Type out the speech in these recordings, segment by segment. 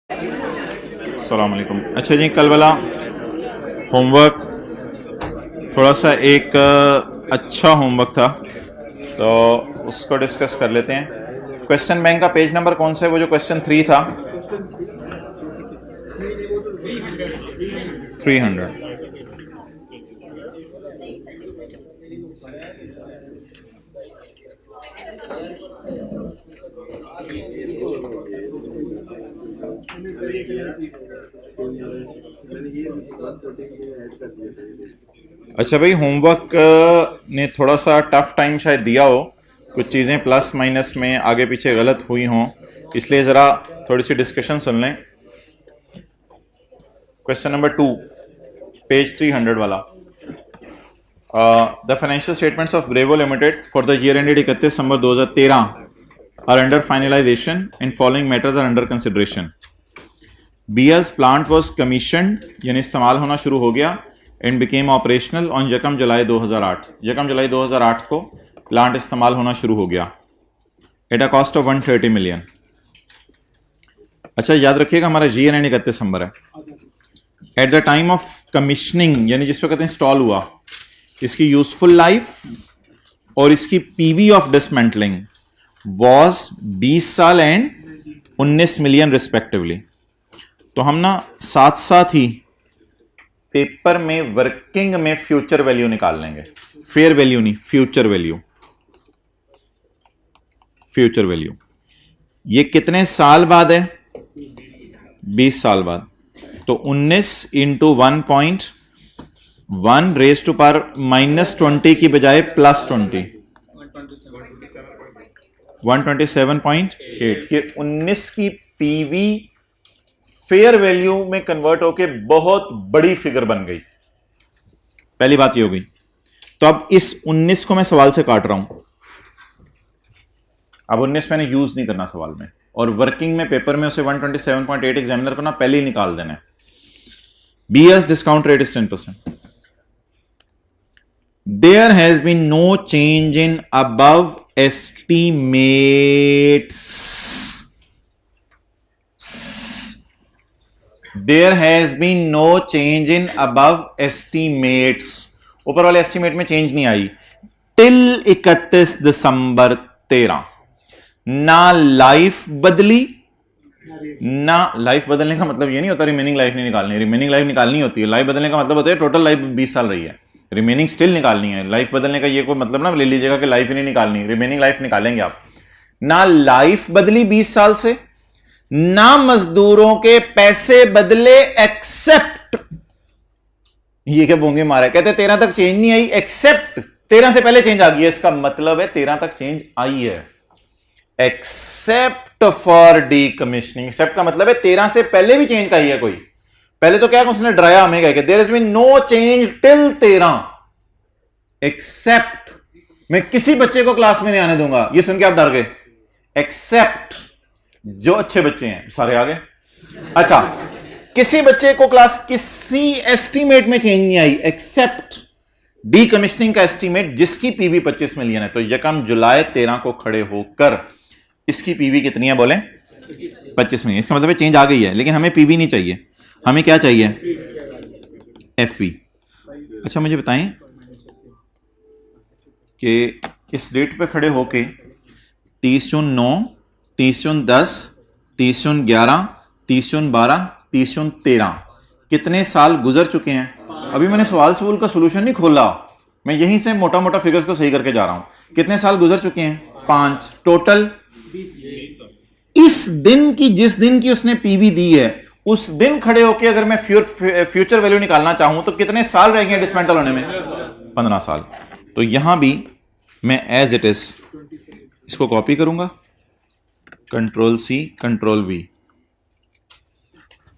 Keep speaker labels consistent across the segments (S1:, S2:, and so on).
S1: अस्सलाम वालेकुम। अच्छा जी, कल वाला होमवर्क थोड़ा सा एक अच्छा होमवर्क था, तो उसको डिस्कस कर लेते हैं। क्वेश्चन बैंक का पेज नंबर कौन सा है? वो जो क्वेश्चन 3 था, 300। अच्छा भाई, होमवर्क ने थोड़ा सा टफ टाइम शायद दिया हो, कुछ चीज़ें प्लस माइनस में आगे पीछे गलत हुई हों, इसलिए ज़रा थोड़ी सी डिस्कशन सुन लें। क्वेश्चन नंबर 2, पेज 300 वाला। The financial statements of Bravo limited for the year ended 31 December 2013 are under finalisation and following matters are under consideration. बियाज प्लांट वॉज कमीशनड, यानी इस्तेमाल होना शुरू हो गया, एंड बिकेम ऑपरेशनल ऑन यकम जुलाई 2008। यकम जुलाई 2008 को प्लांट इस्तेमाल होना शुरू हो गया at a cost of 130 million. अच्छा, याद रखिएगा हमारा जी एन एंड 31 दिसंबर है। At the time of commissioning, यानी जिस वक्त इंस्टॉल हुआ, इसकी यूजफुल लाइफ और इसकी पीवी ऑफ डिसमेंटलिंग वॉज 20 साल एंड 19 मिलियन रिस्पेक्टिवली। तो हम ना साथ साथ ही पेपर में वर्किंग में फ्यूचर वैल्यू निकाल लेंगे, फेयर वैल्यू नहीं, फ्यूचर वैल्यू। फ्यूचर वैल्यू ये कितने साल बाद है? 20 साल बाद। तो 19 इंटू 1.1 रेज टू पावर -20 की बजाय +20, 127.8। ये 19 की पीवी फेयर वैल्यू में कन्वर्ट होके बहुत बड़ी फिगर बन गई। पहली बात ये हो गई। तो अब इस 19 को मैं सवाल से काट रहा हूं। अब 19 मैंने यूज नहीं करना सवाल में, और वर्किंग में पेपर में उसे 127.8 एग्जामिनर को ना पहले ही निकाल देना है। BS discount rate is 10%। There has been no change in above estimates. There has been no change in above estimates. ऊपर वाले एस्टिमेट में चेंज नहीं आई टिल 31 दिसंबर 13। ना लाइफ बदली, ना लाइफ बदलने का मतलब ये नहीं होता रिमेनिंग लाइफ नहीं निकालनी। रिमेनिंग लाइफ निकालनी होती है। लाइफ बदलने का मतलब होता है टोटल लाइफ 20 साल रही है, रिमेनिंग स्टिल निकालनी है। लाइफ बदलने का ये कोई मतलब ना ले लीजिएगा कि लाइफ ही नहीं निकालनी, रिमेनिंग लाइफ निकालेंगे आप। ना लाइफ बदली 20 साल से, ना मजदूरों के पैसे बदले, एक्सेप्ट, ये क्या बोंगे मारा, कहते 13 तक चेंज नहीं आई, एक्सेप्ट 13 से पहले चेंज आ गई है। इसका मतलब है 13 तक चेंज आई है, एक्सेप्ट फॉर डीकमीशनिंग। एक्सेप्ट का मतलब है 13 से पहले भी चेंज आई है कोई। पहले तो क्या उसने डराया हमें, कह के there has been no change till 13 except. मैं किसी बच्चे को क्लास में नहीं आने दूंगा, ये सुन के आप डर गए। एक्सेप्ट जो अच्छे बच्चे हैं सारे आ गए। अच्छा, किसी बच्चे को क्लास किसी एस्टीमेट में चेंज नहीं आई, एक्सेप्ट डीकमीशनिंग का एस्टीमेट जिसकी पीवी 25 मिलियन है। तो यकम जुलाई 13 को खड़े होकर इसकी पीवी कितनी है बोले? 25 मिलियन। इसका मतलब है चेंज आ गई है, लेकिन हमें पीवी नहीं चाहिए, हमें क्या चाहिए? एफवी। अच्छा, मुझे बताएं कि इस डेट पे खड़े होके 30 जून 9, 30 जून 10, 30 जून 11, 30 जून 12, 30 जून 13 कितने साल गुजर चुके हैं? अभी मैंने सवाल का सोल्यूशन नहीं खोला, मैं यहीं से मोटा मोटा फिगर्स को सही करके जा रहा हूं। कितने साल गुजर चुके हैं? 5 टोटल। इस दिन की, जिस दिन की उसने पीवी दी है, उस दिन खड़े होके अगर मैं फ्यूचर वैल्यू निकालना चाहूं तो कितने साल रहेंगे डिसमेंटल होने में? 15 साल। तो यहां भी मैं एज इट इज इसको कॉपी करूंगा, कंट्रोल सी कंट्रोल वी,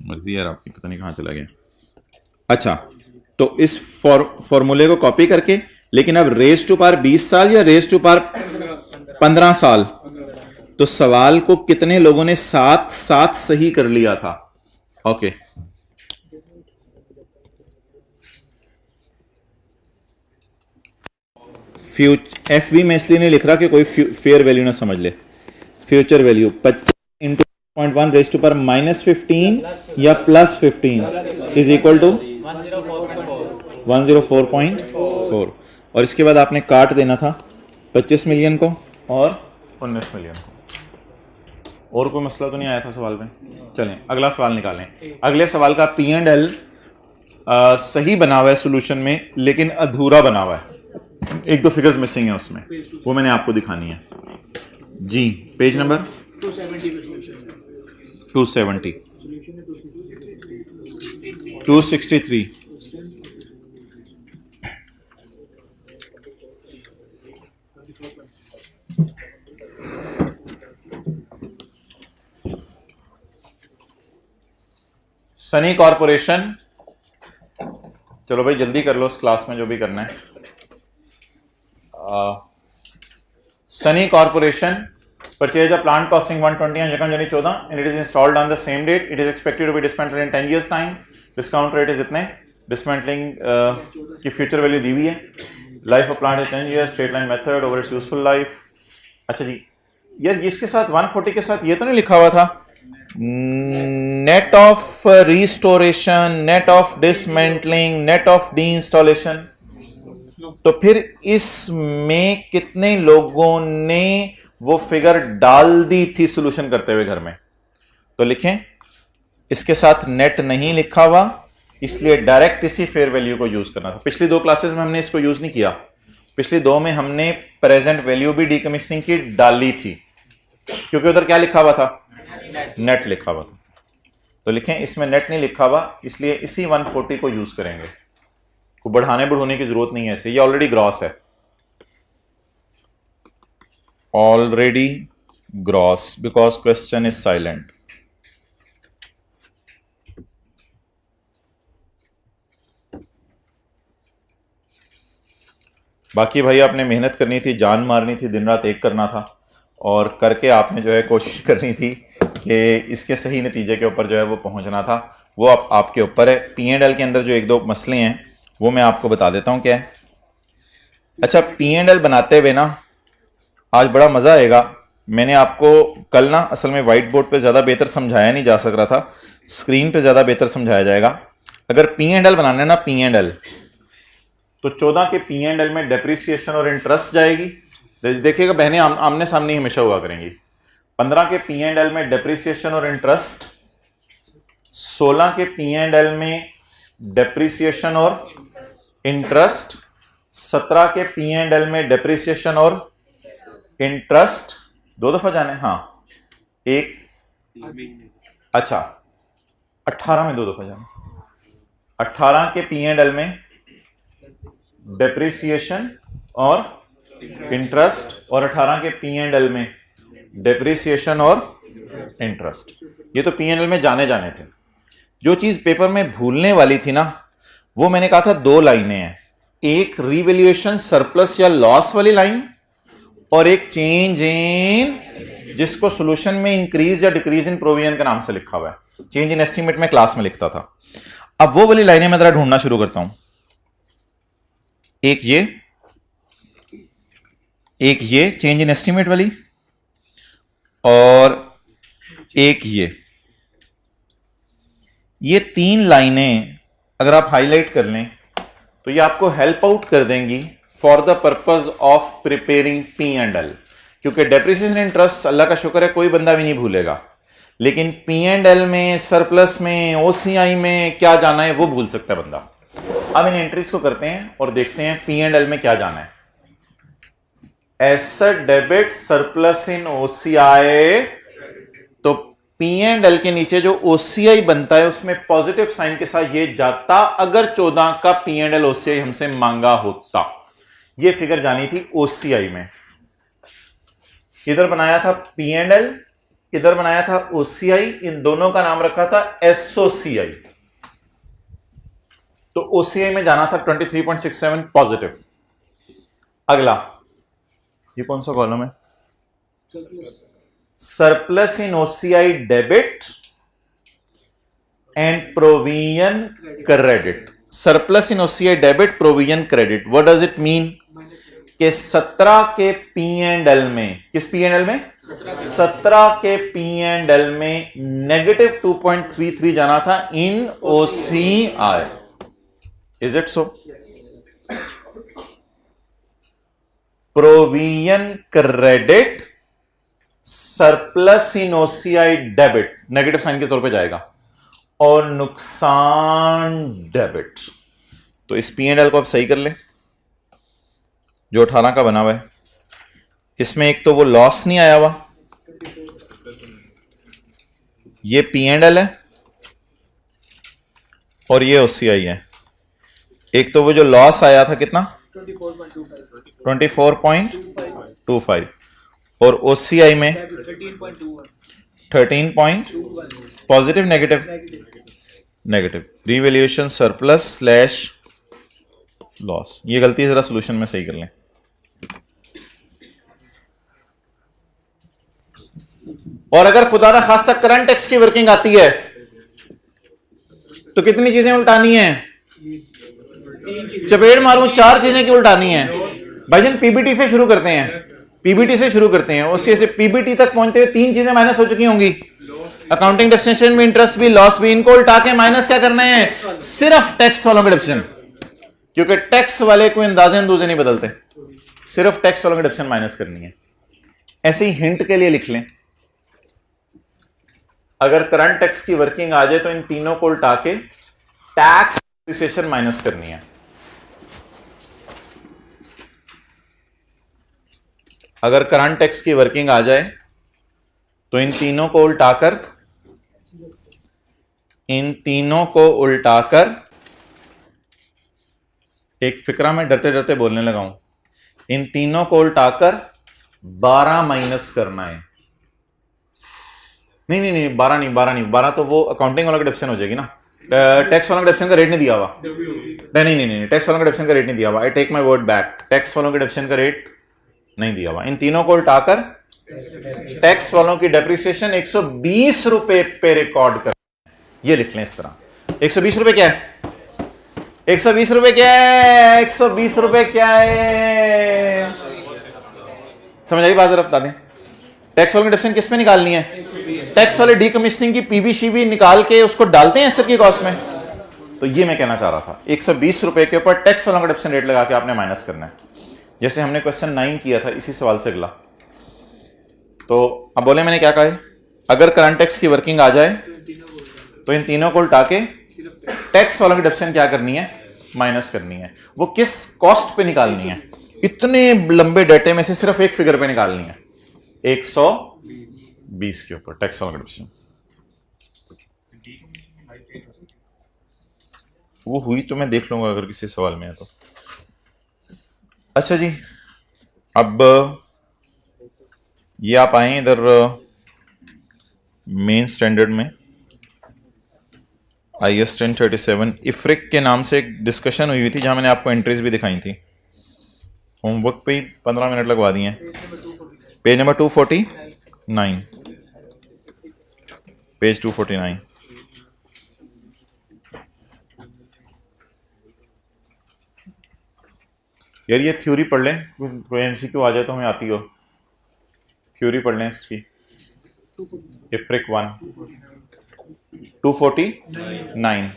S1: मर्जी यार आपकी, पता नहीं कहां चला गया। अच्छा, तो इस फॉर्मूले को कॉपी करके, लेकिन अब रेज टू पावर 20 साल या रेज टू पावर 15 साल, तो सवाल को कितने लोगों ने साथ साथ सही कर लिया था? ओके, एफ वी में इसलिए नहीं लिख रहा कि कोई फेयर वैल्यू ना समझ ले। Future value 25 into 0.1 raise to power -15 या +15 इज इक्वल टू 104.4। और इसके बाद आपने काट देना था 25 मिलियन को और 19 मिलियन को। और कोई मसला तो नहीं आया था सवाल में? चलें अगला सवाल निकालें। अगले सवाल का P&L सही बना हुआ है सोल्यूशन में, लेकिन अधूरा बना हुआ है, एक दो फिगर्स मिसिंग है उसमें, वो मैंने आपको दिखानी है जी। Page number 270 263। सनी कॉरपोरेशन, चलो भाई जल्दी कर लो इस क्लास में जो भी करना है। Sunny corporation purchase a plant costing 120 on January 14 and it is installed on the same date. It is expected to be dismantled in 10 years time. Discount rate is इतने, dismantling की फ्यूचर वैल्यू दी हुई है, life of plant is 10 years, straight line method over its useful life. अच्छा जी, यार इसके साथ 140 के साथ ये तो नहीं लिखा हुआ था net of restoration, net of dismantling, net of D installation? तो फिर इसमें कितने लोगों ने वो फिगर डाल दी थी सॉल्यूशन करते हुए घर में? तो लिखें, इसके साथ नेट नहीं लिखा हुआ, इसलिए डायरेक्ट इसी फेयर वैल्यू को यूज करना था। पिछली दो क्लासेस में हमने इसको यूज नहीं किया, पिछली दो में हमने प्रेजेंट वैल्यू भी डीकमीशनिंग की डाली थी, क्योंकि उधर क्या लिखा हुआ था? नेट लिखा हुआ था। तो लिखें इसमें नेट नहीं लिखा हुआ, इसलिए इसी 140 को यूज करेंगे, को बढ़ाने बढ़ाने की जरूरत नहीं है इसे, ये ऑलरेडी ग्रॉस है, already gross, because question is silent. बाकी भाई आपने मेहनत करनी थी, जान मारनी थी, दिन रात एक करना था, और करके आपने जो है कोशिश करनी थी कि इसके सही नतीजे के ऊपर जो है वो पहुंचना था। वो आपके ऊपर है। P&L के अंदर जो एक दो मसले हैं वो मैं आपको बता देता हूं क्या है। अच्छा, P&L बनाते हुए ना आज बड़ा मज़ा आएगा। मैंने आपको कल ना असल में वाइट बोर्ड पे ज़्यादा बेहतर समझाया नहीं जा सक रहा था, स्क्रीन पे ज़्यादा बेहतर समझाया जाएगा। अगर P&L बनाना है ना, P&L, तो 14 के P&L में डेप्रिसिएशन और इंटरेस्ट जाएगी। देखिएगा बहनें आमने सामने ही हमेशा हुआ करेंगी। 15 के P&L में डेप्रिसिएशन और इंटरेस्ट, 16 के P&L में डेप्रिसिएशन और इंटरेस्ट, 17 के P&L में डेप्रिसिएशन और इंटरेस्ट। दो दफा जाने, हाँ एक, अच्छा 18 में दो दफा जाने। 18 के P&L में डेप्रिसिएशन और इंटरेस्ट, और 18 के P&L में डेप्रिसिएशन और इंटरेस्ट। ये तो P&L में जाने जाने थे। जो चीज पेपर में भूलने वाली थी ना, वो मैंने कहा था दो लाइनें हैं, एक रिवैल्यूएशन सरप्लस या लॉस वाली लाइन, और एक चेंज इन, जिसको सॉल्यूशन में इंक्रीज या डिक्रीज इन प्रोविजन के नाम से लिखा हुआ है। चेंज इन एस्टीमेट में क्लास में लिखता था। अब वो वाली लाइनें मैं जरा ढूंढना शुरू करता हूं। एक ये चेंज इन एस्टीमेट वाली, और एक ये तीन लाइनें अगर आप हाईलाइट कर लें तो ये आपको हेल्प आउट कर देंगी for the purpose of preparing P&L। क्योंकि डेप्रिसिएशन इंटरेस्ट अल्लाह का शुक्र है कोई बंदा भी नहीं भूलेगा, लेकिन P&L में, सरप्लस में, OCI में क्या जाना है वो भूल सकता है बंदा। अब इन एंट्रीज को करते हैं और देखते हैं P&L में क्या जाना है। Asset debit surplus in OCI, तो P&L के नीचे जो OCI बनता है उसमें पॉजिटिव साइन के साथ ये जाता अगर 14 का P&L OCI हमसे मांगा होता। ये फिगर जानी थी OCI में। इधर बनाया था P&L, इधर बनाया था OCI, इन दोनों का नाम रखा था SOCI। तो OCI में जाना था 23.67 पॉजिटिव। अगला ये कौन सा कॉलम है? Surplus in OCI debit and provision credit. Surplus in OCI debit, provision credit, what does it mean? कि 17 के पी एंड एल में, किस पी एंड एल में, 17 के पी एंड एल में नेगेटिव 2.33 जाना था in OCI. Is it so? Provision credit surplus in OCI debit negative sign के तौर पे जाएगा, और नुकसान डेबिट. तो इस पी एंड एल को आप सही कर ले जो 18 का बना हुआ है. इसमें एक तो वो लॉस नहीं आया हुआ, ये पी एंड एल है और ये OCI है. एक तो वो जो लॉस आया था कितना 24.25 और OCI में 13 point positive negative revaluation surplus slash loss. ये गलती जरा सोल्यूशन में सही कर लें. और अगर खुदा ना खास्ता करंट टैक्स की वर्किंग आती है तो कितनी चीजें उल्टानी है? चपेट मारूं 4 चीजें क्यों उल्टानी है भाईजान? पीबीटी से शुरू करते हैं, पीबीटी से शुरू करते हैं, उससे से पीबीटी तक पहुंचते हुए 3 चीजें माइनस हो चुकी होंगी. अकाउंटिंग डेप्रिसिएशन में इंटरेस्ट भी, लॉस भी, इनको उल्टा के माइनस क्या करना है? सिर्फ टैक्स वालों के डेप्रिसिएशन, क्योंकि टैक्स वाले कोई अंदाजे अंदूजे नहीं बदलते, सिर्फ टैक्स वालों की डेप्रिसिएशन माइनस करनी है. ऐसे ही हिंट के लिए लिख लें, अगर करंट टैक्स की वर्किंग आ जाए तो इन तीनों को उल्टा के टैक्स डेप्रिसिएशन माइनस करनी है. अगर करंट टैक्स की वर्किंग आ जाए तो इन तीनों को उल्टाकर एक फिक्रा में डरते डरते बोलने लगा हूं, इन तीनों को उल्टाकर 12 माइनस करना है. नहीं 12 तो वो अकाउंटिंग वाला का डेप्रिसिएशन हो जाएगी ना. टैक्स वालों का डेप्रिसिएशन का रेट नहीं दिया हुआ. नहीं टैक्स वालों का डेप्रिसिएशन का रेट नहीं दिया हुआ. I take my word back, tax वालों के डेप्रिसिएशन का रेट नहीं दिया हुआ. इन तीनों को उल्टाकर टैक्स वालों की डेप्रिसिएशन 120 रुपए पे रिकॉर्ड कर. ये लिख लें इस तरह. 120 रुपए क्या है? 120 रुपए क्या है? 120 रुपए क्या है? समझ आई बात? बता दें टैक्स वालों की डेप्रिसिएशन किस पे निकालनी है? टैक्स वाले डीकमीशनिंग की पीवी निकाल के उसको डालते हैं एसेट की कॉस्ट में. तो ये मैं कहना चाह रहा था, 120 रुपए के ऊपर टैक्स वालों का डेप्रिसिएशन रेट लगा के आपने माइनस करना है. जैसे हमने क्वेश्चन 9 किया था इसी सवाल से अगला. तो अब बोले मैंने क्या कहा है, अगर करंट टैक्स की वर्किंग आ जाए तो इन तीनों को उल्टा के टैक्स वालों की डेप्रिसिएशन क्या करनी है? माइनस करनी है. वो किस कॉस्ट पे निकालनी है? इतने लंबे डेटे में से सिर्फ एक फिगर पे निकालनी है, 120 के ऊपर टैक्स वालों का डेप्रिसिएशन. वो हुई तो मैं देख लूंगा अगर किसी सवाल में है तो. अच्छा जी, अब ये आप आए इधर मेन स्टैंडर्ड में IS 1037 इफ्रिक के नाम से एक डिस्कशन हुई थी जहां मैंने आपको एंट्रीज भी दिखाई थी. होमवर्क पे ही 15 मिनट लगवा दिए. Page number 249, page 249. यार ये थ्योरी पढ़ लें, कोई MCQ आ जाए तो हमें आती हो. थ्योरी पढ़ लें इसकी. इफ्रिक 1 249.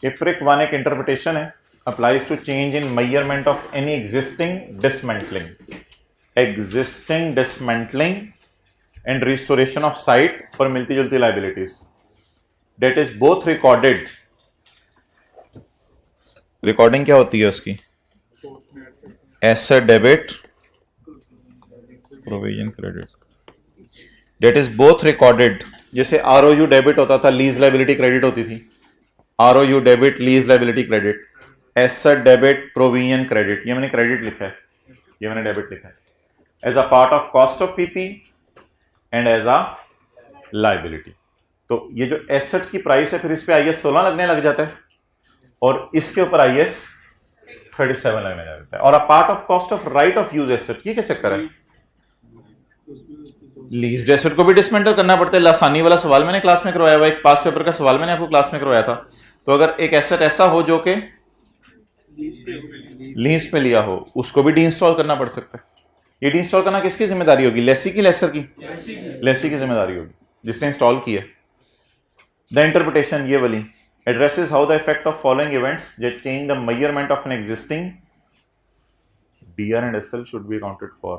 S1: इफ्रिक 1 एक इंटरप्रिटेशन है, applies to change in measurement of any existing dismantling and restoration of site पर मिलती जुलती liabilities that is both recorded. Recording क्या होती है उसकी? Asset debit, provision credit, debt is both recorded. जैसे ROU डेबिट होता था, लीज लाइबिलिटी क्रेडिट होती थी. ROU debit, lease liability credit. Asset debit, provision credit. ये मैंने क्रेडिट लिखा है, ये मैंने डेबिट लिखा है. As a part of cost of PP and as a liability. तो ये जो एसेट की प्राइस है फिर इस पे IS 16 लगने लग जाता है और इसके ऊपर IS 37 लगने लगता है. और अ part of cost of right of use asset. ये क्या चक्कर है? लीज्ड एसेट को भी डिसमेंटल करना पड़ता है. लासानी वाला सवाल मैंने क्लास में करवाया हुआ, एक पास पेपर का सवाल मैंने आपको क्लास में करवाया था. तो अगर एक एसेट ऐसा हो जो कि लीज पे लिया हो उसको भी डी इंस्टॉल करना पड़ सकता है। ये डी इंस्टॉल करना किसकी जिम्मेदारी होगी? लेसी की लेसर की? लेसी की जिम्मेदारी होगी जिसने इंस्टॉल किया। द इंटरप्रिटेशन ये वाली addresses how the effect of following events that change the measurement of an existing DR and SL should be accounted for।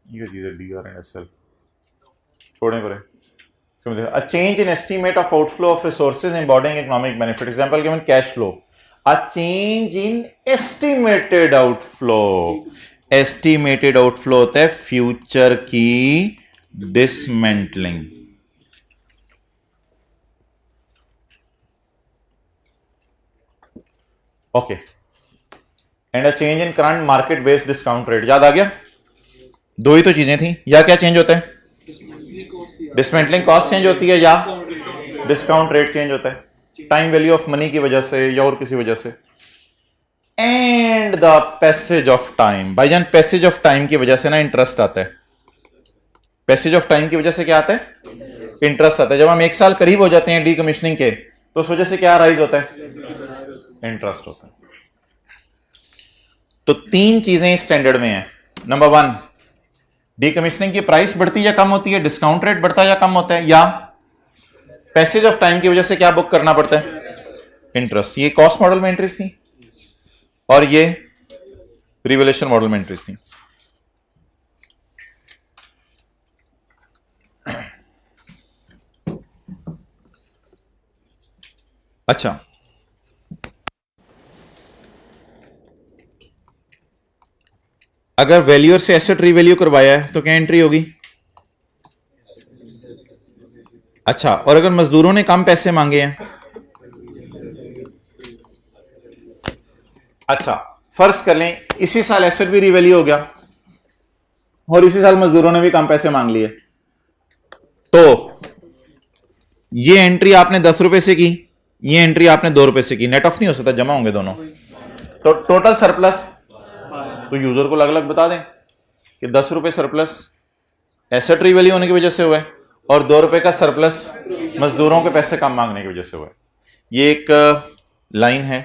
S1: ये चीज है DR and SL छोड़ने पड़े। A change in estimate of outflow of resources embodying economic benefit, example given cash flow। A change in estimated outflow, estimated outflow होता है future की dismantling. Okay and a change in current market based discount rate. याद आ गया? दो ही तो चीजें थी। या क्या चेंज होता है? डिसमेंटलिंग कॉस्ट चेंज होती है या डिस्काउंट रेट चेंज होता है टाइम वैल्यू ऑफ मनी की वजह से या और किसी वजह से। And the passage of time. भाईजान पैसेज ऑफ टाइम की वजह से ना इंटरेस्ट आता है। पैसेज ऑफ टाइम की वजह से क्या आता है? इंटरेस्ट आता है। जब हम एक साल करीब हो जाते हैं डीकमीशनिंग के तो उस वजह से क्या राइज होता है? इंटरेस्ट होता है। तो तीन चीजें स्टैंडर्ड में है। नंबर वन, डीकमीशनिंग की प्राइस बढ़ती या कम होती है? डिस्काउंट रेट बढ़ता या कम होता है? या पैसेज ऑफ टाइम की वजह से क्या बुक करना पड़ता है? इंटरेस्ट। ये कॉस्ट मॉडल में एंट्रीज थी और ये रिवैल्यूएशन मॉडल में एंट्रीज थी। अच्छा, अगर वैल्यूअर से एसेट रीवैल्यू करवाया है तो क्या एंट्री होगी? अच्छा, और अगर मजदूरों ने कम पैसे मांगे हैं? अच्छा, फर्ज कर लें इसी साल एसेट भी रीवैल्यू हो गया और इसी साल मजदूरों ने भी कम पैसे मांग लिए, तो ये एंट्री आपने 10 रुपए से की, ये एंट्री आपने 2 रुपए से की, नेट ऑफ नहीं हो सकता, जमा होंगे दोनों। तो टोटल सरप्लस तो यूजर को अलग अलग बता दें कि 10 रुपए सरप्लस एसेट रीवैल्यू होने की वजह से हुआ है और 2 रुपए का सरप्लस मजदूरों के पैसे कम मांगने की वजह से हुआ है। ये एक लाइन है,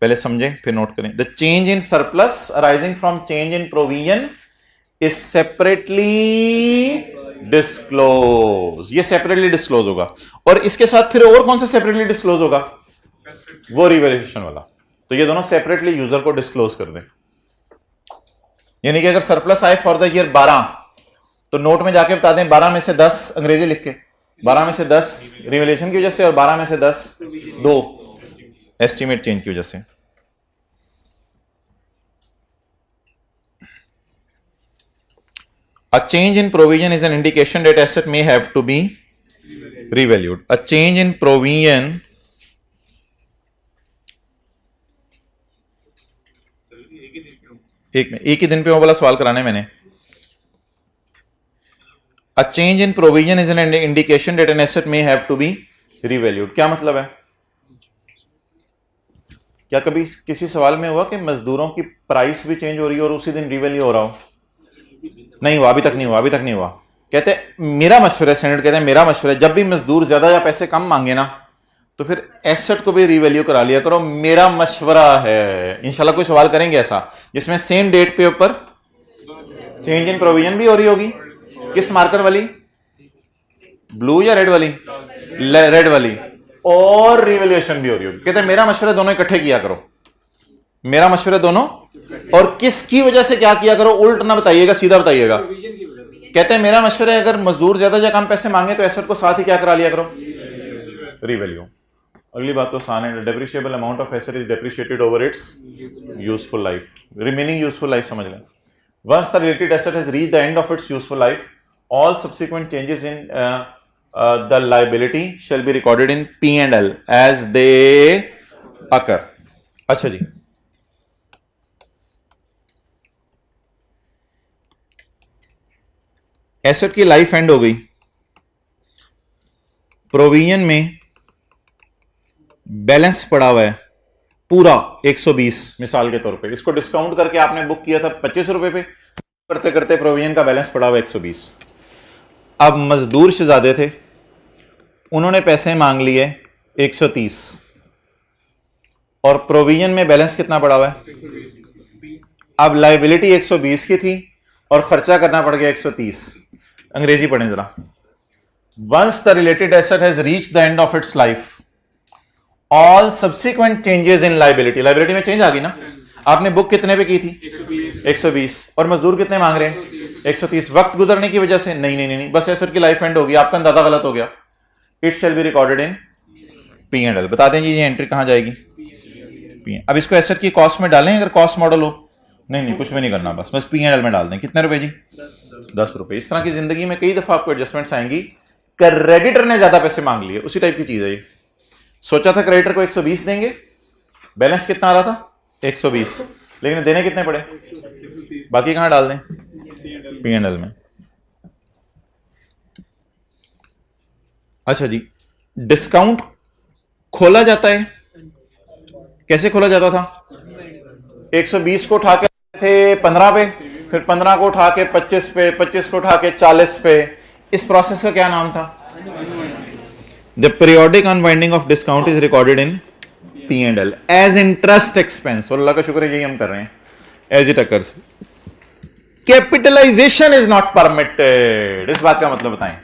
S1: पहले समझें फिर नोट करें। The change in surplus arising from change in provision is separately disclose. ये सेपरेटली डिस्क्लोज होगा और इसके साथ फिर और कौन सा सेपरेटली डिस्क्लोज होगा? वो रिवैल्यूएशन वाला। तो ये दोनों सेपरेटली यूजर को डिस्क्लोज कर दें। यानी कि अगर सरप्लस आए फॉर द ईयर 12 तो नोट में जाके बता दें 12 में से 10 अंग्रेजी लिख के, 12 में से 10 रिवैल्यूएशन की वजह से और 12 में से 10 2 एस्टिमेट चेंज की वजह से। A change in provision is an indication that asset may have to be revalued. A change in provision एक ही दिन पे वो वाला सवाल कराने मैंने। A change in provision is an indication that an asset may have to be revalued. क्या मतलब है? क्या कभी किसी सवाल में हुआ कि मजदूरों की प्राइस भी चेंज हो रही है और उसी दिन रिवैल्यू हो रहा हो? नहीं हुआ, अभी तक नहीं हुआ, अभी तक नहीं हुआ। कहते मेरा मशवरा, स्टैंडर्ड कहते हैं मेरा मशवरा, जब भी मजदूर ज्यादा या पैसे कम मांगे ना तो फिर एसेट को भी रिवैल्यू करा लिया करो। मेरा मशवरा है। इंशाल्लाह कोई सवाल करेंगे ऐसा जिसमें सेम डेट पे ऊपर चेंज इन प्रोविजन भी हो रही होगी। किस मार्कर वाली? ब्लू या रेड वाली? रेड वाली। और रिवैल्यूएशन भी हो रही होगी। कहते हैं मेरा मशवरा दोनों इकट्ठे किया करो, मेरा मशवरा दोनों। और किसकी वजह से क्या किया करो? उल्ट ना बताइएगा, सीधा बताइएगा। कहते हैं मेरा मशवरा है अगर मजदूर ज्यादा या कम पैसे मांगे तो एसेट को साथ ही क्या करा लिया करो? रिवैल्यू। अगली बात तो आसान है। Depreciable amount of asset is depreciated over its useful life. Remaining useful life समझ लें। Once the related asset has reached the end of its useful life, all subsequent changes in the liability shall be recorded in P&L as they occur. अच्छा जी, asset की life end हो गई, provision में balance पड़ा हुआ है पूरा 120 मिसाल के तौर पे, इसको डिस्काउंट करके आपने बुक किया था 25 रुपए पे, करते करते प्रोविजन का बैलेंस पड़ा हुआ 120। अब मजदूर शहजादे थे, उन्होंने पैसे मांग लिए 130। और प्रोविजन में बैलेंस कितना पड़ा हुआ है? अब लाइबिलिटी 120 की थी और खर्चा करना पड़ गया 130। अंग्रेजी पढ़ें जरा। Once the related asset has reach the end of its life, all subsequent changes in liability, liability में चेंज आ गई ना। आपने बुक कितने पे की थी? 120। और मजदूर कितने मांग रहे हैं? 130। वक्त गुजरने की वजह से नहीं, बस एसेट की लाइफ एंड होगी, आपका अंदाजा गलत हो गया। It shall be recorded in P and L. बता दें जी ये एंट्री कहां जाएगी? पी। अब इसको एसेट की कॉस्ट में डालें अगर कॉस्ट मॉडल हो। नहीं कुछ भी नहीं करना, बस पी एंड एल में डाल दें। कितने रुपए जी? 10 रुपए। इस तरह की जिंदगी में कई दफा आपको एडजस्टमेंट्स आएंगी। क्रेडिटर ने ज्यादा पैसे मांग लिए, उसी टाइप की चीज है ये। सोचा था क्रेडिटर को 120 देंगे, बैलेंस कितना आ रहा था? 120, लेकिन देने कितने पड़े? बाकी कहां डाल दें? पी एंड एल में। अच्छा जी, डिस्काउंट खोला जाता है, कैसे खोला जाता था? 120 को उठा के थे 15 पे, फिर 15 को उठा के 25 पे, 25 को उठा के 40 पे। इस प्रोसेस का क्या नाम था? The periodic unwinding of discount is recorded in P and L as interest expense. और अल्लाह का शुक्र है यही हम कर रहे हैं, as it occurs. Capitalisation is not permitted. इस बात का मतलब बताएं।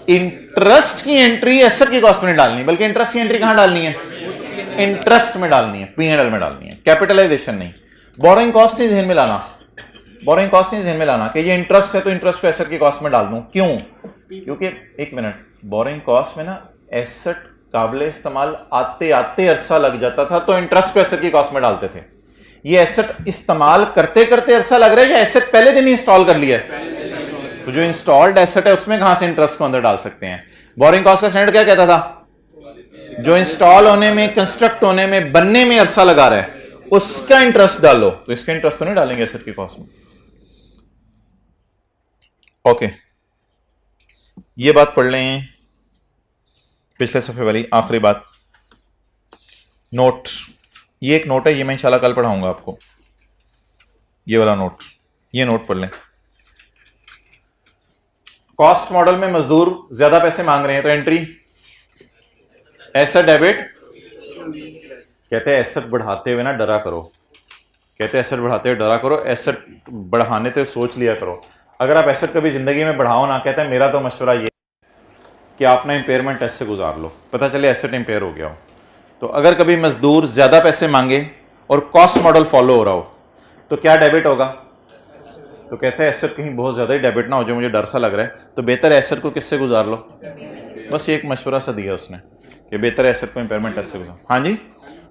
S1: इंटरेस्ट की एंट्री एसेट की कॉस्ट में नहीं डालनी, बल्कि इंटरेस्ट की एंट्री कहां डालनी है? इंटरेस्ट में डालनी है, पी एंड एल में डालनी है, कैपिटलाइजेशन नहीं। बोरोइंग कॉस्ट नहीं ज़हन में लाना, बोरोइंग कॉस्ट नहीं ज़हन में लाना कि ये इंटरेस्ट है तो इंटरेस्ट को एसेट की कॉस्ट में डाल दूं। क्यों? क्योंकि एक मिनट, बोरोइंग कॉस्ट में ना एसेट काबिल इस्तेमाल आते आते अरसा लग जाता था, तो इंटरेस्ट को एसेट की कॉस्ट में डालते थे। ये एसेट इस्तेमाल करते करते अरसा लग रहा है या एसेट पहले दिन ही इंस्टॉल कर लिया है? तो जो इंस्टॉल्ड एसेट है उसमें कहां से इंटरेस्ट को अंदर डाल सकते हैं? बोरोइंग कॉस्ट का स्टैंडर्ड क्या कहता था? जो इंस्टॉल होने में, कंस्ट्रक्ट होने में, बनने में अरसा लगा रहा है उसका इंटरेस्ट डालो। तो इसका इंटरेस्ट तो नहीं डालेंगे एसेट की कॉस्ट में। ओके, ये बात पढ़ लें, पिछले सफे वाली आखिरी बात। नोट, ये एक नोट है, ये मैं इंशाल्लाह कल पढ़ाऊंगा आपको, ये वाला नोट। ये नोट पढ़ लें। कॉस्ट मॉडल में मजदूर ज्यादा पैसे मांग रहे हैं, तो एंट्री एसेट डेबिट। कहते हैं एसेट बढ़ाते हुए ना डरा करो, कहते हैं एसेट बढ़ाते हुए डरा करो, एसेट बढ़ाने से सोच लिया करो। अगर आप एसेट कभी जिंदगी में बढ़ाओ ना, कहते हैं मेरा तो मशवरा ये कि आप ना इंपेयरमेंट टेस्ट से गुजार लो, पता चले एसेट इंपेयर हो गया हो। तो अगर कभी मजदूर ज्यादा पैसे मांगे और कॉस्ट मॉडल फॉलो हो रहा हो तो क्या डेबिट होगा? तो कहते हैं एसेट कहीं बहुत ज्यादा ही डेबिट ना हो जो मुझे डर सा लग रहा है, तो बेहतर एसेट को किससे गुजार लो। बस ये एक मशवरा सा दिया उसने कि बेहतर एसेट को इंपेयरमेंट टेस्ट से गुजार। हाँ जी,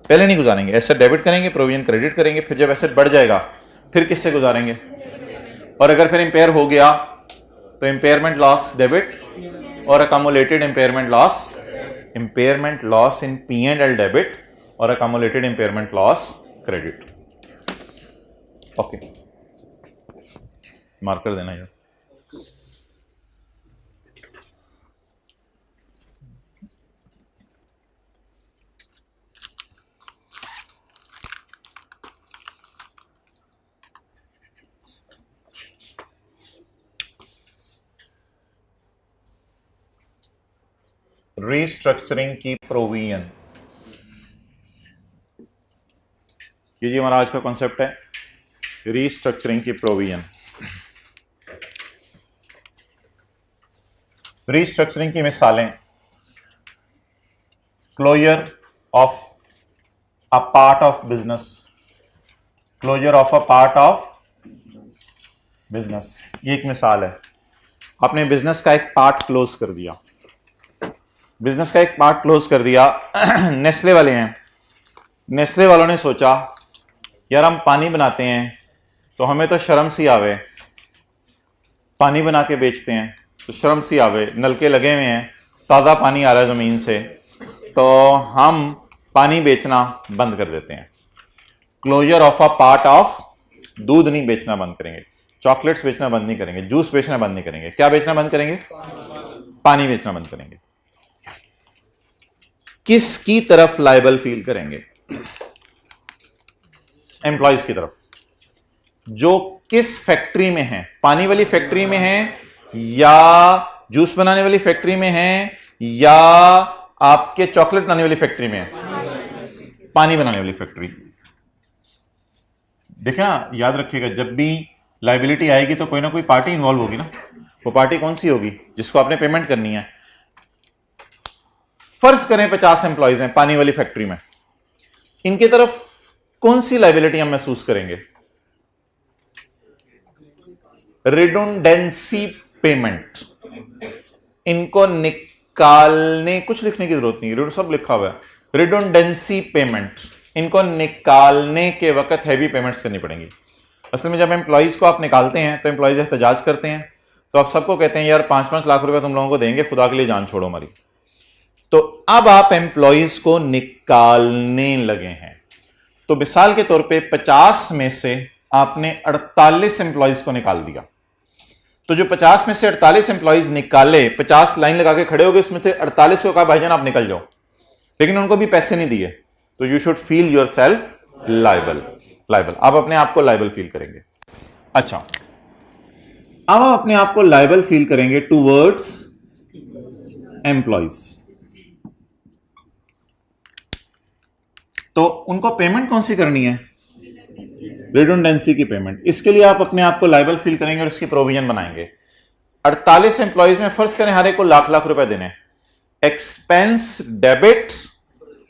S1: पहले नहीं गुजारेंगे, एसेट डेबिट करेंगे, प्रोविजन क्रेडिट करेंगे, फिर जब एसेट बढ़ जाएगा फिर किससे गुजारेंगे। और अगर फिर इंपेयर हो गया तो इंपेयरमेंट लॉस डेबिट और accumulated impairment loss in P and L debit और accumulated impairment loss credit. Okay, marker देना यार। रीस्ट्रक्चरिंग की प्रोविजन, ये जी हमारा आज का कॉन्सेप्ट है, रीस्ट्रक्चरिंग की प्रोविजन। रीस्ट्रक्चरिंग की मिसालें, closure of a part of business, closure of a part of business, ये एक मिसाल है। आपने बिजनेस का एक पार्ट क्लोज कर दिया, बिजनेस का एक पार्ट क्लोज कर दिया। नेस्ले वाले हैं, नेस्ले वालों ने सोचा यार हम पानी बनाते हैं तो हमें तो शर्म सी आवे, पानी बना के बेचते हैं तो शर्म सी आवे, नलके लगे हुए हैं, ताज़ा पानी आ रहा है ज़मीन से, तो हम पानी बेचना बंद कर देते हैं। Closure of a part of, दूध नहीं बेचना बंद करेंगे, चॉकलेट्स बेचना बंद नहीं करेंगे, जूस बेचना बंद नहीं करेंगे, क्या बेचना बंद करेंगे? पानी बेचना बंद करेंगे। किसकी तरफ लायबल फील करेंगे? एम्प्लॉयज की तरफ, जो किस फैक्ट्री में है, पानी वाली फैक्ट्री में है या जूस बनाने वाली फैक्ट्री में है या आपके चॉकलेट बनाने वाली फैक्ट्री में है? पानी बनाने वाली फैक्ट्री। देखिए ना, याद रखिएगा, जब भी लाइबिलिटी आएगी तो कोई ना कोई पार्टी इन्वॉल्व होगी ना। वो पार्टी कौन सी होगी? जिसको आपने पेमेंट करनी है। फर्ज करें 50 एम्प्लॉयज हैं पानी वाली फैक्ट्री में, इनके तरफ कौन सी लाइबिलिटी हम महसूस करेंगे? Redundancy payment. इनको निकालने, कुछ लिखने की जरूरत नहीं, सब लिखा हुआ है। रिडंडेंसी पेमेंट, इनको निकालने के वक्त हैवी पेमेंट्स करनी पड़ेंगी। असल में जब एम्प्लॉयज को आप निकालते हैं तो एम्प्लॉयज एहतजाज करते हैं, तो आप सबको कहते हैं यार 5-5 लाख रुपए तुम लोगों को देंगे, खुदा के लिए जान छोड़ो हमारी। तो अब आप एम्प्लॉयज को निकालने लगे हैं। तो मिसाल के तौर पे 50 में से आपने 48 एम्प्लॉयज को निकाल दिया। तो जो 50 में से 48 एम्प्लॉयज निकाले, 50 लाइन लगा के खड़े हो गए, उसमें से 48 को कहा भाईजान आप निकल जाओ, लेकिन उनको भी पैसे नहीं दिए, तो you should feel your self liable. आप अपने आप को लाइबल फील करेंगे। अच्छा, अब आप अपने आप को लाइबल फील करेंगे टूवर्ड्स एम्प्लॉयज। तो उनको पेमेंट कौन सी करनी है? रिडंडेंसी की पेमेंट। इसके लिए आप अपने आप को लाइबल फील करेंगे और इसकी प्रोविजन बनाएंगे। 48 एम्प्लॉयज में फर्ज करें हर एक को लाख रुपए देने। Expense debit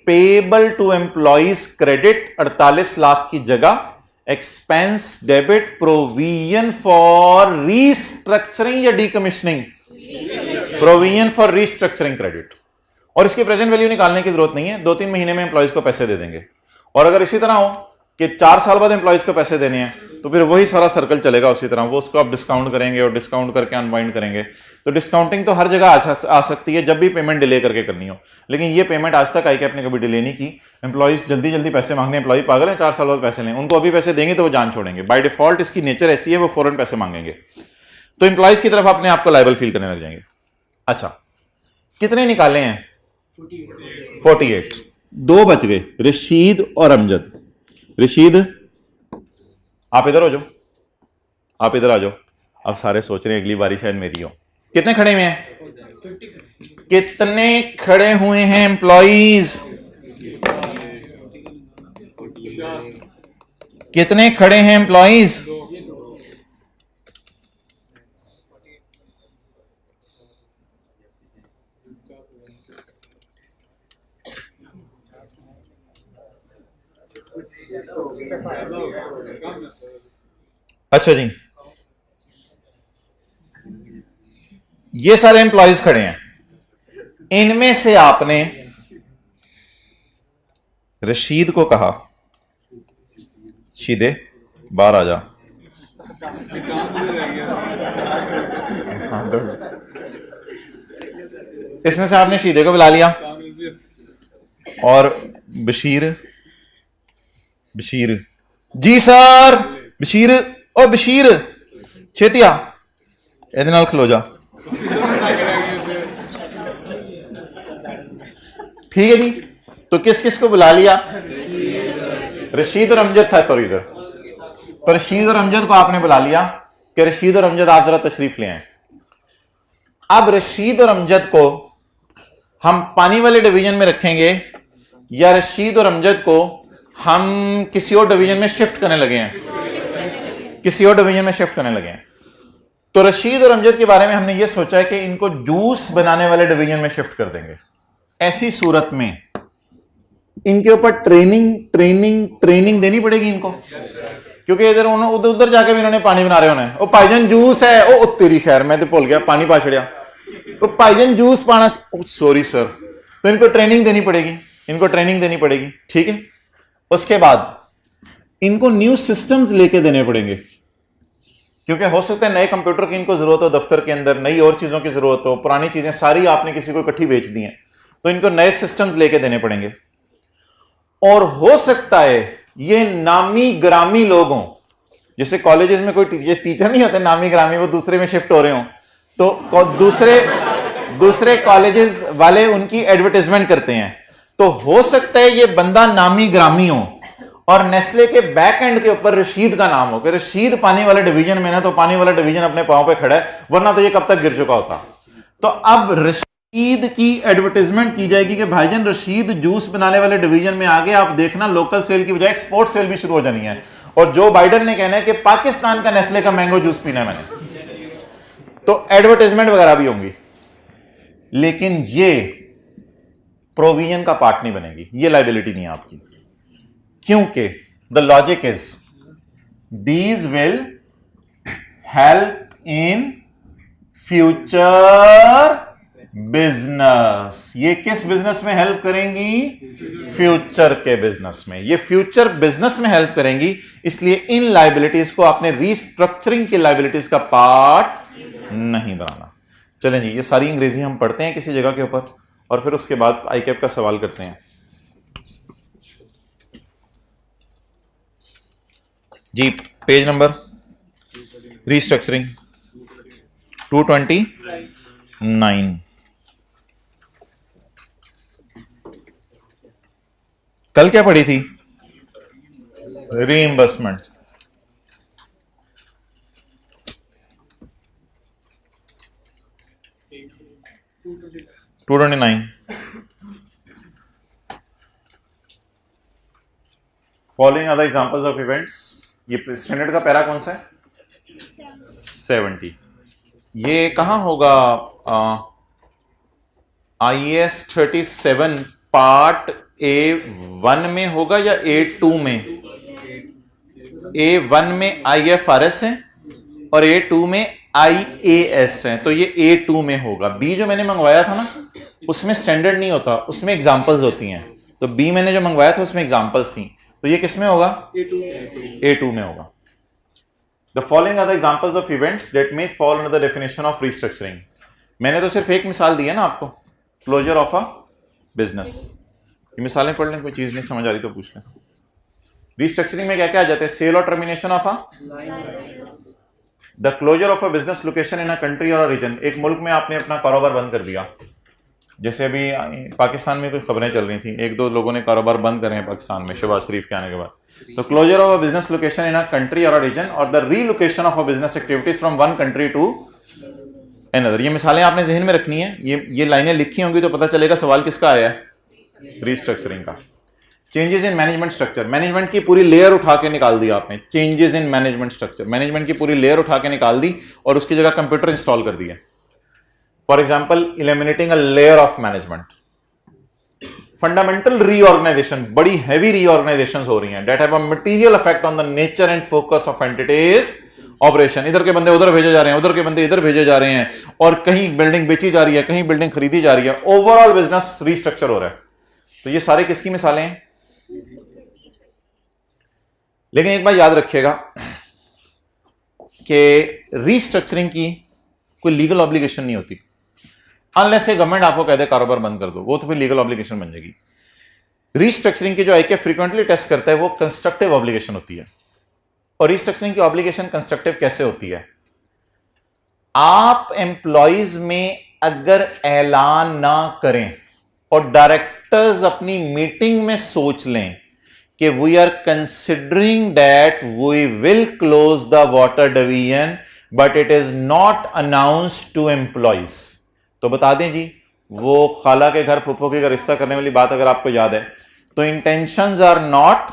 S1: payable to employees credit 48 lakh की जगह expense debit provision for restructuring या decommissioning, provision for restructuring credit. और इसकी प्रेजेंट वैल्यू निकालने की जरूरत नहीं है, 2-3 महीने में एम्प्लॉयज को पैसे दे देंगे। और अगर इसी तरह हो कि 4 साल बाद एम्प्लॉयज को पैसे देने हैं, तो फिर वही सारा सर्कल चलेगा उसी तरह। वो उसको आप डिस्काउंट करेंगे और डिस्काउंट करके अनवाइंड करेंगे। तो डिस्काउंटिंग तो हर जगह आ सकती है जब भी पेमेंट डिले करके करनी हो, लेकिन ये पेमेंट आज तक आई कि आपने कभी डिले नहीं की। एम्प्लॉयज जल्दी जल्दी पैसे मांगते हैं, एम्प्लॉय पागल है 4 साल बाद पैसे लें, उनको अभी पैसे देंगे तो वो जान छोड़ेंगे। बाय डिफॉल्ट इसकी नेचर ऐसी है, वो फौरन पैसे मांगेंगे। तो एम्प्लॉयज की तरफ अपने आप को लाइबल फील करने लग जाएंगे। अच्छा, कितने निकाले हैं? 48। 2 बच गए, रशीद और अमजद। रशीद आप इधर हो जाओ, आप इधर आ जाओ। अब सारे सोच रहे हैं अगली बारी शायद मेरी हो। कितने खड़े हुए हैं? कितने खड़े हुए हैं एम्प्लॉइज? कितने खड़े हैं एम्प्लॉइज? अच्छा जी, ये सारे एम्प्लॉयज खड़े हैं। इनमें से आपने रशीद को कहा शीदे बाहर आ जा, इसमें से आपने शीदे को बुला लिया और बशीर जी सर, बशीर ओ बशीर छेतिया ਇਹਦੇ ਨਾਲ खलो जा। ठीक है जी, तो किस किस को बुला लिया? रशीद और अमजद था तो इधर, तो रशीद और अमजद को आपने बुला लिया कि रशीद और अमजद आप जरा तशरीफ ले आए। अब रशीद और अमजद को हम पानी वाले डिवीजन में रखेंगे या रशीद और अमजद को हम किसी और डिवीजन में शिफ्ट करने लगे हैं? किसी और डिवीजन में शिफ्ट करने लगे हैं। तो रशीद और अमजद के बारे में हमने यह सोचा है कि इनको जूस बनाने वाले डिवीजन में शिफ्ट कर देंगे। ऐसी सूरत में इनके ऊपर ट्रेनिंग देनी पड़ेगी इनको, क्योंकि इधर उधर जाके भी इन्होंने पानी बना रहे होना है। ओ भाईजान जूस है, ओ तेरी खैर मैं तो भूल गया पानी पा छड़िया, तो भाईजान जूस पाना, सॉरी सर। तो इनको ट्रेनिंग देनी पड़ेगी, ठीक है। उसके बाद इनको न्यू सिस्टम्स लेके देने पड़ेंगे, क्योंकि हो सकता है नए कंप्यूटर की इनको जरूरत हो दफ्तर के अंदर, नई और चीजों की जरूरत हो, पुरानी चीजें सारी आपने किसी को इकट्ठी बेच दी हैं, तो इनको नए सिस्टम्स लेके देने पड़ेंगे। और हो सकता है ये नामी ग्रामी लोग हों, जैसे कॉलेजेस में कोई टीचर नहीं होते नामी ग्रामी, वो दूसरे में शिफ्ट हो रहे हो, तो दूसरे कॉलेजेस वाले उनकी एडवर्टाइजमेंट करते हैं। तो हो सकता है ये बंदा नामी ग्रामी हो और नेस्ले के बैक एंड के ऊपर रशीद का नाम हो कि रशीद पानी वाले डिवीजन में ना, तो पानी वाला डिवीजन अपने पांव पे खड़ा है, वरना तो ये कब तक गिर चुका होता। तो अब ईद की एडवर्टाइजमेंट की जाएगी कि भाईजान रशीद जूस बनाने वाले डिवीजन में आगे आप देखना लोकल सेल की बजाय एक्सपोर्ट सेल भी शुरू हो जानी है, और जो बाइडन ने कहना है कि पाकिस्तान का नेस्ले का मैंगो जूस पीना है मैंने, तो एडवर्टाइजमेंट वगैरह भी होंगी, लेकिन ये प्रोविजन का पार्ट नहीं बनेगी, ये लाइबिलिटी नहीं है आपकी, क्योंकि the logic is these will help in future business. ये किस बिजनेस में हेल्प करेंगी? फ्यूचर के बिजनेस में। ये फ्यूचर बिजनेस में हेल्प करेंगी, इसलिए इन लाइबिलिटीज को आपने रीस्ट्रक्चरिंग की लाइबिलिटीज का पार्ट नहीं बनाना। चलें जी, ये सारी अंग्रेजी हम पढ़ते हैं किसी जगह के ऊपर, और फिर उसके बाद आईकैप का सवाल करते हैं जी। Page number restructuring 229। कल क्या पढ़ी थी? Reimbursement. To 29। Following other examples of events. ये स्टैंडर्ड का पैरा कौन सा है? 70। ये कहां होगा? IAS 37 पार्ट A1 में होगा या A2 में? A1 में IFRS है और A2 में IAS है, तो ये A2 में होगा। B जो मैंने मंगवाया था ना, उसमें स्टैंडर्ड नहीं होता, उसमें एग्जांपल्स होती हैं, तो B मैंने जो मंगवाया था उसमें एग्जांपल्स थी, तो ये किस में होगा? A2 में होगा। The following are the examples of events that may fall under the definition of restructuring। मैंने तो सिर्फ एक मिसाल दी है ना आपको, क्लोजर ऑफ अ बिजनेस। ये मिसालें पढ़ लें, कोई चीज नहीं समझ आ रही तो पूछ लें। रिस्ट्रक्चरिंग में क्या क्या आ जाते हैं? Sale or termination of a, the closure of a business location in a country or region. एक मुल्क में आपने अपना कारोबार बंद कर दिया, जैसे अभी पाकिस्तान में कुछ खबरें चल रही थी, एक दो लोगों ने कारोबार बंद करे हैं पाकिस्तान में शहबाज शरीफ के आने के बाद। तो closure of a business location in a country or region, और the relocation of a business activities from one country to another. ये मिसालें आपने जहन में रखनी है, ये लाइनें लिखी होंगी तो पता चलेगा सवाल किसका आया है? रीस्ट्रक्चरिंग का। Changes in management structure. Management की पूरी लेयर उठा के निकाल दी आपने। Changes in management structure, management की पूरी लेयर उठा के निकाल दी और उसकी जगह कंप्यूटर इंस्टॉल कर दिया। For example, eliminating a layer of management. Fundamental reorganisation, बड़ी हैवी रीऑर्गेनाइजेशंस हो रही हैं, that have a material effect on the nature and focus of entities operation. इधर के बंदे उधर भेजे जा रहे हैं, उधर के बंदे इधर भेजे जा रहे हैं, और कहीं बिल्डिंग बेची जा रही है, कहीं बिल्डिंग खरीदी जा रही है, ओवरऑल बिजनेस रीस्ट्रक्चर हो रहा है। तो ये सारे किसकी मिसालें हैं? लेकिन एक बात याद रखिएगा कि रीस्ट्रक्चरिंग की कोई लीगल ऑब्लिगेशन नहीं होती, अनलेस के गवर्नमेंट आपको कह दे कारोबार बंद कर दो, वो तो फिर लीगल ऑब्लिगेशन बन जाएगी। रीस्ट्रक्चरिंग की जो आईके फ्रीक्वेंटली टेस्ट करता है वो कंस्ट्रक्टिव ऑब्लिगेशन होती है। और रीस्ट्रक्चरिंग की ऑब्लिगेशन कंस्ट्रक्टिव कैसे होती है? आप एम्प्लॉइज में अगर ऐलान ना करें और डायरेक्टर्स अपनी मीटिंग में सोच लें कि we are considering that we will close the water division but it is not announced to employees, तो बता दें जी, वो खाला के घर फुफो के घर रिश्ता करने वाली बात अगर आपको याद है, तो intentions are not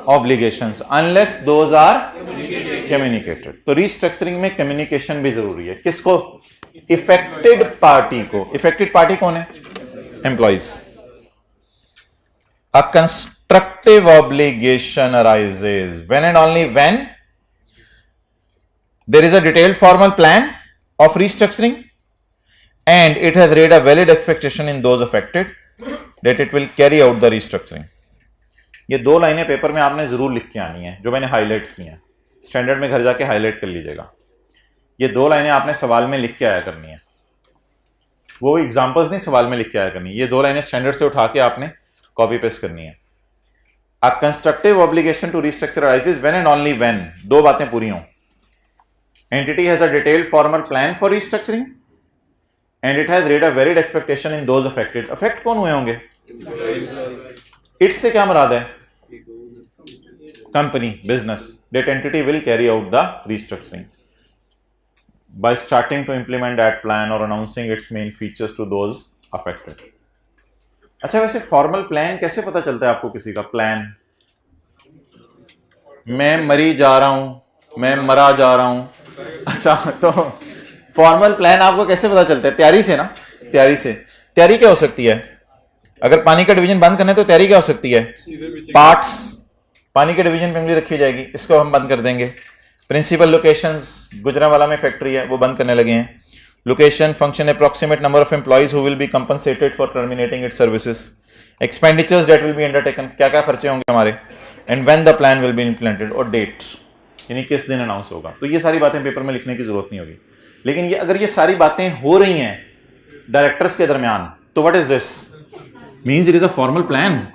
S1: obligations unless those are communicated. तो रीस्ट्रक्चरिंग में कम्युनिकेशन भी जरूरी है। किसको? इफेक्टेड पार्टी को। इफेक्टेड पार्टी कौन है? Employees. A constructive obligation arises when and only when there is a detailed formal plan of restructuring and it has raised a valid expectation in those affected that it will carry out the restructuring। ये दो लाइनें paper में आपने जरूर लिख के आनी है, जो मैंने हाईलाइट की हैं। स्टैंडर्ड में घर जाके हाईलाइट कर लीजिएगा। ये दो लाइनें आपने सवाल में लिख के आया करनी है, वो एग्जांपल्स नहीं सवाल में लिख के आया करनी है। ये दो लाइनें स्टैंडर्ड से उठा के आपने कॉपी पेस्ट करनी है। A constructive obligation to restructure arises when and only when, दो बातें पूरी हों, entity has a detailed formal plan for restructuring and it has raised a varied expectation in those affected। affect कौन हुए होंगे? it से क्या मुराद है? Company, business. that entity will carry out the restructuring। by starting to implement that plan or announcing its main features to those affected. अच्छा, वैसे formal plan कैसे पता चलता है आपको किसी का प्लान? मैं मरी जा रहा हूं, मैं मरा जा रहा हूं। अच्छा, तो फॉर्मल प्लान आपको कैसे पता चलता है? तैयारी से ना, तैयारी से। तैयारी क्या हो सकती है? अगर पानी का डिवीजन बंद करना है तो तैयारी क्या हो सकती है? पार्ट्स, पानी के डिवीजन पे उंगली रखी जाएगी, इसको हम बंद कर देंगे। प्रिंसिपल लोकेशंस, गुजरांवाला में फैक्ट्री है, वो बंद करने लगे हैं। Location, function, approximate number of employees who will be compensated for terminating it's services, expenditures that will be undertaken, क्या क्या खर्चे होंगे हमारे, and when the plan will be implemented, और डेट, यानी किस दिन अनाउंस होगा। तो ये सारी बातें पेपर में लिखने की जरूरत नहीं होगी। लेकिन ये अगर ये सारी बातें हो रही हैं डायरेक्टर्स के दरमियान, तो what is this? Means it is a formal plan.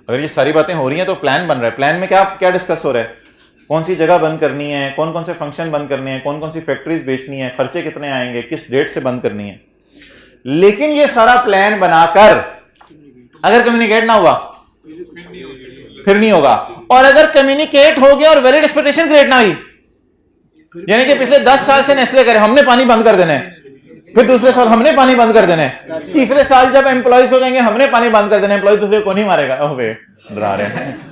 S1: अगर ये सारी बातें हो रही हैं तो प्लान बन रहा है। प्लान में क्या क्या डिस्कस हो रहा है? कौन सी जगह बंद करनी है, कौन कौन से फंक्शन बंद करने हैं, कौन कौन सी फैक्ट्रीज बेचनी है, खर्चे कितने आएंगे, किस डेट से बंद करनी है। लेकिन ये सारा प्लान बनाकर अगर कम्युनिकेट ना हुआ फिर नहीं होगा। और अगर कम्युनिकेट हो गया और वैलिड एक्सपेक्टेशन क्रिएट ना हुई, यानी कि पिछले 10 साल से नेस्ले करे हमने पानी बंद कर देना है, फिर दूसरे साल हमने पानी बंद कर देना है, तीसरे साल जब एम्प्लॉइज को कहेंगे हमने पानी बंद कर देना है, एम्प्लॉइज दूसरे को नहीं मारेगा, ओह वे डरा रहे हैं।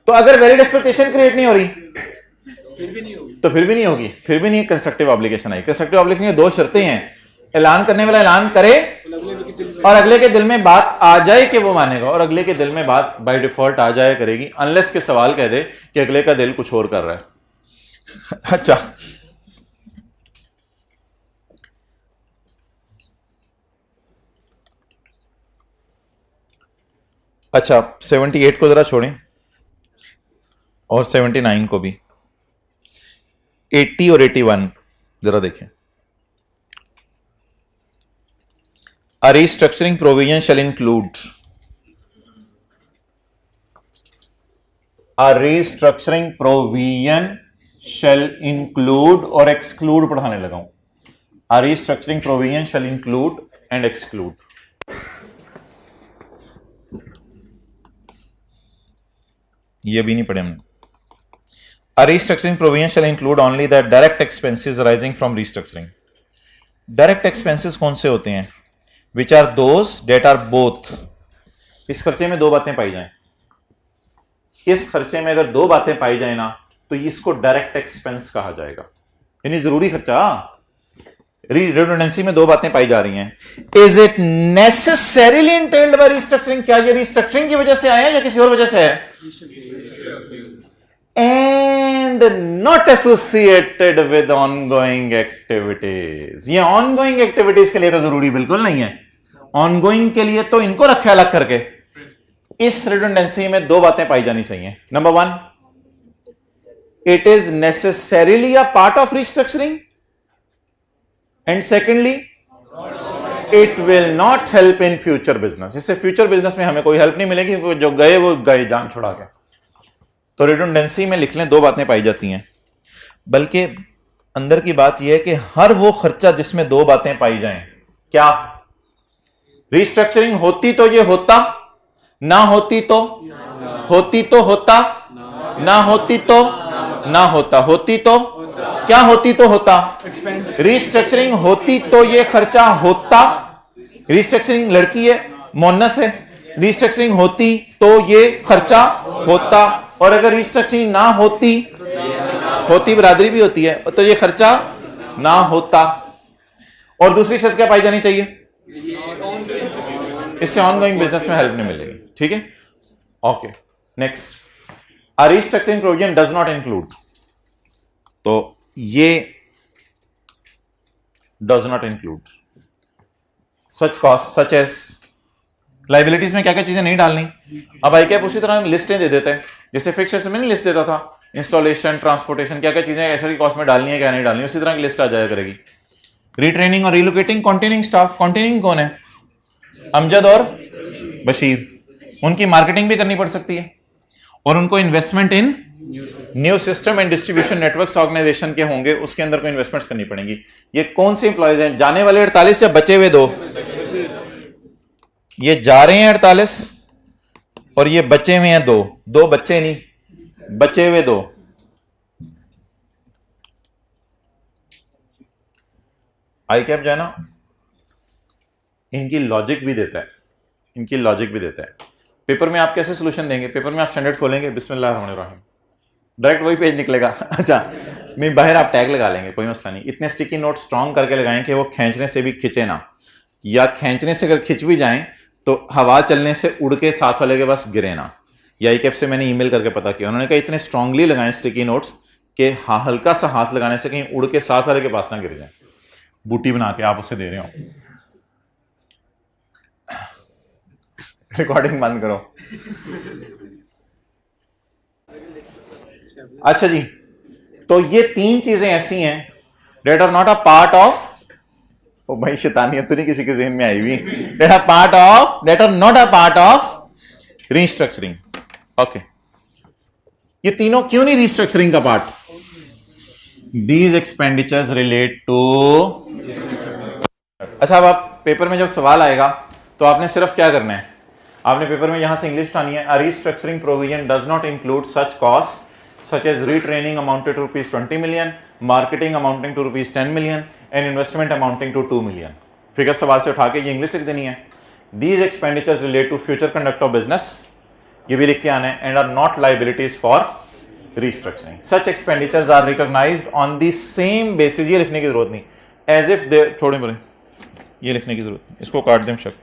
S1: तो अगर वैलिड एक्सपेक्टेशन क्रिएट नहीं हो रही तो फिर भी नहीं होगी, फिर भी नहीं कंस्ट्रक्टिव ऑब्लिगेशन आई। कंस्ट्रक्टिव ऑब्लिगेशन की 2 शर्तें हैं, ऐलान करने वाला ऐलान करे और अगले के दिल में बात आ जाए कि वो मानेगा, और अगले के दिल में बात बाय डिफॉल्ट आ जाए करेगी, अनलेस के सवाल कह दे कि अगले का दिल कुछ और कर रहा है। अच्छा, अच्छा 78 को जरा छोड़ें और 79 को भी, 80 और 81 जरा देखें। A restructuring provision shall include, a restructuring provision shall include और exclude पढ़ाने लगा हूं। A restructuring provision shall include and exclude। ये भी नहीं पढ़े हमने। A restructuring provision shall include only the direct expenses arising from restructuring। Direct expenses कौन से होते हैं? Which are those that are both, इस खर्चे में 2 बातें पाई जाएं, इस खर्चे में अगर 2 बातें पाई जाए ना तो इसको डायरेक्ट एक्सपेंस कहा जाएगा, यानी जरूरी खर्चा। रिडंडेंसी में 2 बातें पाई जा रही हैं। Is it necessarily entailed by restructuring, क्या ये रिस्ट्रक्चरिंग की वजह से आया या किसी और वजह से है? And not associated with ongoing activities. ये ऑनगोइंग एक्टिविटीज के लिए तो जरूरी बिल्कुल नहीं है, ऑनगोइंग के लिए तो इनको रखे अलग करके। इस रिडंडेंसी में 2 बातें पाई जानी चाहिए। Number 1, it is necessarily a part of restructuring, and secondly it will not help in future business. इससे फ्यूचर बिजनेस में हमें कोई हेल्प नहीं मिलेगी, जो गए वो गए जान छुड़ा के। तो रिडंडेंसी में लिख लें 2 बातें पाई जाती हैं। बल्कि अंदर की बात यह है कि हर वो खर्चा जिसमें 2 बातें पाई जाएं, क्या रिस्ट्रक्चरिंग होती तो ये होता, ना होती तो होती तो होता, ना होती तो ना होता, होती तो क्या होती तो होता, रिस्ट्रक्चरिंग होती तो ये खर्चा होता। रिस्ट्रक्चरिंग लड़की है, मोनस है, रिस्ट्रक्चरिंग होती तो ये खर्चा होता, और अगर रिस्ट्रक्चरिंग ना होती, होती बरादरी भी होती है, तो ये खर्चा ना होता। और दूसरी शर्त क्या पाई जानी चाहिए? इससे ऑनगोइंग बिजनेस में हेल्प नहीं मिलेगी। ठीक है, okay next. A restructuring provision does not include, तो ये does not include such cost such as, liabilities में क्या क्या चीजें नहीं डालनी। अब आई कैप उसी तरह लिस्टें दे देते हैं, जैसे फिक्स में नहीं लिस्ट देता था, इंस्टॉलेशन, ट्रांसपोर्टेशन, क्या क्या चीजें ऐसे कॉस्ट में डालनी है क्या नहीं डालनी, उसी तरह की लिस्ट आ जाया करेगी। रिट्रेनिंग और रिलोकेटिंग कॉन्टिनिंग स्टाफ, कॉन्टिनिंग कौन है? अमजद और बशीर, उनकी मार्केटिंग भी करनी पड़ सकती है, और उनको investment in new system and distribution networks organisation के होंगे, उसके अंदर को इन्वेस्टमेंट्स करनी पड़ेंगी। ये कौन से इंप्लॉयज हैं? जाने वाले 48 या बचे हुए 2? ये जा रहे हैं 48 और ये बचे हुए हैं 2, 2 बच्चे नहीं, बचे हुए 2। आई कैप जो है ना, इनकी लॉजिक भी देता है, इनकी लॉजिक भी देता है। पेपर में आप कैसे सोल्यूशन देंगे? पेपर में आप स्टैंडर्ड खोलेंगे, बिस्मिल्लाहिर्रहमानिर्रहीम, डायरेक्ट वही पेज निकलेगा। अच्छा, नहीं बाहर आप टैग लगा लेंगे, कोई मसला नहीं। इतने स्टिकी नोट स्ट्रॉन्ग करके लगाएं कि वो खींचने से भी खिंचे ना, या खींचने से अगर खिंच भी जाएं तो हवा चलने से उड़ के साथ वाले के पास गिरे ना। या आई कैप से मैंने ईमेल करके पता किया, उन्होंने कहा इतने स्ट्रांगली लगाएं स्टिकी नोट्स कि हल्का सा हाथ लगाने से कहीं उड़ के साथ वाले के पास ना गिर जाए। बूटी बना के आप उसे दे रहे हो। रिकॉर्डिंग बंद करो। अच्छा जी, तो ये तीन चीजें ऐसी हैं that are not a part of, ओ भाई शैतानियत तो नहीं किसी के ज़हन में आई हुई, that are not a part of restructuring. Okay, ये तीनों क्यों नहीं रीस्ट्रक्चरिंग का part? These expenditures relate to. अच्छा, अब आप पेपर में जब सवाल आएगा तो आपने सिर्फ क्या करना है, आपने पेपर में यहां से इंग्लिश उठानी है। A restructuring provision does not include such cost such as retraining amounted to rupees 20 million, marketing amounting to rupees 10 million and investment amounting to 2 million। Figure सवाल से उठा के ये इंग्लिश लिख देनी है। These expenditures relate to future conduct of business, ये भी लिख के आना है, and are not liabilities for restructuring। Such expenditures are recognized on the same basis, ये लिखने की जरूरत नहीं, as if they, छोड़े बोले, ये लिखने की जरूरत नहीं, इसको काट दें शक।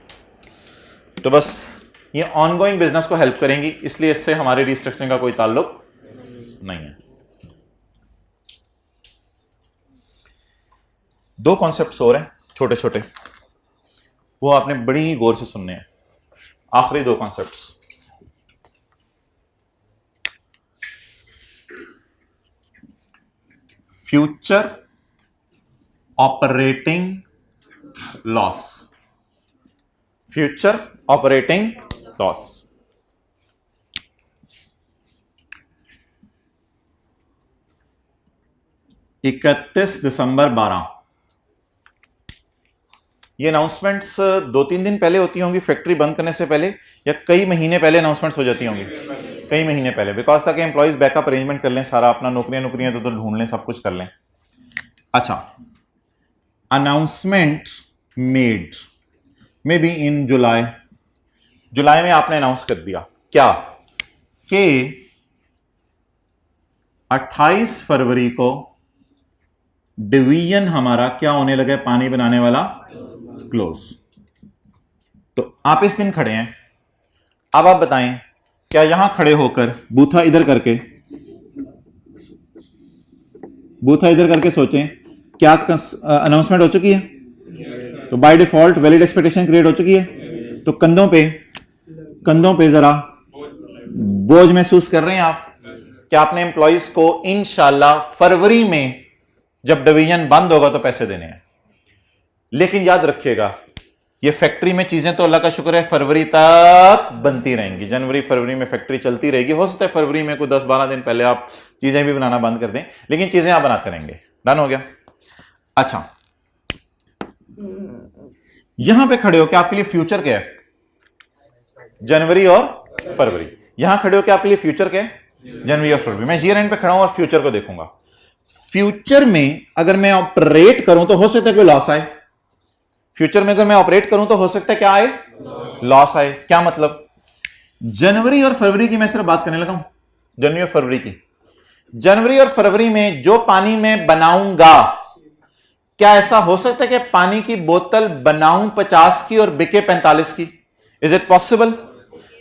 S1: तो बस ये ऑनगोइंग बिजनेस को हेल्प करेंगी, इसलिए इससे हमारे रिस्ट्रक्चरिंग का कोई ताल्लुक नहीं है। दो कॉन्सेप्ट्स और हैं छोटे छोटे, वो आपने बड़ी गौर से सुनने हैं। आखिरी दो concepts, future operating loss, future operating loss. इकतीस दिसंबर 12, ये अनाउंसमेंट्स 2-3 दिन पहले होती होंगी, फैक्ट्री बंद करने से पहले, या कई महीने पहले अनाउंसमेंट्स हो जाती होंगी, कई महीने पहले, बिकॉज ताकि एम्प्लॉइज बैकअप अरेंजमेंट कर लें, सारा अपना नौकरियां तो ढूंढ लें, सब कुछ कर लें। अच्छा, announcement made may be in July में आपने अनाउंस कर दिया क्या कि 28 फरवरी को डिवीजन हमारा क्या होने लगा, पानी बनाने वाला क्लोज। तो आप इस दिन खड़े हैं, अब आप बताएं क्या यहां खड़े होकर बूथा इधर करके सोचें क्या अनाउंसमेंट हो चुकी है? तो by default valid expectation create हो चुकी है। तो कंधों पे जरा बोझ महसूस कर रहे हैं आप कि आपने एम्प्लॉइज को इंशाल्लाह फरवरी में जब डिवीजन बंद होगा तो पैसे देने हैं। लेकिन याद रखिएगा, ये फैक्ट्री में चीजें तो अल्लाह का शुक्र है फरवरी तक बनती रहेंगी, जनवरी फरवरी में फैक्ट्री चलती रहेगी। हो सकता है फरवरी में कोई 10-12 दिन पहले आप चीजें भी बनाना बंद कर दें, लेकिन चीजें आप बनाते रहेंगे। डन हो गया? अच्छा, यहां पे खड़े हो कि आपके लिए फ्यूचर क्या है? जनवरी और फरवरी। यहां खड़े हो कि आपके लिए फ्यूचर क्या है? जनवरी और फरवरी। मैं ईयर एंड पे खड़ा हूं और फ्यूचर को देखूंगा। फ्यूचर में अगर मैं ऑपरेट करूं तो हो सकता है कोई लॉस आए। फ्यूचर में अगर मैं ऑपरेट करूं तो हो सकता है क्या आए? लॉस आए। क्या मतलब? जनवरी और फरवरी की मैं सिर्फ बात करने लगा हूं, जनवरी और फरवरी की। जनवरी और फरवरी में जो पानी मैं बनाऊंगा, क्या ऐसा हो सकता है कि पानी की बोतल बनाऊं 50 की और बिके 45 की? Is it possible?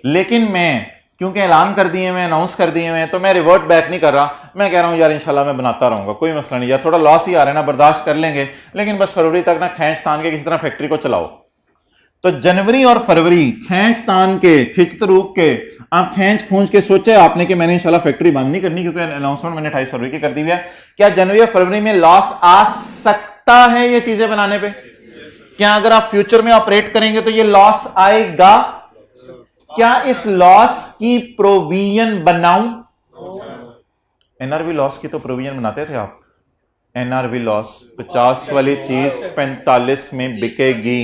S1: लेकिन मैं क्योंकि ऐलान कर दिए, मैं अनाउंस कर दिए मैं, तो मैं रिवर्ट बैक नहीं कर रहा। मैं कह रहा हूं यार इंशाल्लाह मैं बनाता रहूंगा, कोई मसला नहीं, या थोड़ा लॉस ही आ रहा है ना, बर्दाश्त कर लेंगे, लेकिन बस फरवरी तक ना खींच तान के किसी तरह फैक्ट्री को चलाओ। तो जनवरी और फरवरी खींच तान के, खिंच तरूक के, आप खींच खूंच के सोचे आपने कि मैंने इंशाल्लाह फैक्ट्री बंद नहीं करनी क्योंकि अनाउंसमेंट मैंने 28 फरवरी की कर दी है। क्या जनवरी और फरवरी में लॉस आ सकता है ये चीजें बनाने पे? क्या अगर आप फ्यूचर में ऑपरेट करेंगे तो ये लॉस आएगा? क्या इस लॉस की प्रोविजन बनाऊं? एनआरवी लॉस की तो प्रोविजन बनाते थे आप। एनआरवी लॉस 50 वाली चीज 45 में बिकेगी।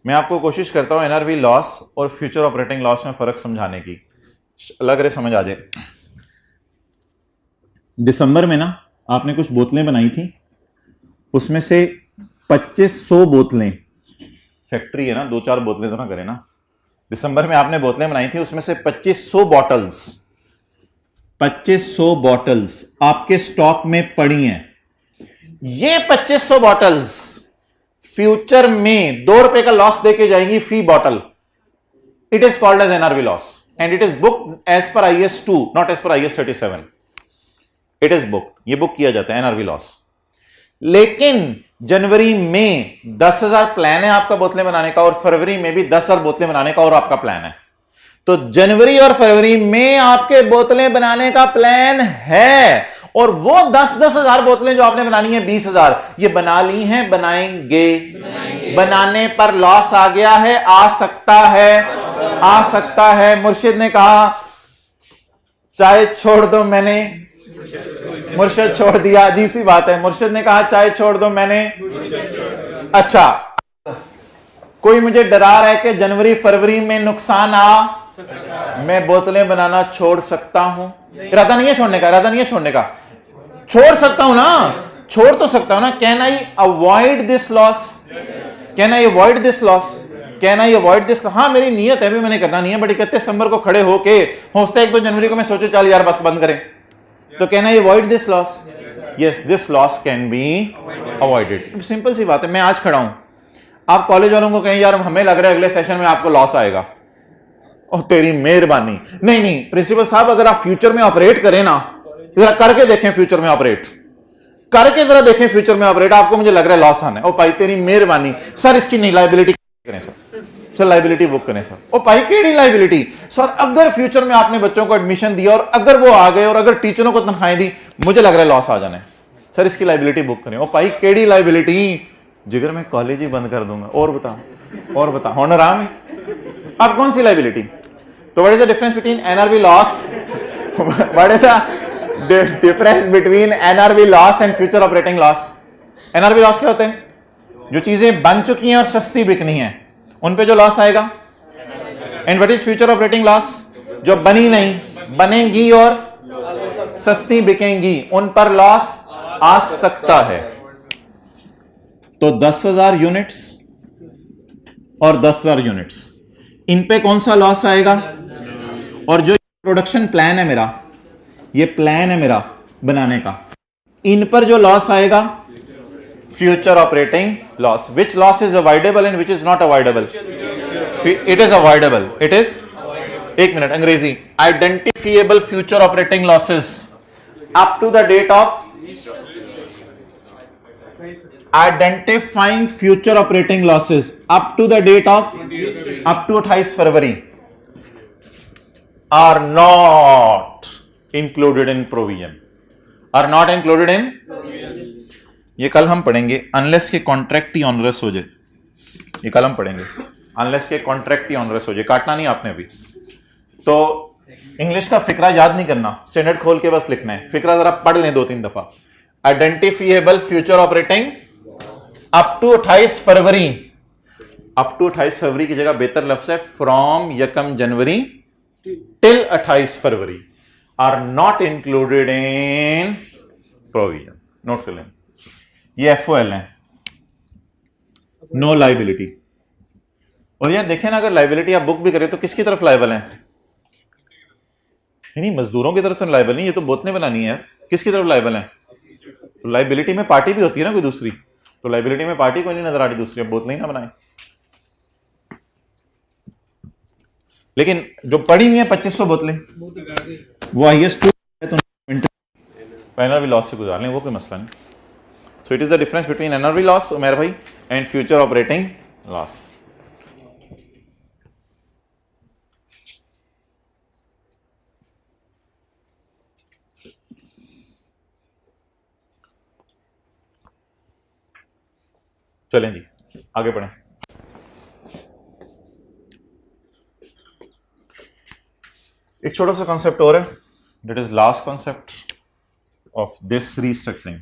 S1: मैं आपको कोशिश करता हूं एनआरवी लॉस और फ्यूचर ऑपरेटिंग लॉस में फर्क समझाने की, लग रहे समझ आ जाए। दिसंबर में ना आपने कुछ बोतलें बनाई थी उसमें से 2500 बोतलें, फैक्ट्री है ना, 2-4 बोतलें तो ना करें ना, दिसंबर में आपने बोतलें बनाई थी, उसमें से 2500 बॉटल्स आपके स्टॉक में पड़ी हैं। ये 2500 बॉटल्स फ्यूचर में 2 रुपए का लॉस देके जाएंगी फी बॉटल। It is called as NRV loss and it is book as per IAS 2, not as per IAS 37। It is book, ये बुक किया जाता है एनआरवी लॉस। लेकिन जनवरी में 10,000 प्लान है आपका बोतलें बनाने का, और फरवरी में भी 10,000 बोतलें बनाने का और आपका प्लान है। तो जनवरी और फरवरी में आपके बोतलें बनाने का प्लान है, और वो 10,000 बोतलें जो आपने बनानी है 20,000 ये बना ली हैं, बनाएंगे। बनाने पर लॉस आ गया है, आ सकता है। मुर्शिद ने कहा चाय छोड़ दो, मैंने मुर्शिद छोड़ दिया। अजीब सी बात है, मुर्शिद ने कहा चाय छोड़ दो, मैंने। अच्छा, कोई मुझे डरा रहा है कि जनवरी फरवरी में नुकसान मैं बोतलें बनाना छोड़ सकता हूं। इरादा नहीं है छोड़ने का, छोड़ सकता हूं ना, छोड़ तो सकता हूं ना। Can I avoid this loss? हाँ, मेरी नीयत है, भी मैंने करना नहीं है, बट 31 दिसंबर को खड़े होके होता 1-2 जनवरी को मैं सोचो चल यार बस बंद करें, तो can I avoid this loss? Yes, this loss can be avoided. Simple सी बात है। मैं आज खड़ा हूं, आप कॉलेज वालों को कहें यार हमें लग रहा है अगले सेशन में आपको लॉस आएगा, और तेरी मेहरबानी। नहीं, प्रिंसिपल साहब अगर आप फ्यूचर में ऑपरेट करें ना, जरा करके देखें, फ्यूचर में ऑपरेट आपको मुझे लग रहा है लॉस आना है। ओ भाई तेरी मेहरबानी सर, इसकी नहीं लाइबिलिटी करें सर, लाइबिलिटी बुक करें सर। ओ भाई केड़ी लाइबिलिटी सर? अगर फ्यूचर में आपने बच्चों को एडमिशन दिया और अगर वो आ गए और अगर टीचरों को तनख्वाहें दी, मुझे लग रहा है लॉस आ जाना है सर, इसकी लाइबिलिटी बुक करें। ओ भाई केड़ी लाइबिलिटी? जिगर मैं कॉलेज ही बंद कर दूंगा। और बता होना आराम है। अब कौन सी लाइबिलिटी? तो what is the difference between NRV loss? What is the difference between NRV loss and future operating loss? NRV loss क्या होते हैं? जो चीजें बन चुकी हैं और सस्ती बिकनी है उन पे जो लॉस आएगा। And what is future operating loss? जो बनी नहीं, बनेंगी और सस्ती बिकेंगी, उन पर लॉस आ सकता है। तो 10,000 यूनिट्स और 10,000 यूनिट्स, इन पे कौन सा लॉस आएगा? और जो प्रोडक्शन प्लान है मेरा, ये प्लान है मेरा बनाने का, इन पर जो लॉस आएगा future operating loss. Which loss is avoidable and which is not avoidable? It is avoidable. It is, एक मिनट, अंग्रेजी, identifiable future operating losses up to the date of identifying future operating losses up to the date of, up to 28 February are not included in provision, are not included in. ये कल हम पढ़ेंगे, unless के contract ही onerous हो जाए। ये कल हम पढ़ेंगे, अनलेस के कॉन्ट्रैक्ट ही ऑनरस हो जाए। काटना नहीं आपने अभी। तो इंग्लिश का फिक्रा याद नहीं करना, स्टैंडर्ड खोल के बस लिखना है। फिक्रा जरा पढ़ लें 2-3 दफा। Identifiable future operating up to 28 February. Up to 28 फरवरी की जगह बेहतर लफ्ज है from 1 January till 28 February are not included in provision. Note कर लें, ये FOL है, नो लाइबिलिटी। और यार देखें ना, अगर लाइबिलिटी आप बुक भी करें तो किसकी तरफ लाइबल है? नहीं, मजदूरों की तरफ तो लाइबल नहीं, ये तो बोतलें बनानी है यार। किसकी तरफ लाइबल है? तो लाइबिलिटी में पार्टी भी होती है ना कोई दूसरी, तो लाइबिलिटी में पार्टी कोई नहीं नजर आ रही दूसरी, अब बोतलें ही ना बनाए। लेकिन जो पड़ी हुई है 2500 बोतलें, वो IAS 2 पहला भी लॉस से गुजार लें, वो कोई मसला नहीं। So it is the difference between NRV loss Umer भाई एंड फ्यूचर ऑपरेटिंग लॉस। चलें जी, आगे बढ़ें। एक छोटा सा कॉन्सेप्ट और है, that is last concept of this restructuring.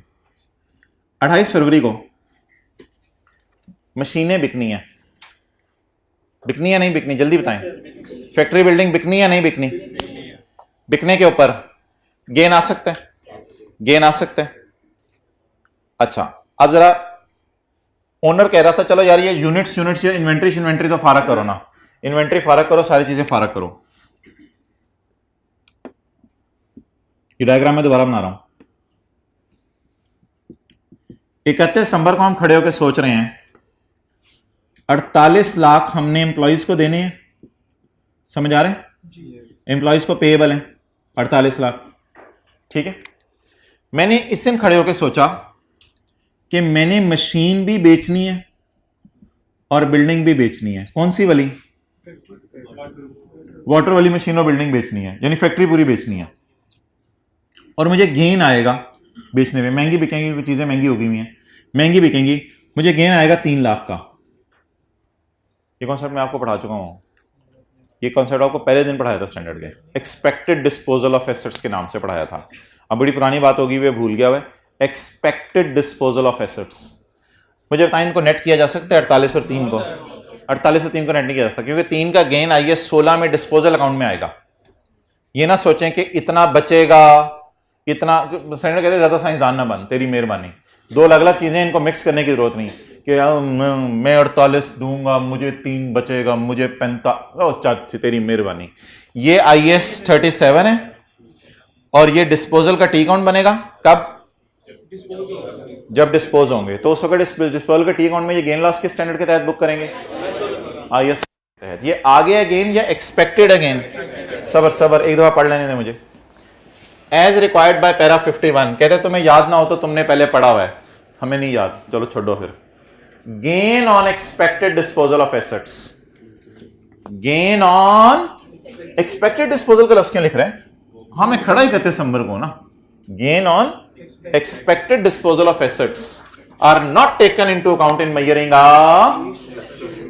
S1: 28 फरवरी को मशीनें बिकनी है, बिकनी या नहीं बिकनी? जल्दी बताएं। फैक्ट्री बिल्डिंग बिकनी या नहीं बिकनी? बिकने के ऊपर गेन आ सकता है, गेन आ सकता है। अच्छा, अब जरा ओनर कह रहा था चलो यार ये यूनिट्स इन्वेंट्री तो फारक करो ना, इन्वेंट्री फारक करो, सारी चीजें फारक करो। ये डायग्राम मैं दोबारा बना रहा हूं। 31 दिसंबर को हम खड़े होकर सोच रहे हैं 48 लाख हमने एम्प्लॉइज को देने हैं, समझ आ रहे हैं? एम्प्लॉइज को पेएबल है 48 लाख, ठीक है। मैंने इस दिन खड़े होकर सोचा कि मैंने मशीन भी बेचनी है और बिल्डिंग भी बेचनी है। कौन सी वाली? वाटर वाली मशीन और बिल्डिंग बेचनी है, यानी फैक्ट्री पूरी बेचनी है, और मुझे गेन आएगा बेचने में। महंगी बिकेंगी क्योंकि चीजें महंगी हो गई हुई हैं, महंगी बिकेंगी, मुझे गेन आएगा 3 लाख का। ये कॉन्सेप्ट मैं आपको पढ़ा चुका हूं, ये कॉन्सेप्ट आपको पहले दिन पढ़ाया था स्टैंडर्ड के, एक्सपेक्टेड डिस्पोजल ऑफ एसेट्स के नाम से पढ़ाया था। अब बड़ी पुरानी बात होगी, वे भूल गया हुआ। एक्सपेक्टेड डिस्पोजल ऑफ एसेट्स, मुझे बताएं इनको नेट किया जा सकता है? 48 और 3 को, 48 और 3 को नेट नहीं किया जा सकता, क्योंकि 3 का गेन आई है 16 में डिस्पोजल अकाउंट में आएगा। ये ना सोचें कि इतना बचेगा, इतना स्टैंडर्ड कहते ज्यादा साइंसदान ना बन, तेरी मेहरबानी। दो अलग अलग चीजें, इनको मिक्स करने की जरूरत नहीं कि मैं 48 दूंगा, मुझे 3 बचेगा, मुझे 45, तेरी मेहरबानी। ये IS 37 है और ये डिस्पोजल का टी अकाउंट बनेगा कब? जब डिस्पोज होंगे। तो उस वक्त डिस्पोजल का टी अकाउंट में ये गेन लॉस किस स्टैंडर्ड के तहत बुक करेंगे? IS तहत। ये आगे है गेन या एक्सपेक्टेड है गेन? सबर एक दफा पढ़ लेने दे मुझे। एज रिक्वायर्ड बाय पैरा 51, कहते तुम्हें याद ना हो तो तुमने पहले पढ़ा हुआ है, हमें नहीं याद, चलो छोड़ो फिर। Gain on expected disposal of assets, gain on expected disposal का लफ्ज क्यों लिख रहे हैं? हाँ मैं खड़ा ही 31 दिसंबर को ना। Gain on expected disposal of assets are not taken into account in measuring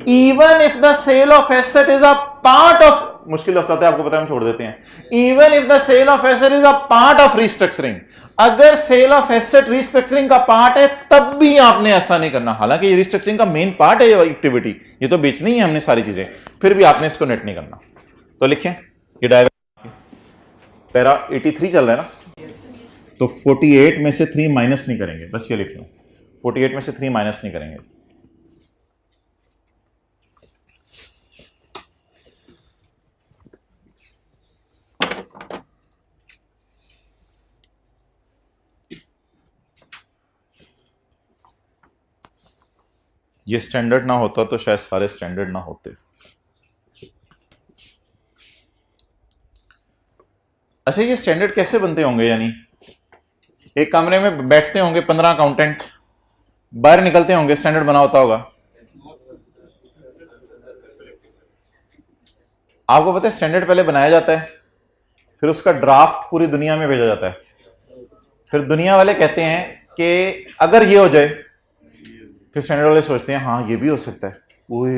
S1: even if the sale of asset is a part of, मुश्किल लफ्ज़ आते हैं आपको पता है, हम छोड़ देते हैं। even if the sale of asset is a part of restructuring, अगर सेल ऑफ एसेट रिस्ट्रक्चरिंग का पार्ट है तब भी आपने ऐसा नहीं करना। हालांकि ये रिस्ट्रक्चरिंग का मेन पार्ट है ये एक्टिविटी, ये तो बेचनी है हमने सारी चीजें, फिर भी आपने इसको नेट नहीं करना। तो लिखें ये डायग्राम, पैरा 83 चल रहा है ना, तो 48 में से 3 माइनस नहीं करेंगे, बस ये लिख लो, 48 में से 3 माइनस नहीं करेंगे। ये स्टैंडर्ड ना होता तो शायद सारे स्टैंडर्ड ना होते। अच्छा ये स्टैंडर्ड कैसे बनते होंगे? यानी एक कमरे में बैठते होंगे 15 अकाउंटेंट, बाहर निकलते होंगे, स्टैंडर्ड बना होता होगा। आपको पता है स्टैंडर्ड पहले बनाया जाता है, फिर उसका ड्राफ्ट पूरी दुनिया में भेजा जाता है, फिर दुनिया वाले कहते हैं कि अगर ये हो जाए, फिर स्टैंडर्ड वाले सोचते हैं हाँ ये भी हो सकता है, ओए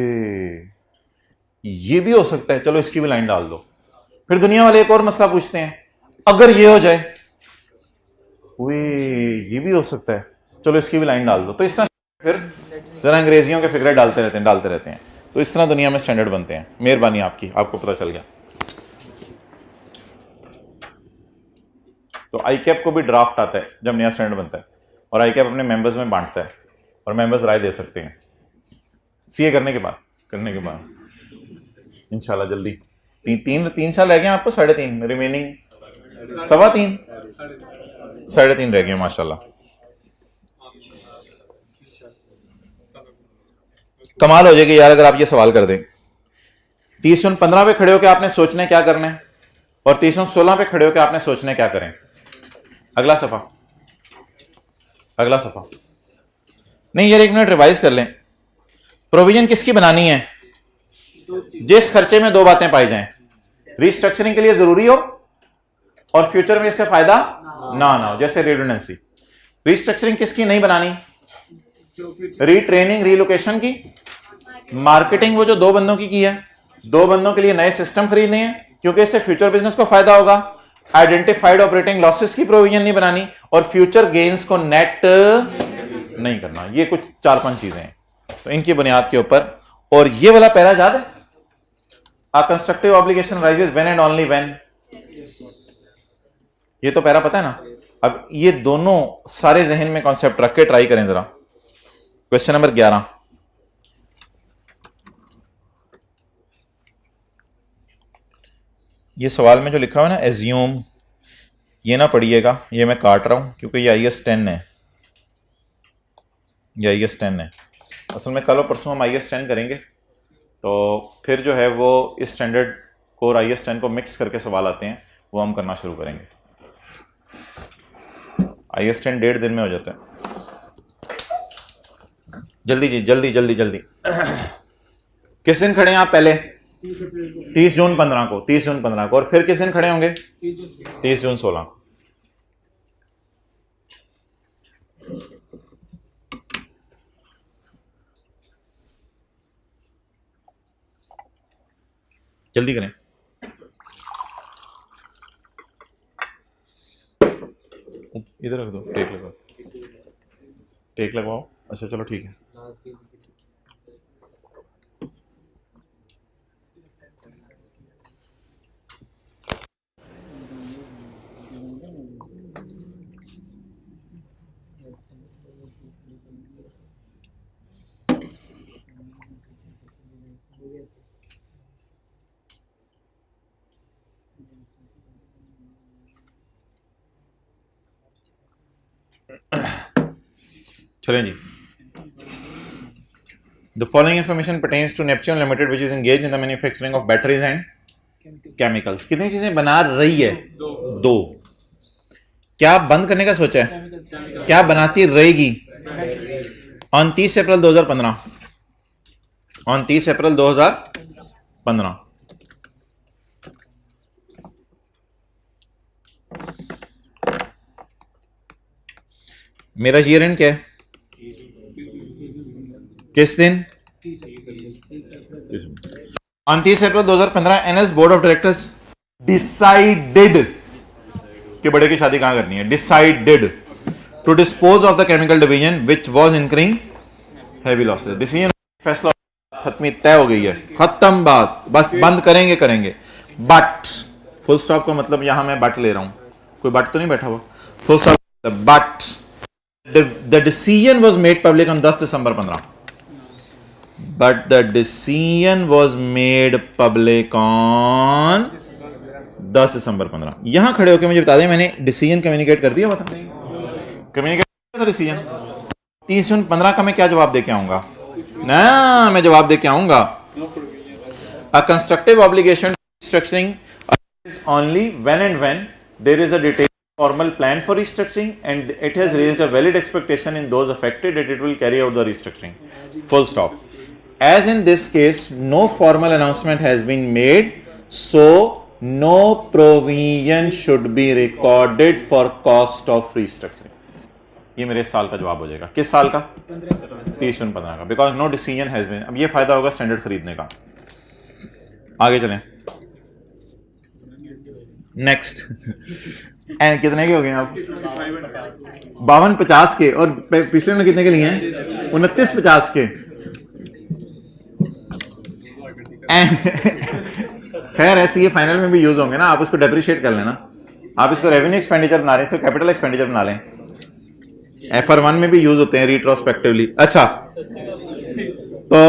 S1: ये भी हो सकता है, चलो इसकी भी लाइन डाल दो। फिर दुनिया वाले एक और मसला पूछते हैं, अगर ये हो जाए, ओए ये भी हो सकता है, चलो इसकी भी लाइन डाल दो। तो इस तरह फिर जरा अंग्रेजियों के फिक्रे डालते रहते हैं। तो इस तरह दुनिया में स्टैंडर्ड बनते हैं। मेहरबानी आपकी, आपको पता चल गया। तो ICAP को भी ड्राफ्ट आता है जब नया स्टैंडर्ड बनता है, और ICAP अपने मेंबर्स में बांटता है और मेंबर्स राय दे सकते हैं CA करने के बाद इंशाल्लाह जल्दी। तीन साल रह गए आपको, 3.5 रिमेनिंग, 3.25 3.5 रह गए माशाल्लाह। कमाल हो जाएगी यार अगर आप ये सवाल कर दें। 30-15 पे खड़े होकर आपने सोचना क्या करना है, और 30-16 पे खड़े होकर आपने सोचना क्या करें। अगला सफा नहीं यार, 1 मिनट रिवाइज कर लें। प्रोविजन किसकी बनानी है? जिस खर्चे में 2 बातें पाई जाएं, रिस्ट्रक्चरिंग के लिए जरूरी हो और फ्यूचर में इससे फायदा ना हो, जैसे रिडंडेंसी। रिस्ट्रक्चरिंग किसकी नहीं बनानी? रीट्रेनिंग, रीलोकेशन की, मार्केटिंग वो जो 2 बंदों की है, 2 बंदों के लिए नए सिस्टम खरीदने हैं क्योंकि इससे फ्यूचर बिजनेस को फायदा होगा। आइडेंटिफाइड ऑपरेटिंग लॉसेस की प्रोविजन नहीं बनानी, और फ्यूचर गेन्स को नेट नहीं करना। ये कुछ 4-5 चीजें हैं, तो इनकी बुनियाद के ऊपर। और ये वाला पैरा याद है, a constructive obligation arises when and only when, ये तो पैरा पता है ना। अब ये दोनों सारे जहन में कॉन्सेप्ट रख के ट्राई करें जरा। क्वेश्चन नंबर 11, ये सवाल में जो लिखा हुआ है ना एज्यूम, ये ना पढ़िएगा, ये मैं काट रहा हूं क्योंकि ये IS 10 है, ये IS 10 है। असल में कल और परसों हम IS 10 करेंगे, तो फिर जो है वो इस स्टैंडर्ड कोर IS 10 को मिक्स करके सवाल आते हैं, वो हम करना शुरू करेंगे। IS 10 1.5 दिन में हो जाता है। जल्दी जी, जल्दी जल्दी जल्दी। किस दिन खड़े हैं आप? पहले 30 जून 15 को, 30 जून 15 को, और फिर किस दिन खड़े होंगे? 30 जून 16। जल्दी करें। इधर रख दो, टेक लगाओ, टेक लगवाओ। अच्छा चलो ठीक है। चलें जी। The following information pertains to Neptune Limited, which is engaged in the manufacturing of batteries and chemicals. कितनी चीजें बना रही है? दो। क्या बंद करने का सोचा है? क्या बनाती रहेगी? On 30 April 2015, on 30 April 2015। मेरा ईयर एंड क्या है? किस दिन? On 30 April 2015 NS board of directors decided कि बड़े की शादी कहां करनी है। Decided to dispose of the chemical division which was incurring heavy losses. Decision, फैसला खत्मी, तय हो गई है, खत्म बात, बस बंद करेंगे करेंगे। बट फुल स्टॉप का मतलब यहां मैं बट ले रहा हूं, कोई बट तो नहीं बैठा हुआ। Full stop, but the decision was made public on 10 December 15। But the decision was made public on 10 December 15। यहां खड़े होकर मुझे बता दें, मैंने डिसीजन कम्युनिकेट कर दिया हुआ था? कम्युनिकेट किया था डिसीजन। 30 जून 15 का मैं क्या जवाब दे के आऊंगा? ना, मैं जवाब दे के आऊंगा, अ constructive obligation restructuring is only when and when there is a detailed formal plan for restructuring and it has raised a valid expectation in those affected that it will carry out the restructuring. Full stop. As in this case, no formal announcement has been made, so no provision should be recorded for cost of restructuring. ये मेरे साल का जवाब हो जाएगा। किस साल का? 30 जून 15 का। Because no decision has been. अब ये फायदा होगा स्टैंडर्ड खरीदने का। आगे चलें। नेक्स्ट एंड कितने के हो गए आप? 52-50 के, और पिछले में कितने के लिए हैं? 29-50 के। खैर ऐसे ये फाइनल में भी यूज होंगे ना, आप उसको डेप्रिशिएट कर लेना। आप इसको रेवेन्यू एक्सपेंडिचर बना रहे हैं, इसको कैपिटल एक्सपेंडिचर बना लें। FR1 में भी यूज होते हैं रिट्रोस्पेक्टिवली। अच्छा, तो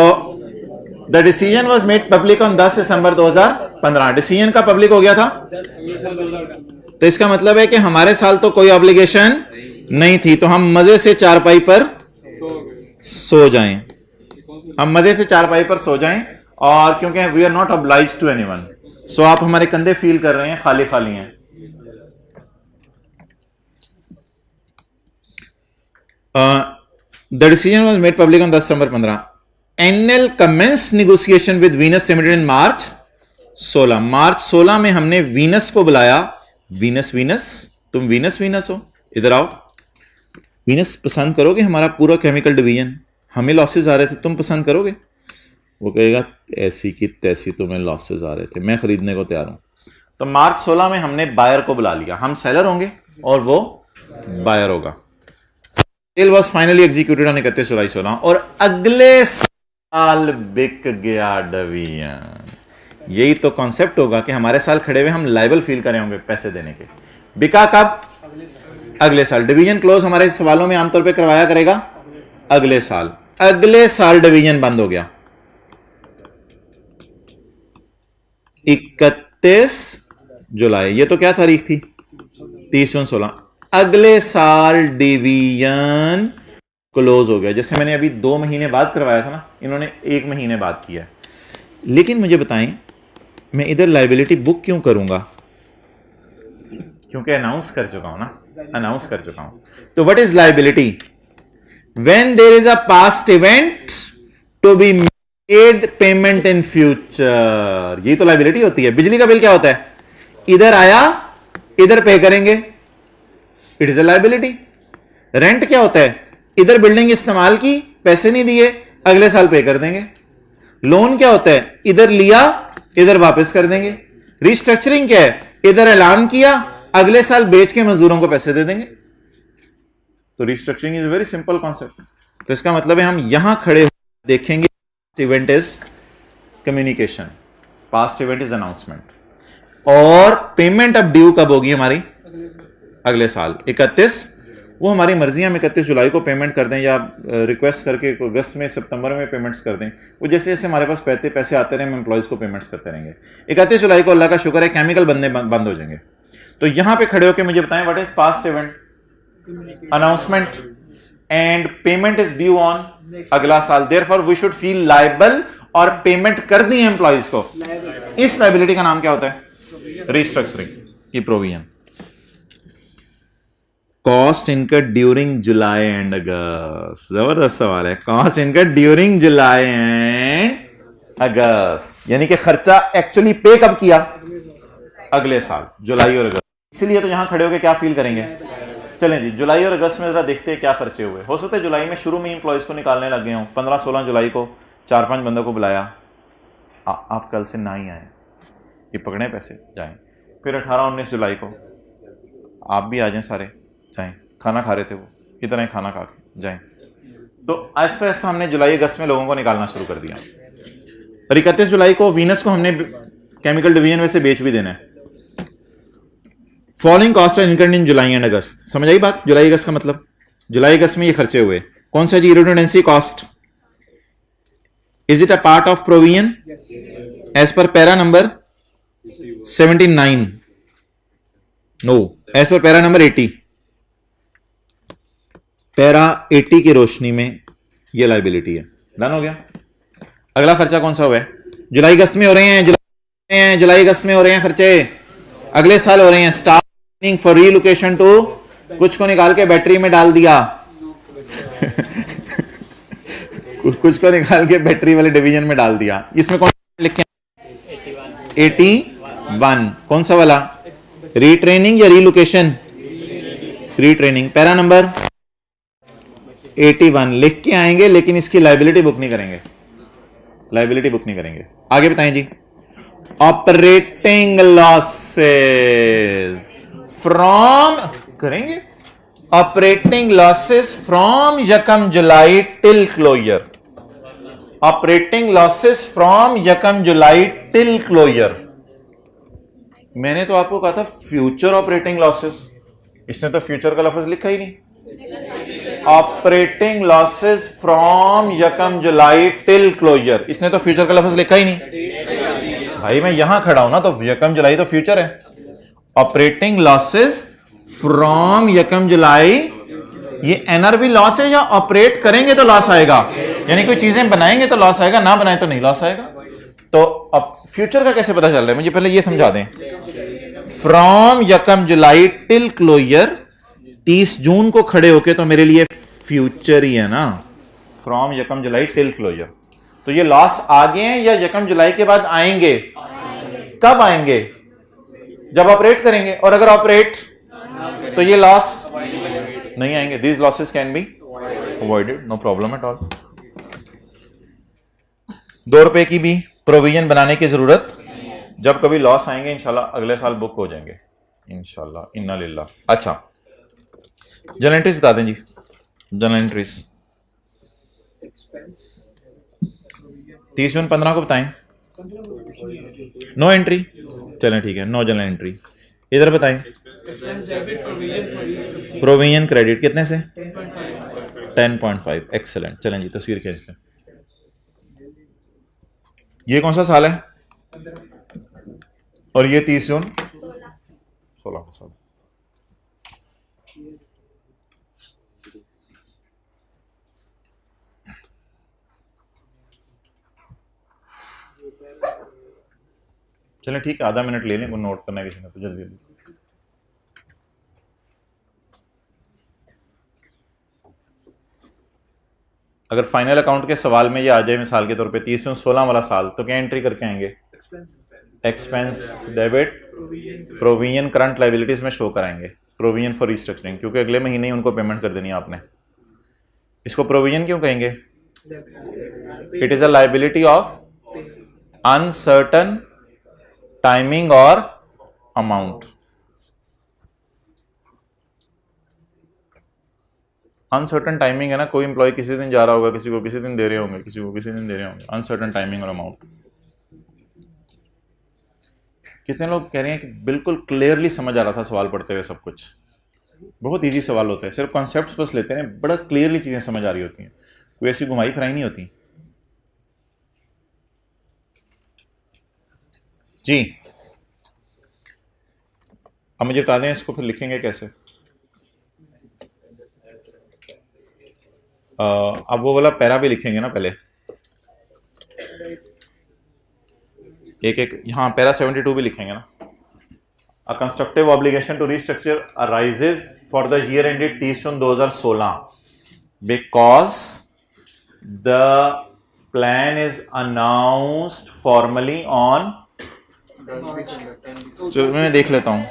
S1: the decision was made public on 10 December 2015। Decision का पब्लिक हो गया था, तो इसका मतलब है कि हमारे साल तो कोई ऑब्लिगेशन नहीं थी, तो हम मजे से चारपाई पर सो जाएं, हम मजे से चारपाई पर सो जाएं। और क्योंकि we are not obliged to anyone, so आप हमारे कंधे फील कर रहे हैं खाली खाली हैं। The decision was made public on 10 December 15। NL commences negotiation with Venus limited in March 16। March 16 में हमने वीनस को बुलाया। वीनस, वीनस तुम वीनस वीनस हो, इधर आओ। वीनस पसंद करोगे हमारा पूरा केमिकल डिवीजन? हमें लॉसेस आ रहे थे, तुम पसंद करोगे? वो कहेगा ऐसी की तैसी तुम्हें लॉसेस आ रहे थे, मैं खरीदने को तैयार हूं। तो मार्च 16 में हमने बायर को बुला लिया। हम सेलर होंगे और वो बायर होगा। Sale was finally executed on 31 July 16 और अगले साल बिक गया डिवीजन। यही तो कॉन्सेप्ट होगा कि हमारे साल खड़े हुए हम लायबल फील करे होंगे पैसे देने के। बिका कब? अगले साल। डिवीजन क्लोज हमारे सवालों में आमतौर पे करवाया करेगा अगले साल। अगले साल डिवीजन बंद हो गया 31 जुलाई, ये तो क्या तारीख थी 30/16, अगले साल डिवीजन क्लोज हो गया। जैसे मैंने अभी 2 महीने बाद करवाया था ना, इन्होंने 1 महीने बाद किया। लेकिन मुझे बताएं मैं इधर लाइबिलिटी बुक क्यों करूंगा, क्योंकि अनाउंस कर चुका हूं ना, अनाउंस कर चुका हूं। तो what is liability? When there is a past event to be made payment in future, यही तो लाइबिलिटी होती है। बिजली का बिल क्या होता है, इधर आया इधर पे करेंगे, it is a liability. Rent क्या होता है, इधर बिल्डिंग इस्तेमाल की, पैसे नहीं दिए, अगले साल पे कर देंगे। लोन क्या होता है, इधर लिया इधर वापस कर देंगे। रिस्ट्रक्चरिंग क्या है, इधर ऐलान किया, अगले साल बेच के मजदूरों को पैसे दे देंगे। तो restructuring is very simple concept. तो इसका मतलब है हम यहां खड़े देखेंगे event is communication, past event is announcement, और पेमेंट अब ड्यू कब होगी हमारी, अगले साल 31, वो हमारी मर्जी है, हम 31 जुलाई को पेमेंट कर दें या रिक्वेस्ट करके अगस्त में सितंबर में पेमेंट्स कर दें। वो जैसे जैसे हमारे पास पैसे आते रहे हम एम्प्लॉयज को पेमेंट्स करते रहेंगे। 31 जुलाई को अल्लाह का शुक्र है केमिकल बनने बंद हो जाएंगे। तो यहां पे खड़े होकर मुझे बताएं what is past event, announcement, and payment is due on अगला साल, therefore we should feel liable, और पेमेंट कर दी एम्प्लॉयज को। इस लायबिलिटी का नाम क्या होता है, रिस्ट्रक्चरिंग की provision. Cost incurred during July and August, जबरदस्त सवाल है। Cost incurred during July and August, यानी कि खर्चा एक्चुअली पे कब किया, अगले साल, जुलाई और अगस्त। इसीलिए तो यहां खड़े होकर क्या फील करेंगे। चलें जी, जुलाई और अगस्त में जरा देखते हैं क्या खर्चे हुए। हो सकता है जुलाई में शुरू में एम्प्लॉयज को निकालने लग गए हों, 15-16 जुलाई को 4-5 बंदों को बुलाया, आप कल से ना ही आए, ये पकड़े पैसे जाएं। फिर 18-19 जुलाई को आप भी आ जाएं, सारे जाएं, खाना खा रहे थे वो, इतना ही खाना खा के जाएं। तो आहिस्ता आहिस्ता हमने जुलाई अगस्त में लोगों को निकालना शुरू कर दिया। और 31 जुलाई को वीनस को हमने केमिकल डिवीजन में से बेच भी देना है। Following cost and income in July and August, समझ आई बात। जुलाई अगस्त का मतलब, जुलाई अगस्त में ये खर्चे हुए, कौन सा जी, redundancy cost. Is it a part of provision as per para number 79? No, as per para number 80। Para 80 की रोशनी में यह लाइबिलिटी है। डन हो गया। अगला खर्चा कौन सा हुआ है, जुलाई अगस्त में हो रहे हैं, जुलाई अगस्त में हो रहे हैं खर्चे, अगले साल हो रहे हैं। स्टार्टिंग फॉर रीलोकेशन टू, कुछ को निकाल के बैटरी में डाल दिया कुछ को निकाल के बैटरी वाले डिवीजन में डाल दिया। इसमें कौन लिखे, 81, कौन सा वाला, रीट्रेनिंग या रीलोकेशन, रीट्रेनिंग। पैरा नंबर 81 लिख के आएंगे, लेकिन इसकी लाइबिलिटी बुक नहीं करेंगे, लाइबिलिटी बुक नहीं करेंगे। आगे बताएं जी। ऑपरेटिंग लॉसेस फ्रॉम, करेंगे ऑपरेटिंग लॉसेस फ्रॉम यकम July till closure, operating losses from यकम जुलाई टिल क्लोजर। मैंने तो आपको कहा था फ्यूचर ऑपरेटिंग लॉसेस, इसने तो फ्यूचर का लफ्ज लिखा ही नहीं। ऑपरेटिंग लॉसेस फ्रॉम यकम जुलाई टिल क्लोजर, इसने तो फ्यूचर का लफ्ज लिखा ही नहीं। भाई मैं यहां खड़ा हूं ना, तो यकम जुलाई तो फ्यूचर है। ऑपरेटिंग लॉसेस फ्रॉम यकम जुलाई, ये एनआरवी लॉस है, या ऑपरेट करेंगे तो लॉस आएगा, यानी कोई चीजें बनाएंगे तो लॉस आएगा, ना बनाए तो नहीं लॉस आएगा। तो अब फ्यूचर का कैसे पता चल रहा है, मुझे पहले ये समझा दें। फ्रॉम यकम जुलाई टिल क्लोजर, 30 जून को खड़े होके तो मेरे लिए फ्यूचर ही है ना, फ्रॉम यकम जुलाई टिल क्लोजर। तो ये लॉस आ गए हैं या यकम जुलाई के बाद आएंगे, कब आएंगे, जब ऑपरेट करेंगे। और अगर ऑपरेट तो ये लॉस नहीं आएंगे। These losses can be avoided, no problem at all. 2 रुपए की भी प्रोविजन बनाने की जरूरत, जब कभी लॉस आएंगे इंशाल्लाह अगले साल बुक हो जाएंगे इंशाल्लाह, इन्ना लिल्लाह। अच्छा, जनरल एंट्रीज बता दें जी। जनरल एंट्रीज 30 जून 15 को बताएं। नो एंट्री, चलें ठीक है, नो जनरल एंट्री। इधर बताएं, प्रोविजन क्रेडिट कितने से 10.5। एक्सेलेंट। चलें जी तस्वीर खींच लें। ये कौन सा साल है और ये 30 जून 16 का साल। चलें ठीक है, आधा मिनट ले लें, को नोट करना है किसी ने तो जल्दी जल्दी। अगर फाइनल अकाउंट के सवाल में ये आ जाए मिसाल के तौर पे 30 जून 16 वाला साल, तो क्या एंट्री करके आएंगे? Expense debit provision current liabilities में शो कराएंगे, प्रोविजन फॉर रिस्ट्रक्चरिंग, क्योंकि अगले महीने ही उनको पेमेंट कर देनी है आपने। इसको प्रोविजन क्यों कहेंगे? It is a liability of uncertain timing और अमाउंट। अनसर्टन टाइमिंग है ना, कोई एम्प्लॉय किसी दिन जा रहा होगा, किसी को किसी दिन दे रहे होंगे, किसी को किसी दिन दे रहे होंगे। अनसर्टन टाइमिंग और अमाउंट। कितने लोग कह रहे हैं कि बिल्कुल क्लियरली समझ आ रहा था सवाल पढ़ते हुए सब कुछ? बहुत इजी सवाल होते हैं, सिर्फ कॉन्सेप्ट्स बस लेते हैं, बड़ा क्लियरली चीज़ें समझ आ रही होती हैं, कोई ऐसी घुमाई फिराई नहीं होती। जी अब मुझे बता दें इसको फिर लिखेंगे कैसे। अब वो वाला पैरा भी लिखेंगे ना पहले, एक एक यहाँ पैरा 72 भी लिखेंगे ना। A constructive obligation to restructure arises for the year ended 30 June 2016 because the plan is announced formally on, चलो मैं देख लेता हूँ।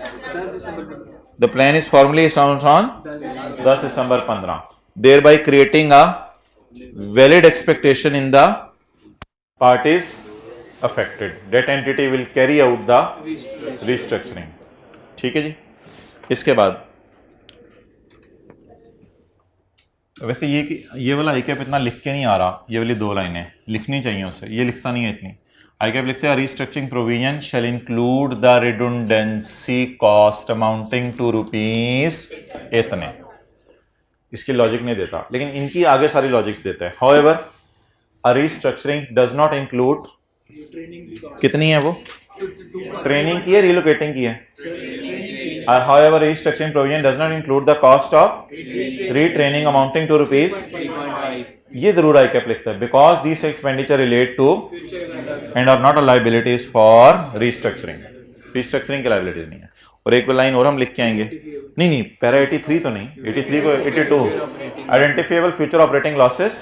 S1: The plan is formally announced on 10 December 15, thereby creating a valid expectation in the parties affected. That entity will carry out the restructuring. ठीक है जी। इसके बाद वैसे ये वाला आई कैप इतना लिख के नहीं आ रहा, ये वाली 2 लाइनें लिखनी चाहिए उससे, ये लिखता नहीं है इतनी। आई कैप लिखते हैं restructuring provision shall include the redundancy cost amounting to rupees इतने। इसकी लॉजिक नहीं देता, लेकिन इनकी आगे सारी लॉजिक्स देता है। However a restructuring does not include, कितनी है वो? ट्रेनिंग की है, रिलोकेटिंग की है। और however restructuring provision does not include the cost of retraining amounting to rupees, ये जरूर आई कैप लिखता है, because these expenditure relate to and are not a liabilities for restructuring। restructuring की liabilities नहीं है। और एक लाइन और हम लिख के आएंगे, नहीं पैरा 83 तो नहीं, 83 को 82, identifiable future operating losses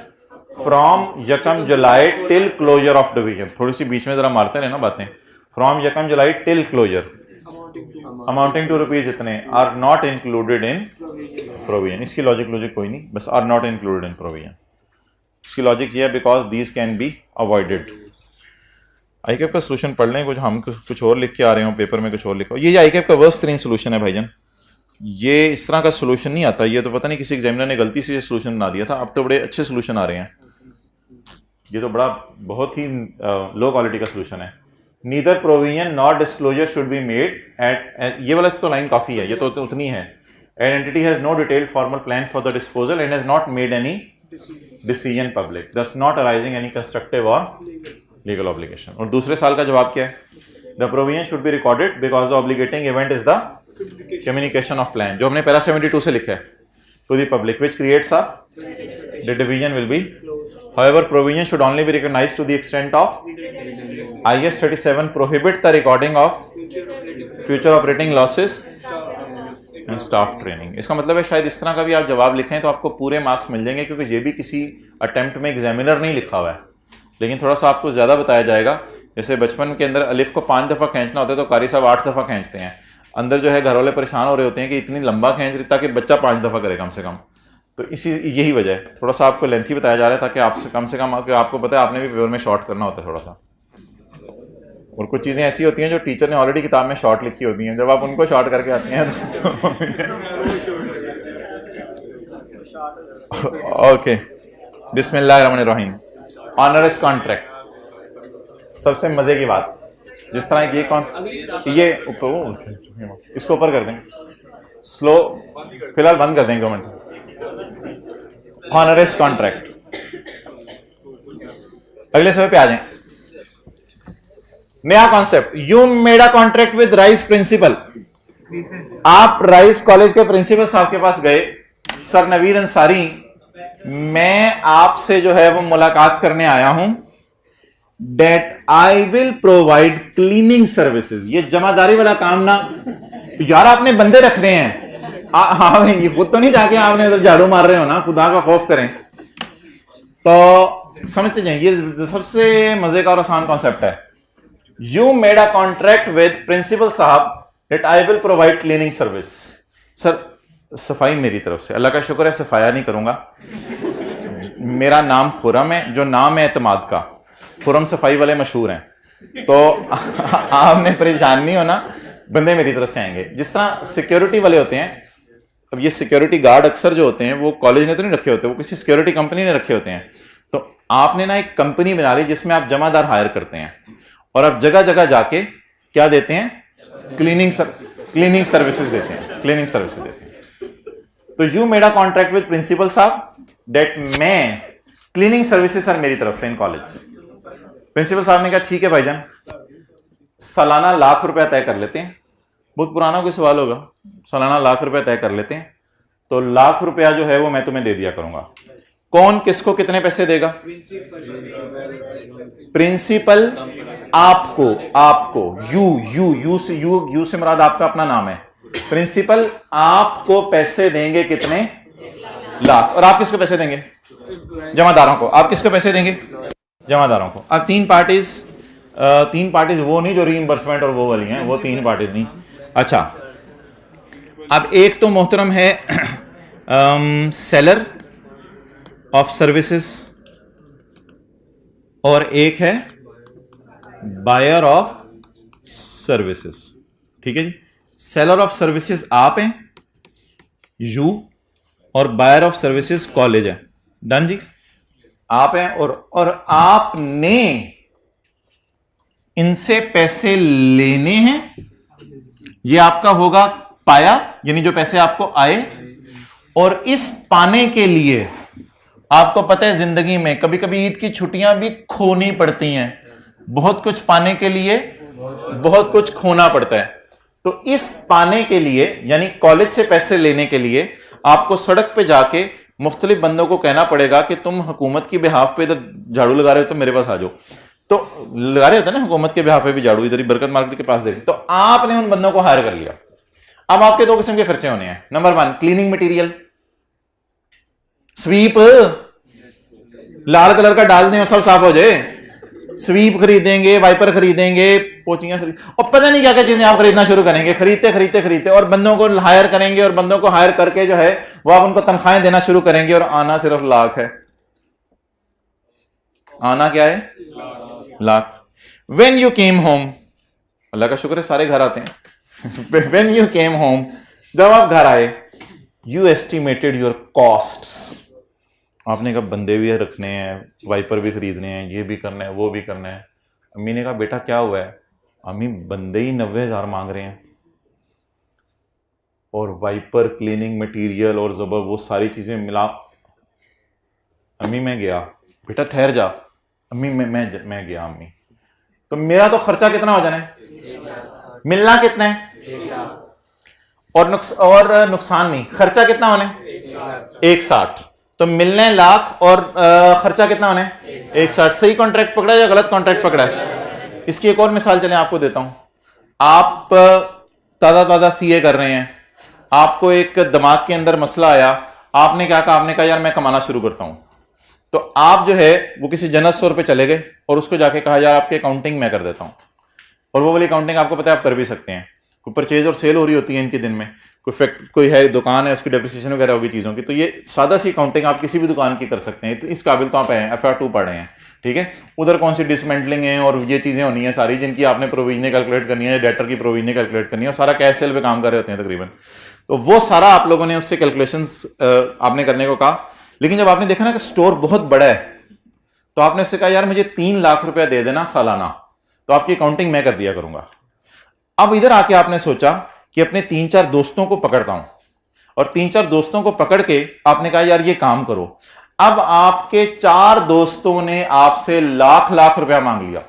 S1: from यकम July till closure of division। थोड़ी सी बीच में जरा मारते रहे ना बातें। from यकम July till closure amounting to rupees इतने are not included in provision. इसकी लॉजिक कोई नहीं, बस are not included in provision. इसकी लॉजिक ये है because these can be avoided. आई कैप का सोल्यूशन पढ़ लें, कुछ हम कुछ और लिख के आ रहे हो पेपर में, कुछ और लिखो। ये आई कैप का वर्स्ट तरीन सोल्यूशन है भाईजान, ये इस तरह का सोल्यूशन नहीं आता। ये तो पता नहीं किसी एग्जामिनर ने गलती से ये सोल्यूशन बना दिया था, अब तो बड़े अच्छे सोल्यूशन आ रहे हैं। ये तो बहुत ही लो क्वालिटी का सोल्यूशन है। Neither provision nor disclosure should be made at ये वाला तो लाइन काफ़ी है, ये तो उतनी है। An entity has no detailed formal plan for the disposal and has not made any decision public, thus not arising any constructive or legal obligation। और दूसरे साल का जवाब क्या है? The provision should be recorded because the obligating event is the communication of plan, जो हमने para 72 से लिखा है, to the public, which creates a the division will be। However, provision should only be recognized to the extent of IS 37 prohibit the recording of future operating losses and staff training। इसका मतलब है शायद इस तरह का भी आप जवाब लिखें तो आपको पूरे मार्क्स मिल जाएंगे, क्योंकि ये भी किसी अटेम्प्ट में एग्जामिनर नहीं लिखा हुआ है, लेकिन थोड़ा सा आपको ज़्यादा बताया जाएगा। जैसे बचपन के अंदर अलिफ को 5 दफ़ा खींचना होता है तो कारी साहब 8 दफ़ा खींचते हैं। अंदर जो है घर वाले परेशान हो रहे होते हैं कि इतनी लंबा खींच रही ताकि बच्चा 5 दफ़ा करे कम से कम। तो यही वजह है, थोड़ा सा आपको लेंथी बताया जा रहा है ताकि आपसे कम से कम आपको पता है आपने भी पेपर में शॉर्ट करना होता है थोड़ा सा। और कुछ चीज़ें ऐसी होती हैं जो टीचर ने ऑलरेडी किताब में शॉर्ट लिखी होती हैं, जब आप उनको शॉर्ट करके आते हैं तो ओके। बिस्मिल्लाहिर्रहमानिर्रहीम। ऑनरस कॉन्ट्रैक्ट, सबसे मज़े की बात, जिस तरह ये ये इसको ऊपर कर देंगे, स्लो फिलहाल बंद कर देंगे 2 मिनट। Onerous contract. अगले समय पे आ जाएं। नया concept, you made a contract with Rice principal. आप राइस कॉलेज के प्रिंसिपल साहब के पास गए, सर नवीर अंसारी, मैं आपसे जो है वो मुलाकात करने आया हूं, that I will provide cleaning services. ये जमादारी वाला काम ना यार, आपने बंदे रखने हैं। हाँ, ये खुद तो नहीं जाके आपने उधर झाड़ू मार रहे हो ना, खुदा का खौफ करें। तो समझते जाए, ये सबसे मजे का और आसान कॉन्सेप्ट है। You made a contract with principal साहब that I will provide cleaning service. Sir सफाई मेरी तरफ से, अल्लाह का शुक्र है सफाया नहीं करूंगा। मेरा नाम खुरम है, जो नाम है एतमाद का, खुरम सफाई वाले मशहूर हैं, तो आपने परेशान नहीं होना, बंदे मेरी तरफ से आएंगे। जिस तरह सिक्योरिटी वाले होते हैं, अब ये सिक्योरिटी गार्ड अक्सर जो होते हैं वो कॉलेज ने तो नहीं रखे होते, वो किसी सिक्योरिटी कंपनी ने रखे होते हैं। तो आपने ना एक कंपनी बना ली जिसमें आप जमादार हायर करते हैं और आप जगह जगह जाके क्या देते हैं, क्लीनिंग सर्विसेज देते हैं, क्लीनिंग सर्विसेज देते हैं। तो you made a contract with principal साहब डेट मैं क्लीनिंग सर्विसेज सर मेरी तरफ से इन कॉलेज। प्रिंसिपल साहब ने कहा ठीक है भाईजान, सालाना ₹1,00,000 तय कर लेते हैं। बहुत पुराना कोई सवाल होगा, सालाना ₹1,00,000 तय कर लेते हैं, तो ₹1,00,000 जो है वो मैं तुम्हें दे दिया करूंगा। कौन किसको कितने पैसे देगा? प्रिंसिपल आपको, यू से मुराद आपका अपना नाम है। प्रिंसिपल आपको पैसे देंगे कितने? लाख। और आप किसको पैसे देंगे? जमादारों को। आप किसको पैसे देंगे? जमादारों को। अब तीन पार्टीज वो नहीं जो रीइंबर्समेंट और वो वाली हैं, वो तीन पार्टीज नहीं। अच्छा, अब एक तो मोहतरम है सेलर ऑफ सर्विसेज और एक है बायर ऑफ सर्विसेज। ठीक है जी, सेलर ऑफ सर्विसेज आप हैं, यू, और बायर ऑफ सर्विसेज कॉलेज है। डन जी, आप हैं और आपने इनसे पैसे लेने हैं। ये आपका होगा पाया, यानी जो पैसे आपको आए। और इस पाने के लिए आपको पता है जिंदगी में कभी कभी ईद की छुट्टियां भी खोनी पड़ती हैं। बहुत कुछ पाने के लिए बहुत कुछ खोना पड़ता है। तो इस पाने के लिए, यानी कॉलेज से पैसे लेने के लिए, आपको सड़क पे जाके मुख्तलिफ बंदों को कहना पड़ेगा कि तुम हुकूमत की बिहाफ पे इधर झाड़ू लगा रहे हो तो मेरे पास आ जाओ। तो लगा रहे होते ना हुकूमत के बिहाफ पे भी झाड़ू, इधर ही बरकत मार्केट के पास देखिए। तो आपने उन बंदों को हायर कर लिया। अब आपके दो किस्म के खर्चे होने हैं। नंबर 1, क्लीनिंग मटेरियल, स्वीप, लाल कलर का डाल दें और सब साफ हो जाए। स्वीप खरीदेंगे, वाइपर खरीदेंगे, पोचियां खरीद, और पता नहीं क्या क्या चीजें आप खरीदना शुरू करेंगे, खरीदते और बंदों को हायर करेंगे, और बंदों को हायर करके जो है वो आप उनको तनख्वाहें देना शुरू करेंगे। और आना सिर्फ लाख है। आना क्या है? Lakh. When you came home, अल्लाह का शुक्र है सारे घर आते हैं। When you came home, जब आप घर आए, you estimated your costs. आपने कहा बंदे भी रखने हैं, वाइपर भी खरीदने हैं, ये भी करना है, वो भी करना है। अम्मी ने कहा बेटा क्या हुआ है? अम्मी बंदे ही 90,000 मांग रहे हैं, और वाइपर, क्लीनिंग मटेरियल और जबर वो सारी चीजें मिला। अम्मी मैं गया। बेटा ठहर जा। अम्मी मैं गया अम्मी। तो मेरा तो खर्चा कितना हो जाना है? मिलना कितना है? और नुकसान नहीं, खर्चा कितना होना है? 160। तो मिलने लाख और खर्चा कितना होना है? 160। सही कॉन्ट्रैक्ट पकड़ा या गलत कॉन्ट्रैक्ट पकड़ा है? इसकी एक और मिसाल चले आपको देता हूं। आप ताजा सीए कर रहे हैं, आपको एक दिमाग के अंदर मसला आया, आपने क्या कहा? आपने कहा यार मैं कमाना शुरू करता हूं। तो आप जो है वो किसी जनरल स्टोर पे चले गए और उसको जाके कहा यार आपकी अकाउंटिंग मैं कर देता हूं। और वो वाली अकाउंटिंग आपको पता है आप कर भी सकते हैं। कोई परचेज और सेल हो रही होती है इनके दिन में, कोई है दुकान है, उसकी डेप्रिसिएशन वगैरह होगी चीज़ों की, तो ये सादा सी अकाउंटिंग आप किसी भी दुकान की कर सकते हैं। इस काबिल तो आप हैं, FR2 पढ़े हैं, ठीक है। उधर कौन सी डिसमेंटलिंग है और ये चीज़ें होनी है सारी, जिनकी आपने प्रोविजनें कैलकुलेट करनी है, डेटर की प्रोविजनें कैलकुलेट करनी है, और सारा कैश सेल पे काम कर रहे होते हैं तकरीबन। तो वो सारा आप लोगों ने उससे कैलकुलेशंस आपने करने को कहा। लेकिन जब आपने देखा ना कि स्टोर बहुत बड़ा है, तो आपने उससे कहा यार मुझे 3 लाख रुपया दे देना सालाना, तो आपकी अकाउंटिंग मैं कर दिया करूंगा। अब इधर आके आपने सोचा कि अपने 3-4 दोस्तों को पकड़ता हूं, और 3-4 दोस्तों को पकड़ के आपने कहा यार ये काम करो। अब आपके 4 दोस्तों ने आपसे लाख लाख रुपया मांग लिया,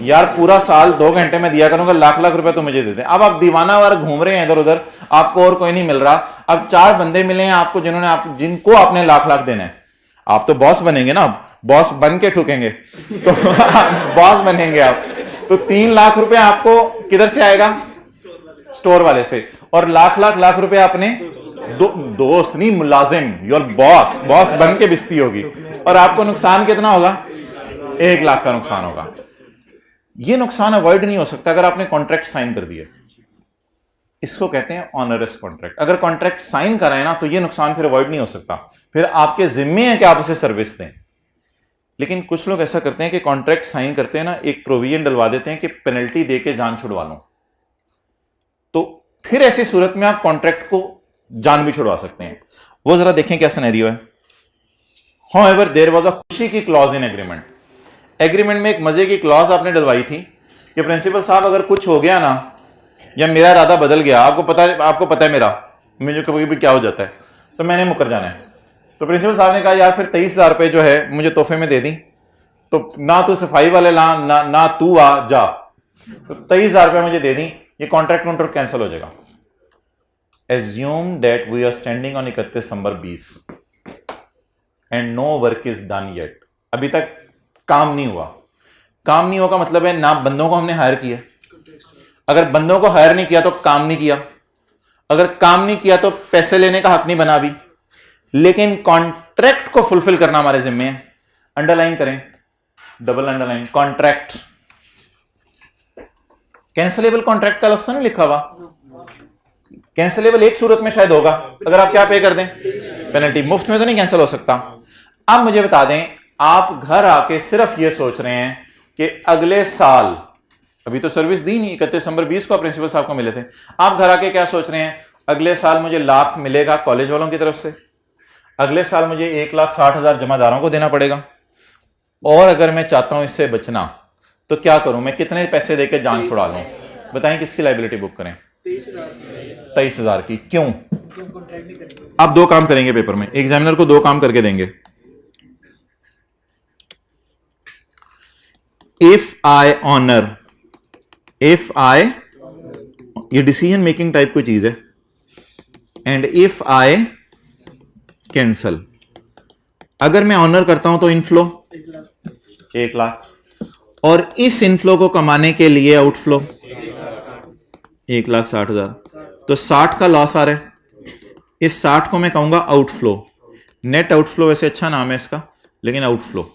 S1: यार पूरा साल 2 घंटे में दिया करूंगा, लाख लाख रुपया तो मुझे दे दे। अब आप दीवाना वार घूम रहे हैं इधर उधर, आपको और कोई नहीं मिल रहा। अब 4 बंदे मिले हैं आपको जिनको आपने लाख लाख देना है। आप तो बॉस बनेंगे ना, बॉस बन के ठुकेंगे तो बॉस बनेंगे आप। तो 3 लाख रुपया आपको किधर से आएगा? स्टोर वाले से। और लाख लाख लाख रुपया अपने दोस्त नहीं, मुलाजिम, योर बॉस बन के बिस्ती होगी। और आपको नुकसान कितना होगा? 1 लाख का नुकसान होगा। यह नुकसान अवॉइड नहीं हो सकता अगर आपने कॉन्ट्रैक्ट साइन कर दिया। इसको कहते हैं ऑनरस कॉन्ट्रैक्ट। अगर कॉन्ट्रैक्ट साइन करा है ना तो यह नुकसान फिर अवॉइड नहीं हो सकता, फिर आपके जिम्मे है कि आप उसे सर्विस दें। लेकिन कुछ लोग ऐसा करते हैं कि कॉन्ट्रैक्ट साइन करते हैं ना, एक प्रोविजन डलवा देते हैं कि पेनल्टी देके जान छुड़वा लो। तो फिर ऐसी सूरत में आप कॉन्ट्रैक्ट को जान भी छुड़वा सकते हैं। वो जरा देखें क्या सिनेरियो है। हाउएवर देयर वाज अ खुशी की क्लॉज इन एग्रीमेंट। एग्रीमेंट में एक मजे की क्लॉज आपने डलवाई थी कि प्रिंसिपल साहब अगर कुछ हो गया ना, या मेरा इरादा बदल गया, आपको पता है मेरा, मुझे कभी भी क्या हो जाता है, तो मैंने मुकर जाना है। तो प्रिंसिपल साहब ने कहा यार फिर 23,000 रुपये जो है मुझे तोहफे में दे दी, तो ना तो सफाई वाले ना तू आ जा, तो 23,000 रुपये मुझे दे दी, ये कॉन्ट्रैक्ट कैंसिल हो जाएगा। Assume that we are standing on 31 December 20 and no work is done yet. अभी तक काम नहीं हुआ। काम नहीं होगा मतलब है ना बंदों को हमने हायर किया, अगर बंदों को हायर नहीं किया तो काम नहीं किया, अगर काम नहीं किया तो पैसे लेने का हक नहीं बना भी। लेकिन कॉन्ट्रैक्ट को फुलफिल करना हमारे जिम्मे है। अंडरलाइन करें, double underline, contract. Cancellable contract का लफ्ज़ नहीं लिखा हुआ। कैंसिलेबल एक सूरत में शायद होगा, अगर आप क्या पे कर दें, पेनल्टी। मुफ्त में तो नहीं कैंसिल हो सकता। अब मुझे बता दें, आप घर आके सिर्फ ये सोच रहे हैं कि अगले साल, अभी तो सर्विस दी नहीं, 31 दिसंबर 20 को प्रिंसिपल साहब को मिले थे, आप घर आके क्या सोच रहे हैं? अगले साल मुझे लाख मिलेगा कॉलेज वालों की तरफ से, अगले साल मुझे 1,60,000 जमादारों को देना पड़ेगा, और अगर मैं चाहता हूं इससे बचना तो क्या करूं, मैं कितने पैसे देकर जान छुड़ा लूं? बताएं किसकी लाइबिलिटी बुक करें? 23,000 की। क्यों? आप 2 काम करेंगे पेपर में, एग्जामिनर को 2 काम करके देंगे। इफ आई ये डिसीजन मेकिंग टाइप कोई चीज है, एंड इफ आई कैंसल, अगर मैं ऑनर करता हूं तो इनफ्लो 1 लाख, और इस इनफ्लो को कमाने के लिए आउटफ्लो 1,60,000, तो 60 का लॉस आ रहा है। इस 60 को मैं कहूंगा आउटफ्लो। नेट आउटफ्लो वैसे अच्छा नाम है इसका, लेकिन आउटफ्लो।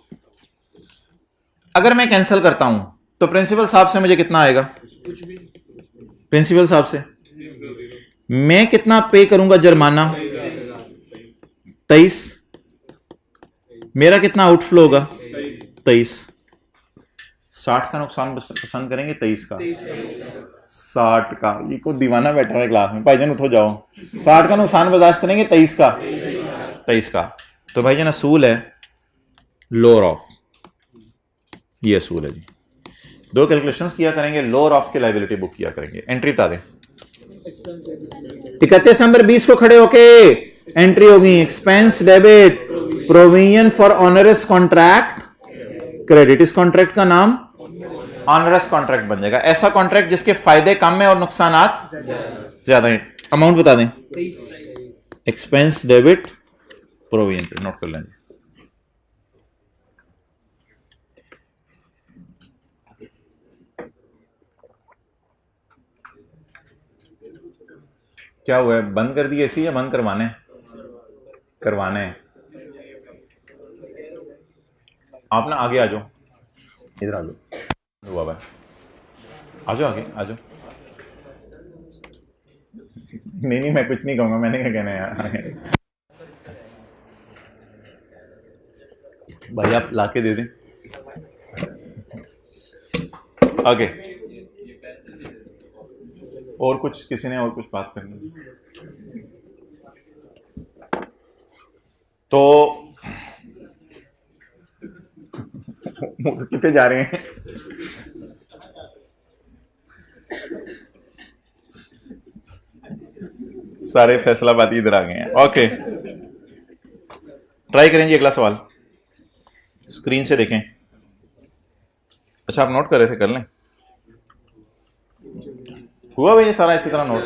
S1: अगर मैं कैंसिल करता हूं तो प्रिंसिपल साहब से मुझे कितना आएगा? प्रिंसिपल साहब से मैं कितना पे करूंगा जुर्माना? 23। मेरा कितना आउटफ्लो होगा? 23। 60 का नुकसान पसंद करेंगे, 23 का? 60 का। ये को दीवाना बैठा हुआ है क्लास में, भाईजान उठो जाओ। 60 का नुकसान बर्दाश्त करेंगे, 23 का? 23 का। तो भाईजान असूल है लोअर ऑफ, ये असूल है जी। 2 कैलकुलेशंस किया करेंगे, लोअर ऑफ की लाइबिलिटी बुक किया करेंगे। एंट्री बता दें। 31 दिसंबर 20 को खड़े होके एंट्री होगी, expense debit, provision for onerous contract credit. इस कॉन्ट्रैक्ट का नाम ऑनरस कॉन्ट्रैक्ट बन जाएगा। ऐसा कॉन्ट्रैक्ट जिसके फायदे कम है और नुकसानात ज्यादा है। अमाउंट बता दें। एक्सपेंस डेबिट प्रोविजन, नोट कर लेंगे। क्या हुआ है? बंद कर दी एसी या बंद करवाने? करवाने। आप ना आगे आ जाओ, इधर आ जाओ बाबा, आ जाओ आगे आ जाओ। नहीं मैं कुछ नहीं कहूंगा, मैंने क्या कहना है यार। भाई आप लाके दे दें। ओके, और कुछ किसी ने और कुछ बात करनी? तो कितने जा रहे हैं? सारे फैसलाबादी इधर आ गए हैं। ओके, ट्राई करें जी अगला सवाल, स्क्रीन से देखें। अच्छा आप नोट कर रहे थे, कर लें। हुआ भाई ये सारा इसी तरह नोट?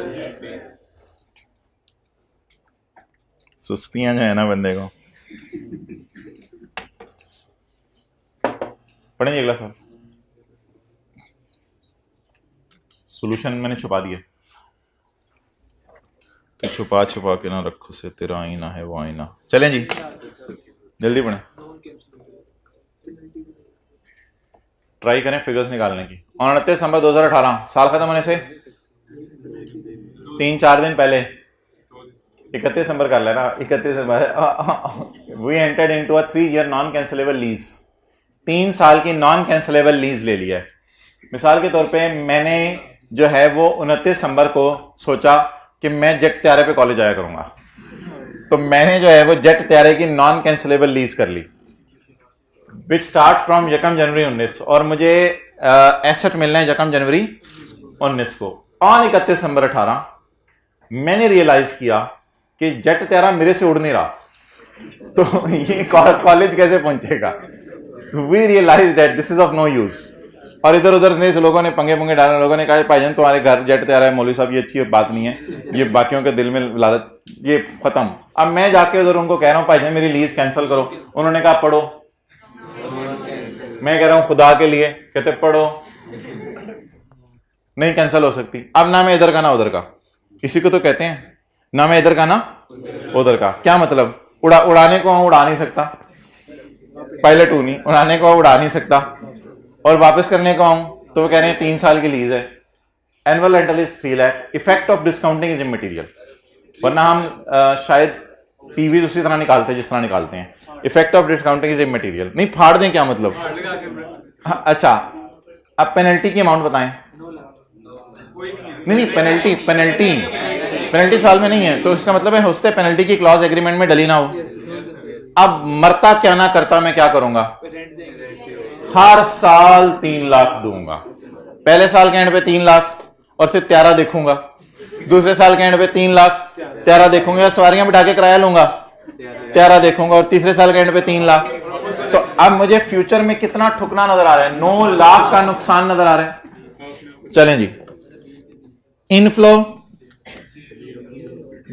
S1: सुस्तियां जो है ना बंदे को। पढ़ेंगे अगला सवाल। सॉल्यूशन मैंने छुपा दिया, तो छुपा छुपा के ना रखो से तेरा आईना है वो आईना। चलें जी जल्दी पढ़ें, ट्राई करें फिगर्स निकालने की। 29 दिसंबर 2018, साल खत्म होने से 3-4 दिन पहले, 31 दिसंबर कर लेना, 31 December we entered into a 3-year non cancellable lease. 3 साल की नॉन कैंसिलेबल लीज ले लिया है। मिसाल के तौर पे मैंने जो है वो 29 दिसंबर को सोचा कि मैं जेट त्यारे पे कॉलेज आया करूंगा, तो मैंने जो है वो जेट त्यारे की नॉन कैंसिलेबल लीज कर ली, विच स्टार्ट फ्रॉम 1 जनवरी 19, और मुझे एसेट मिलना है 1 जनवरी 19 को। ऑन 31 दिसंबर 18 मैंने रियलाइज किया कि जेट त्यारा मेरे से उड़ नहीं रहा, तो ये कॉलेज कैसे पहुंचेगा। तो we realise that this is of no use. और इधर उधर ने लोगों ने पंगे पंगे डाले, लोगों ने कहा भाईजान तुम्हारे घर जेट तैयार है, मौलवी साहब ये अच्छी बात नहीं है, ये बाकियों के दिल में लालच, ये खत्म। अब मैं जाके उधर उनको कह रहा हूँ भाईजान मेरी लीज कैंसिल करो, उन्होंने कहा पढ़ो। मैं कह रहा हूं खुदा के लिए, कहते पढ़ो, नहीं कैंसिल हो सकती। अब ना मैं इधर का ना उधर का, इसी को तो कहते हैं ना मैं इधर का ना उधर का। क्या मतलब, उड़ाने को उड़ा नहीं सकता, पायलट हूं नहीं, उड़ाने को उड़ा नहीं सकता, और वापस करने को आऊं तो वो कह रहे हैं 3 साल की लीज है, annual rental is 3 lakh, effect of discounting is immaterial. वरना हम शायद पीवीज उसी तरह निकालते हैं जिस तरह निकालते हैं, effect of discounting is immaterial. नहीं फाड़ दें क्या मतलब? अच्छा अब पेनल्टी की अमाउंट बताएं। नहीं नहीं पेनल्टी पेनल्टी पेनल्टी साल में नहीं है, तो इसका मतलब है हो सकता है पेनल्टी की क्लॉज एग्रीमेंट में डली ना हो। अब मरता क्या ना करता मैं क्या करूंगा, हर साल 3 लाख दूंगा। पहले साल के एंड पे 3 लाख और फिर त्यारा देखूंगा, दूसरे साल के एंड पे 3 लाख त्यारा देखूंगा, सवारियां बिठा के किराया लूंगा, त्यारा देखूंगा, और तीसरे साल के एंड पे 3 लाख। तो अब मुझे फ्यूचर में कितना ठुकना नजर आ रहा है, 9 लाख का नुकसान नजर आ रहा है। चलें जी, इनफ्लो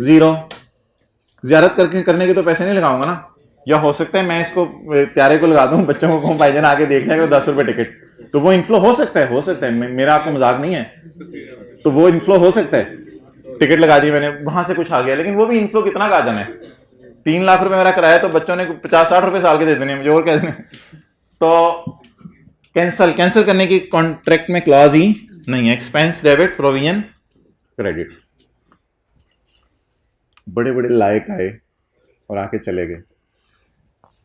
S1: 0, जियारत करने के तो पैसे नहीं लगाऊंगा ना, या हो सकता है मैं इसको त्यारे को लगा दूं, बच्चों को कहूं भाईजान आके देख लिया करो 10 रुपए टिकट, तो वो इनफ्लो हो सकता है, हो सकता है, मेरा आपको मजाक नहीं है, तो वो इनफ्लो हो सकता है। टिकट लगा दी मैंने, वहां से कुछ आ गया, लेकिन वो भी इनफ्लो कितना का जाना है। 3 लाख रुपए मेरा किराया, तो बच्चों ने 50-60 रुपए साल के दे देने, मुझे और क्या देने। तो कैंसिल कैंसिल करने की कॉन्ट्रैक्ट में क्लॉज ही नहीं है। Expense debit provision credit. बड़े बड़े लायक आए और आके चले गए,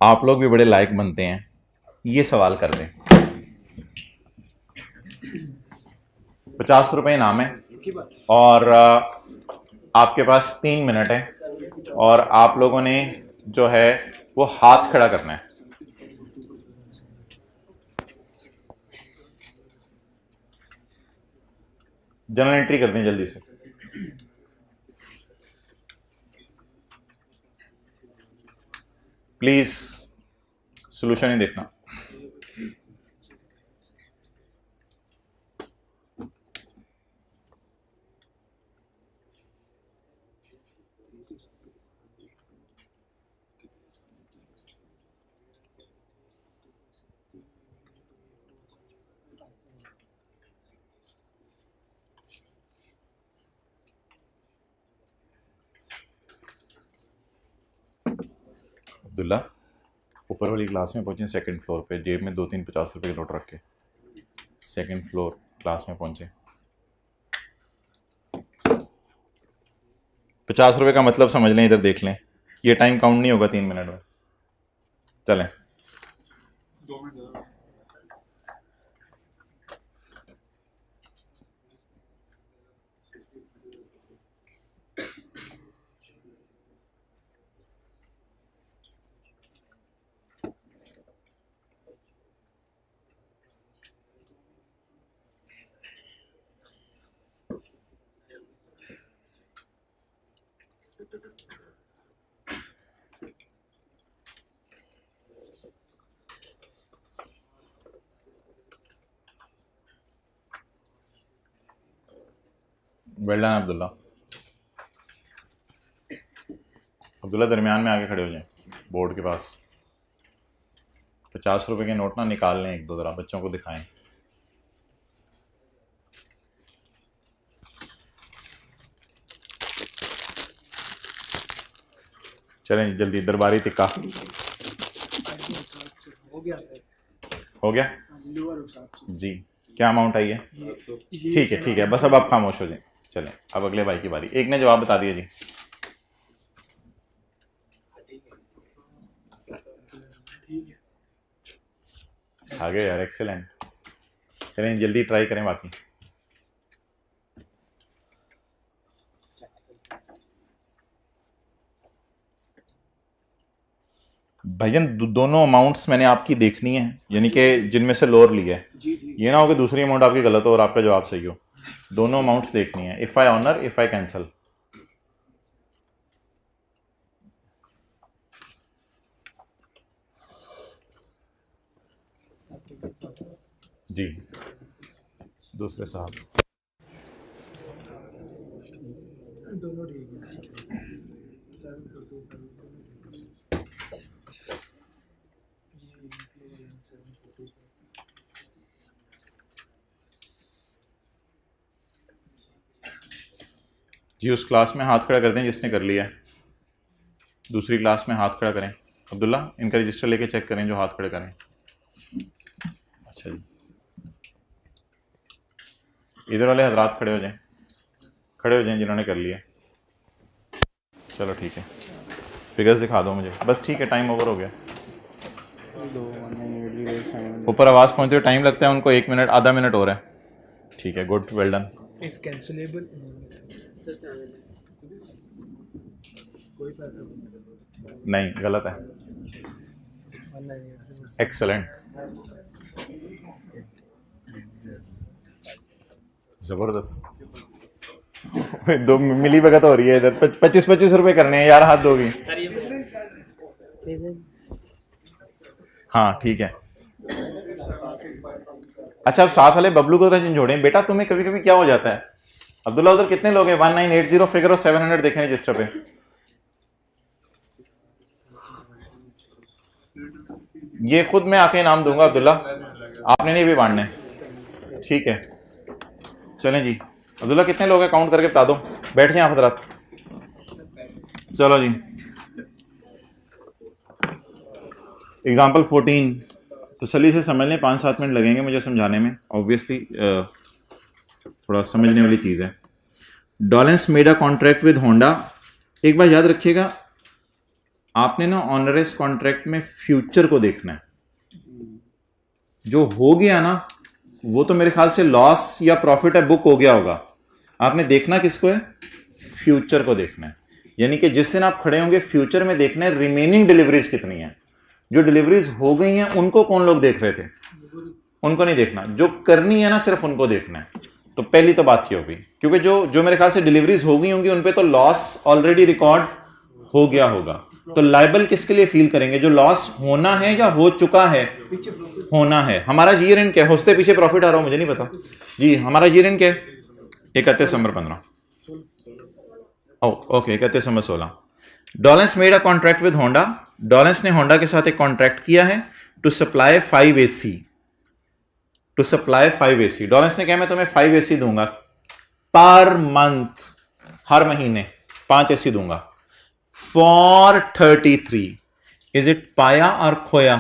S1: आप लोग भी बड़े लायक बनते हैं, ये सवाल कर दें। 50 रुपए इनाम है, और आपके पास 3 मिनट है, और आप लोगों ने जो है वो हाथ खड़ा करना है। जनरल एंट्री कर दें जल्दी से। प्लीज सॉल्यूशन ही देखना। अब्दुल्ला ऊपर वाली क्लास में पहुंचे, सेकंड फ्लोर पे, जेब में 2-3 50 रुपए के नोट रख के सेकंड फ्लोर क्लास में पहुंचे। 50 रुपए का मतलब समझ लें, इधर देख लें, ये टाइम काउंट नहीं होगा 3 मिनट में। चलें वेल डन अब्दुल्ला। अब्दुल्ला दरमियान में आके खड़े हो जाए बोर्ड के पास। 50 रुपए के नोट ना निकाल लें एक दो, जरा बच्चों को दिखाएं। चलें जल्दी, दरबारी टिक्का हो गया जी। क्या अमाउंट आई है? ठीक है, बस अब आप खामोश हो जाए। चलें अब अगले भाई की बारी। एक ने जवाब बता दिया जी। आ गए यार, एक्सेलेंट। चलें जल्दी ट्राई करें बाकी। भैया दोनों अमाउंट्स मैंने आपकी देखनी है, यानी कि जिनमें से लोअर लिया है। ये ना हो कि दूसरी अमाउंट आपकी गलत हो और आपका जवाब सही हो। दोनों अमाउंट्स देखनी है। If I honour, if I cancel. जी दूसरे साहब
S2: दोनों ठीक है।
S1: जी उस क्लास में हाथ खड़ा कर दें जिसने कर लिया है। दूसरी क्लास में हाथ खड़ा करें। अब्दुल्ला इनका रजिस्टर लेके चेक करें जो हाथ खड़े करें। अच्छा जी, इधर वाले हजरात खड़े हो जाएं जिन्होंने कर लिया। चलो ठीक है, फिगर्स दिखा दो मुझे बस। ठीक है, टाइम ओवर हो गया। ऊपर आवाज़ पहुंचते हुए टाइम लगता है उनको 1 मिनट, आधा मिनट और है। ठीक है, good, well done.
S2: If cancellable कोई
S1: नहीं, गलत है। एक्सेलेंट, जबरदस्त। दो मिली भगत हो रही है इधर। 25-25 रुपए करने हैं यार, हाथ दोगी? हाँ ठीक है। अच्छा अब साथ वाले बबलू को जोड़ें। बेटा तुम्हें कभी कभी क्या हो जाता है? अब्दुल्ला उधर कितने लोग हैं? 1980 फिगर और 700 देखें रजिस्टर पे। ये खुद मैं आके इनाम दूंगा अब्दुल्ला, आपने नहीं भी बांटने। ठीक है चलें जी। अब्दुल्ला कितने लोग हैं काउंट करके बता दो। बैठ जाए आप हजरात। चलो जी, एग्जाम्पल 14 तसल्ली से समझ लें। 5-7 मिनट लगेंगे मुझे समझाने में। ऑब्वियसली थोड़ा समझने वाली चीज़ है। Dawlance made a contract with Honda. एक बार याद रखिएगा, आपने ना ऑनरेस कॉन्ट्रैक्ट में फ्यूचर को देखना है। जो हो गया ना वो तो मेरे ख्याल से लॉस या प्रॉफिट है, बुक हो गया होगा। आपने देखना किसको है? फ्यूचर को देखना है। यानी कि जिस दिन आप खड़े होंगे फ्यूचर में देखना है रिमेनिंग डिलीवरीज कितनी है। जो डिलीवरीज हो गई हैं उनको कौन लोग देख रहे थे? उनको नहीं देखना। जो करनी है ना सिर्फ उनको देखना है। तो पहली तो बात ये होगी, क्योंकि जो मेरे ख्याल से डिलीवरीज हो गई होंगी उन पे तो लॉस ऑलरेडी रिकॉर्ड हो गया होगा। तो लाइबल किसके लिए फील करेंगे? जो लॉस होना है या हो चुका है? होना है। हमारा ईयर एंड क्या है? उससे पीछे प्रॉफिट आ रहा हो मुझे नहीं पता जी। हमारा ईयर एंड क्या है? 31 December 15। Okay 31 December 16। Dawlance made a contract with Honda. Dawlance ने होंडा के साथ एक कॉन्ट्रैक्ट किया है to supply 5 AC। To supply 5 AC। Dawlance ने कहा मैं तुम्हें 5 AC दूंगा पर मंथ, हर महीने 5 AC दूंगा फॉर 33। इज इट पाया और खोया?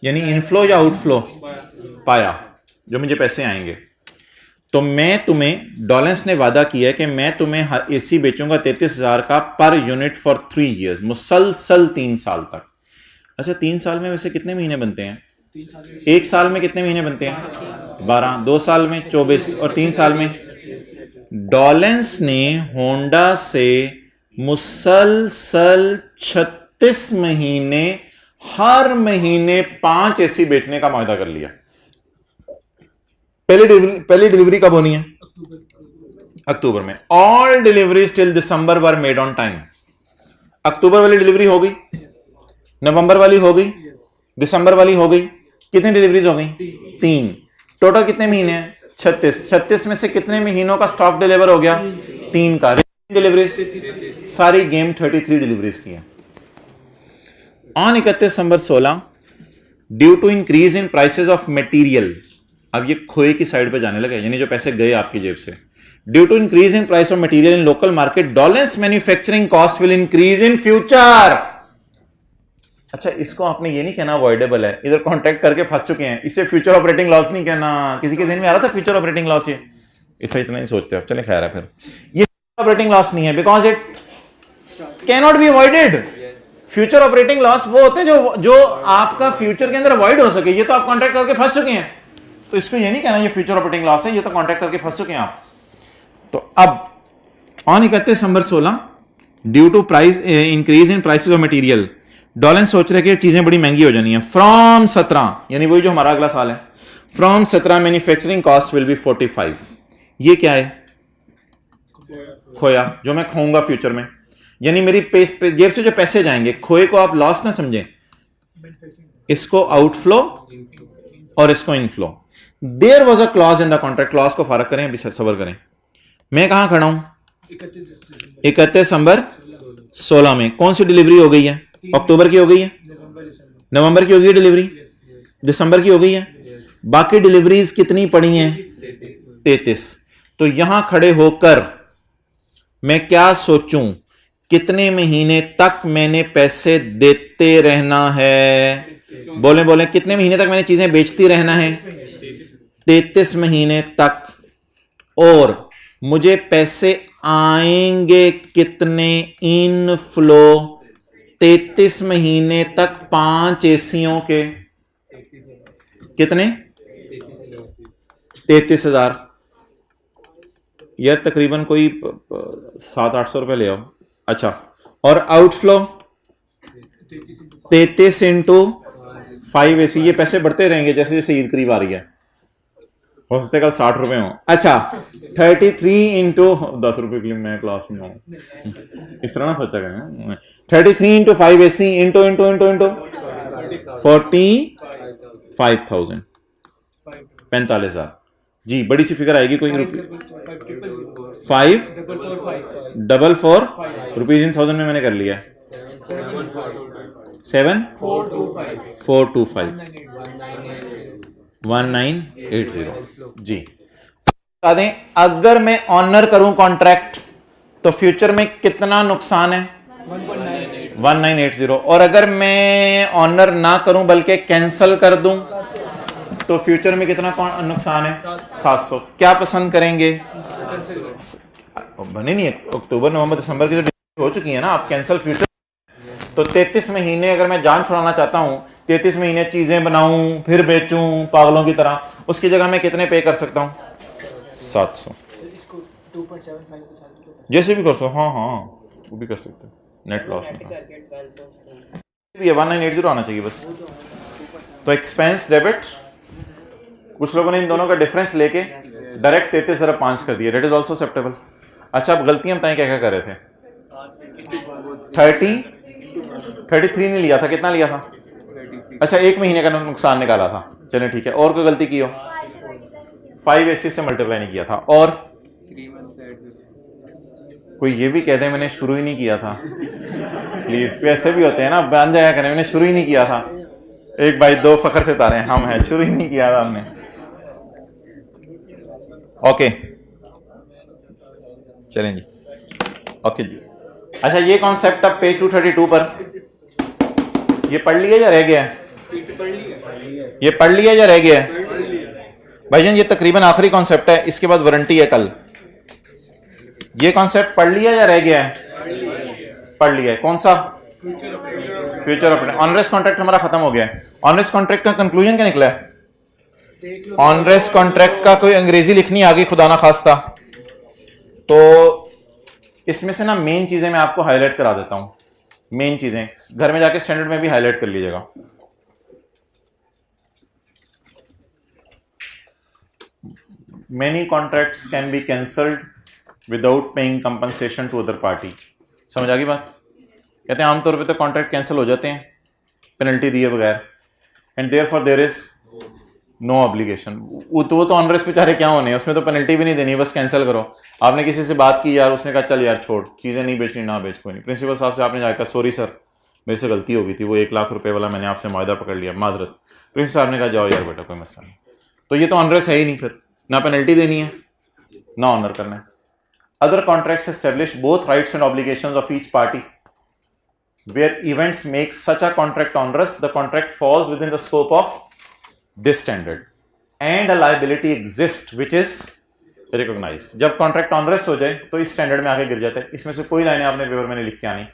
S1: यानी इनफ्लो या आउटफ्लो? पाया, जो मुझे पैसे आएंगे। तो मैं तुम्हें, डॉलेंस ने वादा किया है कि मैं तुम्हें एसी बेचूंगा 33,000 का पर यूनिट फॉर 3 years, मुसलसल 3 साल तक। अच्छा 3 साल में वैसे कितने महीने बनते हैं? 1 साल में कितने महीने बनते हैं? 12। 2 साल में 24 और 3 साल में। डॉलेंस ने होंडा से मुसलसल 36 महीने हर महीने 5 एसी बेचने का वायदा कर लिया। पहली डिलीवरी कब होनी है? अक्टूबर में। All deliveries till December were made on time. अक्टूबर वाली डिलीवरी हो गई, नवंबर वाली हो गई, दिसंबर वाली हो गई। कितनी डिलीवरीज हो गई? 3। टोटल कितने महीने हैं? 36 में से कितने महीनों का स्टॉक डिलीवर हो गया? 3 का। डिलीवरीज सारी गेम 33 डिलीवरीज की है। On 31 December 16 due to increase in prices of material, अब ये खोए की साइड पे जाने लगा, यानी जो पैसे गए आपकी जेब से। Due to increase in price of material in local market Dawlance manufacturing cost will increase in future. अच्छा, इसको आपने ये नहीं कहना अवॉइडेबल है, इधर कॉन्ट्रैक्ट करके फंस चुके हैं, इससे फ्यूचर ऑपरेटिंग लॉस नहीं कहना। किसी के दिन में आ रहा था फ्यूचर ऑपरेटिंग लॉस? ये इतना नहीं सोचते आप, चले खैर है। फिर ये ऑपरेटिंग लॉस नहीं है because it can not be avoided. Future operating loss वो होते हैं जो आपका फ्यूचर के अंदर अवॉइड हो सके। ये तो आप कॉन्ट्रैक्ट करके फंस चुके हैं, तो इसको ये नहीं कहना ये फ्यूचर ऑपरेटिंग लॉस है, ये तो कॉन्ट्रैक्ट करके फंस चुके हैं आप। तो अब on 31 December 16 due to price increase in prices of material, Dawlance सोच रहे कि चीजें बड़ी महंगी हो जानी है। फ्रॉम 17, यानी वही जो हमारा अगला साल है, from 17 manufacturing cost will be 45। ये क्या है? खोया, जो मैं खोऊंगा फ्यूचर में, यानी मेरी जेब से जो पैसे जाएंगे। खोए को आप लॉस ना समझें, इसको आउटफ्लो और इसको inflow. There was a clause in the contract, clause को फारक करें, अभी सबर करें। मैं कहां खड़ा हूं? 31 दिसंबर 16 में कौन सी डिलीवरी हो गई है? अक्टूबर की हो गई है, नवंबर की हो गई है डिलीवरी, दिसंबर की हो गई है, बाकी डिलीवरीज कितनी पड़ी हैं? 33। तो यहां खड़े होकर मैं क्या सोचूं, कितने महीने तक मैंने पैसे देते रहना है? बोले बोले, कितने महीने तक मैंने चीजें बेचती रहना है? 33 महीने तक। और मुझे पैसे आएंगे कितने? इन फ्लो 33 महीने तक 5 एसियों के कितने? 33,000। यार तकरीबन कोई 700-800 रुपए ले आओ। अच्छा, और आउटफ्लो 33 इंटू 5 एसी, ये पैसे बढ़ते रहेंगे जैसे जैसे ईद करीब आ रही है। हो सकता है कल 60 रुपए हो। अच्छा, 33 इंटू 10 रुपए के लिए मैं क्लास में हूँ, इस तरह ना सोचा करें। 33 into 5 AC into into into into 45,000, 45,000। जी, बड़ी सी फिगर आएगी कोई? 544 रुपीज इन थाउजेंड में मैंने कर लिया। 7425 1980। जी, बता दें, अगर मैं ऑनर करूं कॉन्ट्रैक्ट तो फ्यूचर में कितना नुकसान है? 1980। और अगर मैं ऑनर ना करूं बल्कि कैंसल कर दूं तो फ्यूचर में कितना नुकसान है? 700। क्या पसंद करेंगे? बने नहीं, अक्टूबर नवंबर दिसंबर की तो हो चुकी है ना, आप कैंसल फ्यूचर। तो 33 महीने अगर मैं जान छुड़ाना चाहता हूं, 33 महीने चीजें बनाऊं फिर बेचूं पागलों की तरह, उसकी जगह मैं कितने पे कर सकता हूं? 700। जैसे भी कर सकते, हाँ हाँ वो भी कर सकते, नेट लॉस में 1980 आना चाहिए बस। तो एक्सपेंस डेबिट, कुछ लोगों ने इन दोनों का डिफरेंस लेके डायरेक्ट 33/5 कर दिया, डेट इज ऑल्सो एक्सेप्टेबल। अच्छा, अब गलतियां बताएं क्या क्या कर रहे थे? 33 नहीं लिया था, कितना लिया था? अच्छा, 1 महीने का नुकसान निकाला था, चलें ठीक है। और कोई गलती की हो? 5 एसी से मल्टीप्लाई नहीं किया था। और कोई ये भी कह दे मैंने शुरू ही नहीं किया था, प्लीज। ऐसे भी होते हैं ना, बन जाया करें, मैंने शुरू ही नहीं किया था। एक भाई 2 फखर से तारे हम हैं, शुरू ही नहीं किया था हमने। ओके चलें जी, ओके जी। अच्छा, ये कॉन्सेप्ट अब पेज 232 पर ये पढ़ लिया या रह गया है? ये पढ़ लिया या रह गया है? भाईजान ये तकरीबन आखिरी कॉन्सेप्ट है, इसके बाद वारंटी है कल। ये कॉन्सेप्ट पढ़ लिया या रह गया है? पढ़ लिया है। कौन सा? Future operating. ऑनरेस कॉन्ट्रैक्ट हमारा खत्म हो गया है। ऑनरेस कॉन्ट्रैक्ट का कंक्लूजन क्या निकला है? ऑनरेस कॉन्ट्रैक्ट का कोई अंग्रेजी लिखनी आ गई खुदा ना खास्ता, तो इसमें से ना मेन चीजें मैं आपको हाईलाइट करा देता हूं। मेन चीजें घर में जाके स्टैंडर्ड में भी हाईलाइट कर लीजिएगा। Many contracts can be cancelled without paying compensation to other party। समझ आ गई बात? कहते हैं आमतौर पे तो कॉन्ट्रैक्ट कैंसिल हो जाते हैं पेनल्टी दिए बगैर, and therefore there is no obligation. वो तो ऑनरेस बेचारे क्या होने हैं, उसमें तो पेनल्टी भी नहीं देनी, बस कैंसिल करो। आपने किसी से बात की यार, उसने कहा चल यार छोड़, चीज़ें नहीं बेचनी ना बेच, कोई नहीं। प्रिंसिपल साहब से आपने जाकर सॉरी सर मेरे से गलती हो गई थी, वो 1 लाख रुपए वाला मैंने आपसे मायदा पकड़ लिया, माजरत। प्रिंसिपल साहब ने कहा जाओ यार बेटा कोई मसला नहीं। तो ये तो ऑनरेस है ही नहीं, फिर ना पेनल्टी देनी है ना ऑनर करना है। Other contracts establish both rights and obligations of each party where events make such a contract onerous, the contract falls within the scope of this standard and a liability exists which is recognized। जब contract onerous हो जाए तो इस standard में आगे गिर जाता है। इसमें से कोई लाइनें आपने पेपर में नहीं लिख के आनी।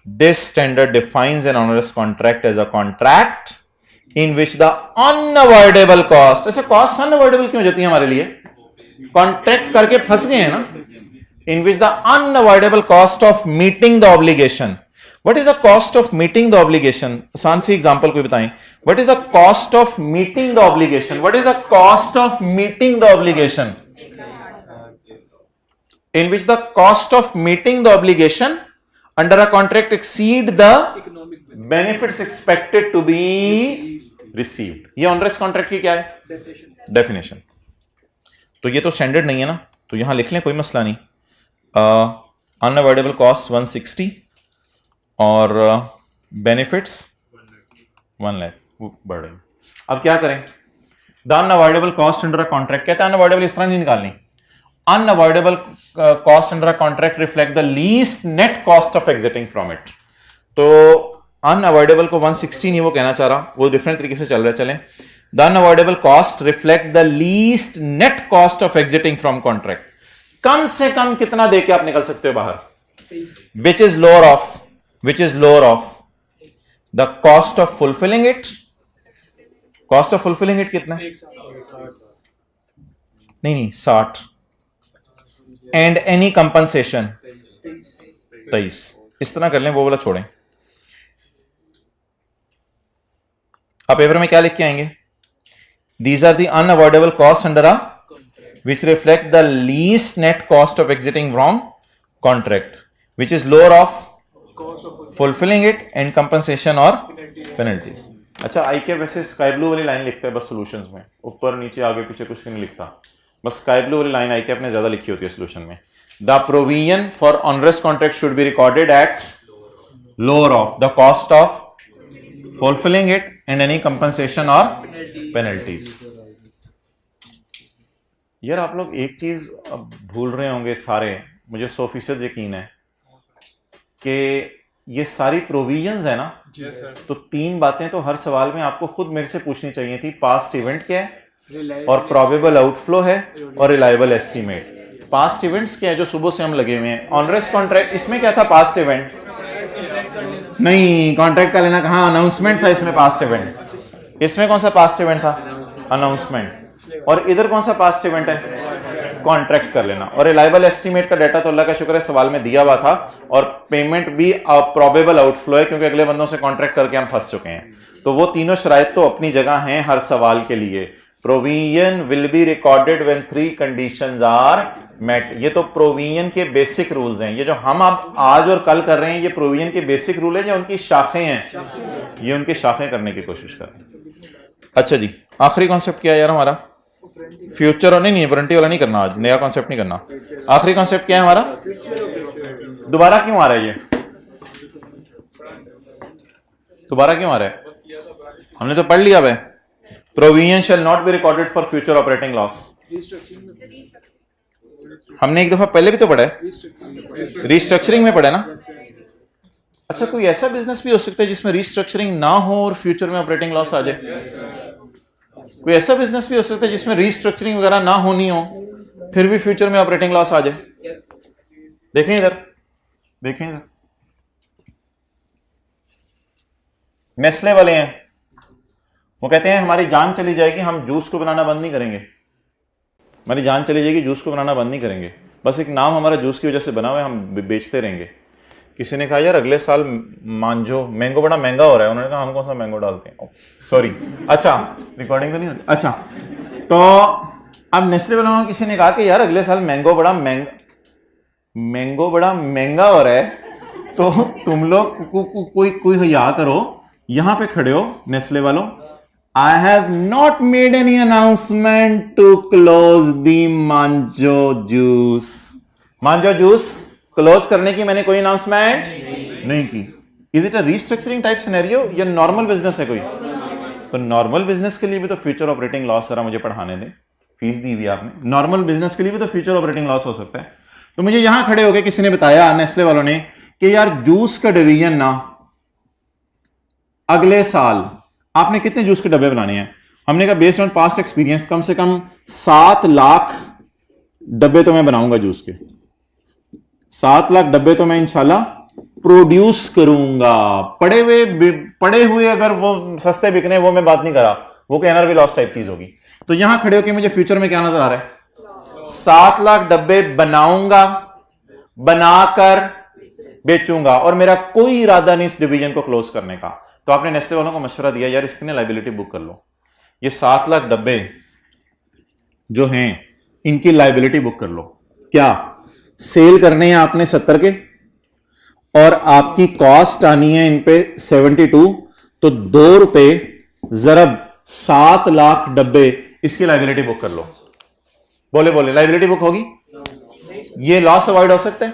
S1: This standard defines an onerous contract as a contract in which the unavoidable cost, ऐसे cost unavoidable क्यों हो जाती है हमारे लिए? कॉन्ट्रैक्ट करके फंस गए हैं ना। In which the unavoidable cost of meeting the obligation. What is the cost of meeting the obligation? आसान सी एग्जांपल कोई बताएं। What is the cost of meeting the obligation? What is the cost of meeting the obligation? In which the cost of meeting the obligation under a contract exceed the benefits expected to be received. ये onerous contract की क्या है? Definition. तो ये तो standard नहीं है ना, तो यहां लिख लें, कोई मसला नहीं। अनअवॉइडेबल कॉस्ट 160 और बेनिफिट्स 1 लाख बढ़ रहे। अब क्या करें? The unavoidable cost under a contract, कहते हैं अनअवॉइडेबल इस तरह नहीं निकालनी। Unavoidable cost under a contract reflect the least net cost of exiting from it. तो अनअवॉइडेबल को 160 नहीं वो कहना चाह रहा, वो डिफरेंट तरीके से चल रहा है। चलें, the unavoidable cost reflect the least net cost of exiting from contract. कम से कम कितना देके आप निकल सकते हो बाहर? Which is lower of the cost of fulfilling it. Cost of fulfilling it कितना? नहीं 60 एंड एनी कंपनसेशन 23। इस तरह कर लें, वो वाला छोड़ें। आप पेपर में क्या लिख के आएंगे? These are the unavoidable cost under a which reflect the least net cost of exiting from contract, which is lower of fulfilling it and compensation or penalties। अच्छा, आई के वैसे स्काई ब्लू वाली लाइन लिखता है बस सॉल्यूशंस में, ऊपर नीचे आगे पीछे कुछ भी नहीं लिखता, बस स्काई ब्लू वाली लाइन आई के अपने ज्यादा लिखी होती है सॉल्यूशन में। The provision for onerous contract should be recorded at lower of the cost of fulfilling it and any compensation और पेनल्टीज। यार आप लोग एक चीज अब भूल रहे होंगे सारे, मुझे 100% यकीन है कि ये सारी प्रोविजंस है ना, तो 3 बातें तो हर सवाल में आपको खुद मेरे से पूछनी चाहिए थी। पास्ट इवेंट क्या है, और प्रोबेबल आउटफ्लो है, और रिलायबल एस्टीमेट। पास्ट इवेंट्स क्या है जो सुबह से हम लगे हुए हैं? ऑनरेस कॉन्ट्रैक्ट, इसमें क्या था? पास्ट इवेंट नहीं, कॉन्ट्रैक्ट का लेना कहां? अनाउंसमेंट था इसमें पास्ट इवेंट। इसमें कौन सा पास्ट इवेंट था? अनाउंसमेंट। और इधर कौन सा पास्ट इवेंट है? कॉन्ट्रैक्ट कर लेना। और रिलायबल एस्टीमेट का डाटा तो अल्लाह का शुक्र है सवाल में दिया हुआ था, और पेमेंट भी प्रोबेबल आउटफ्लो है क्योंकि अगले बंदों से कॉन्ट्रैक्ट करके हम फंस चुके हैं। तो वो तीनों शराइत तो अपनी जगह हैं हर सवाल के लिए। Provision will be recorded when 3 conditions are met. ये तो प्रोविजन के बेसिक रूल्स हैं। ये जो हम अब आज और कल कर रहे हैं, ये प्रोविजन के बेसिक रूल हैं, जो उनकी शाखें हैं, ये उनकी शाखें करने की कोशिश कर रहे हैं। अच्छा जी, आखिरी कॉन्सेप्ट क्या है यार हमारा? फ्यूचर और नहीं, वारंटी वाला नहीं करना आज, नया कॉन्सेप्ट नहीं करना। आखिरी कॉन्सेप्ट क्या है हमारा? दोबारा क्यों आ रहा है ये? दोबारा क्यों आ रहा है? हमने तो पढ़ लिया है, provision shall not be recorded for future operating loss. हमने एक दफा पहले भी तो पढ़ा है, रिस्ट्रक्चरिंग में पढ़ा है ना। अच्छा, कोई ऐसा बिजनेस भी हो सकता है जिसमें रिस्ट्रक्चरिंग ना हो और फ्यूचर में ऑपरेटिंग लॉस आ जाए? कोई ऐसा बिजनेस भी हो सकता है जिसमें रीस्ट्रक्चरिंग वगैरह ना होनी हो, फिर भी फ्यूचर में ऑपरेटिंग लॉस आ जाए? देखें इधर, देखें इधर, नेस्ले वाले हैं, वो कहते हैं हमारी जान चली जाएगी, हम जूस को बनाना बंद नहीं करेंगे। हमारी जान चली जाएगी, जूस को बनाना बंद नहीं करेंगे, बस एक नाम हमारा जूस की वजह से बना हुआ है, हम बेचते रहेंगे। किसी ने कहा यार अगले साल मांझो मैंगो बड़ा महंगा हो रहा है, उन्होंने कहा हम कौन सा मैंगो डालते हैं? सॉरी, अच्छा रिकॉर्डिंग तो नहीं हो रही। अच्छा, तो अब नेस्ले वालों किसी ने कहा कि यार अगले साल मैंगो बड़ा महंगा हो रहा है, तो तुम लोग कोई हया करो, यहां पे खड़े हो नेस्ले वालों, I have not made any announcement to close the Manjo juice. Manjo juice close करने की मैंने कोई अनाउंसमेंट नहीं की. Is it a restructuring type scenario या नॉर्मल बिजनेस है कोई? तो नॉर्मल बिजनेस के लिए भी तो फ्यूचर ऑपरेटिंग लॉस जरा मुझे पढ़ाने दें. फीस दी हुई आपने. नॉर्मल बिजनेस के लिए भी तो फ्यूचर ऑपरेटिंग लॉस हो सकता है. तो मुझे यहां खड़े होकर किसी ने बताया, नेस्ले वालों ने, कि यार जूस का डिवीजन ना अगले साल आपने कितने जूस के डब्बे बनाने हैं. हमने कहा बेस्ड ऑन पास्ट एक्सपीरियंस कम से कम 7 लाख डब्बे तो मैं बनाऊंगा जूस के. 7 लाख डब्बे तो मैं इंशाल्लाह प्रोड्यूस करूंगा. पड़े हुए अगर वो सस्ते बिकने, वो मैं बात नहीं कर रहा, वो कहना भी लॉस टाइप चीज होगी. तो यहां खड़े होकर मुझे फ्यूचर में क्या नजर आ रहा है? 7 लाख डब्बे बनाऊंगा, बनाकर बेचूंगा, और मेरा कोई इरादा नहीं इस डिवीजन को क्लोज करने का. तो आपने नेस्ले वालों को मशवरा दिया, यार इसकी लायबिलिटी बुक कर लो. ये 7 लाख डब्बे जो हैं इनकी लायबिलिटी बुक कर लो. क्या सेल करने हैं आपने 70 के, और आपकी कॉस्ट आनी है इन पे 72, तो 2 रुपए जरब 7 लाख डब्बे, इसकी लायबिलिटी बुक कर लो. बोले लायबिलिटी बुक होगी? ये लॉस अवॉइड हो सकता है.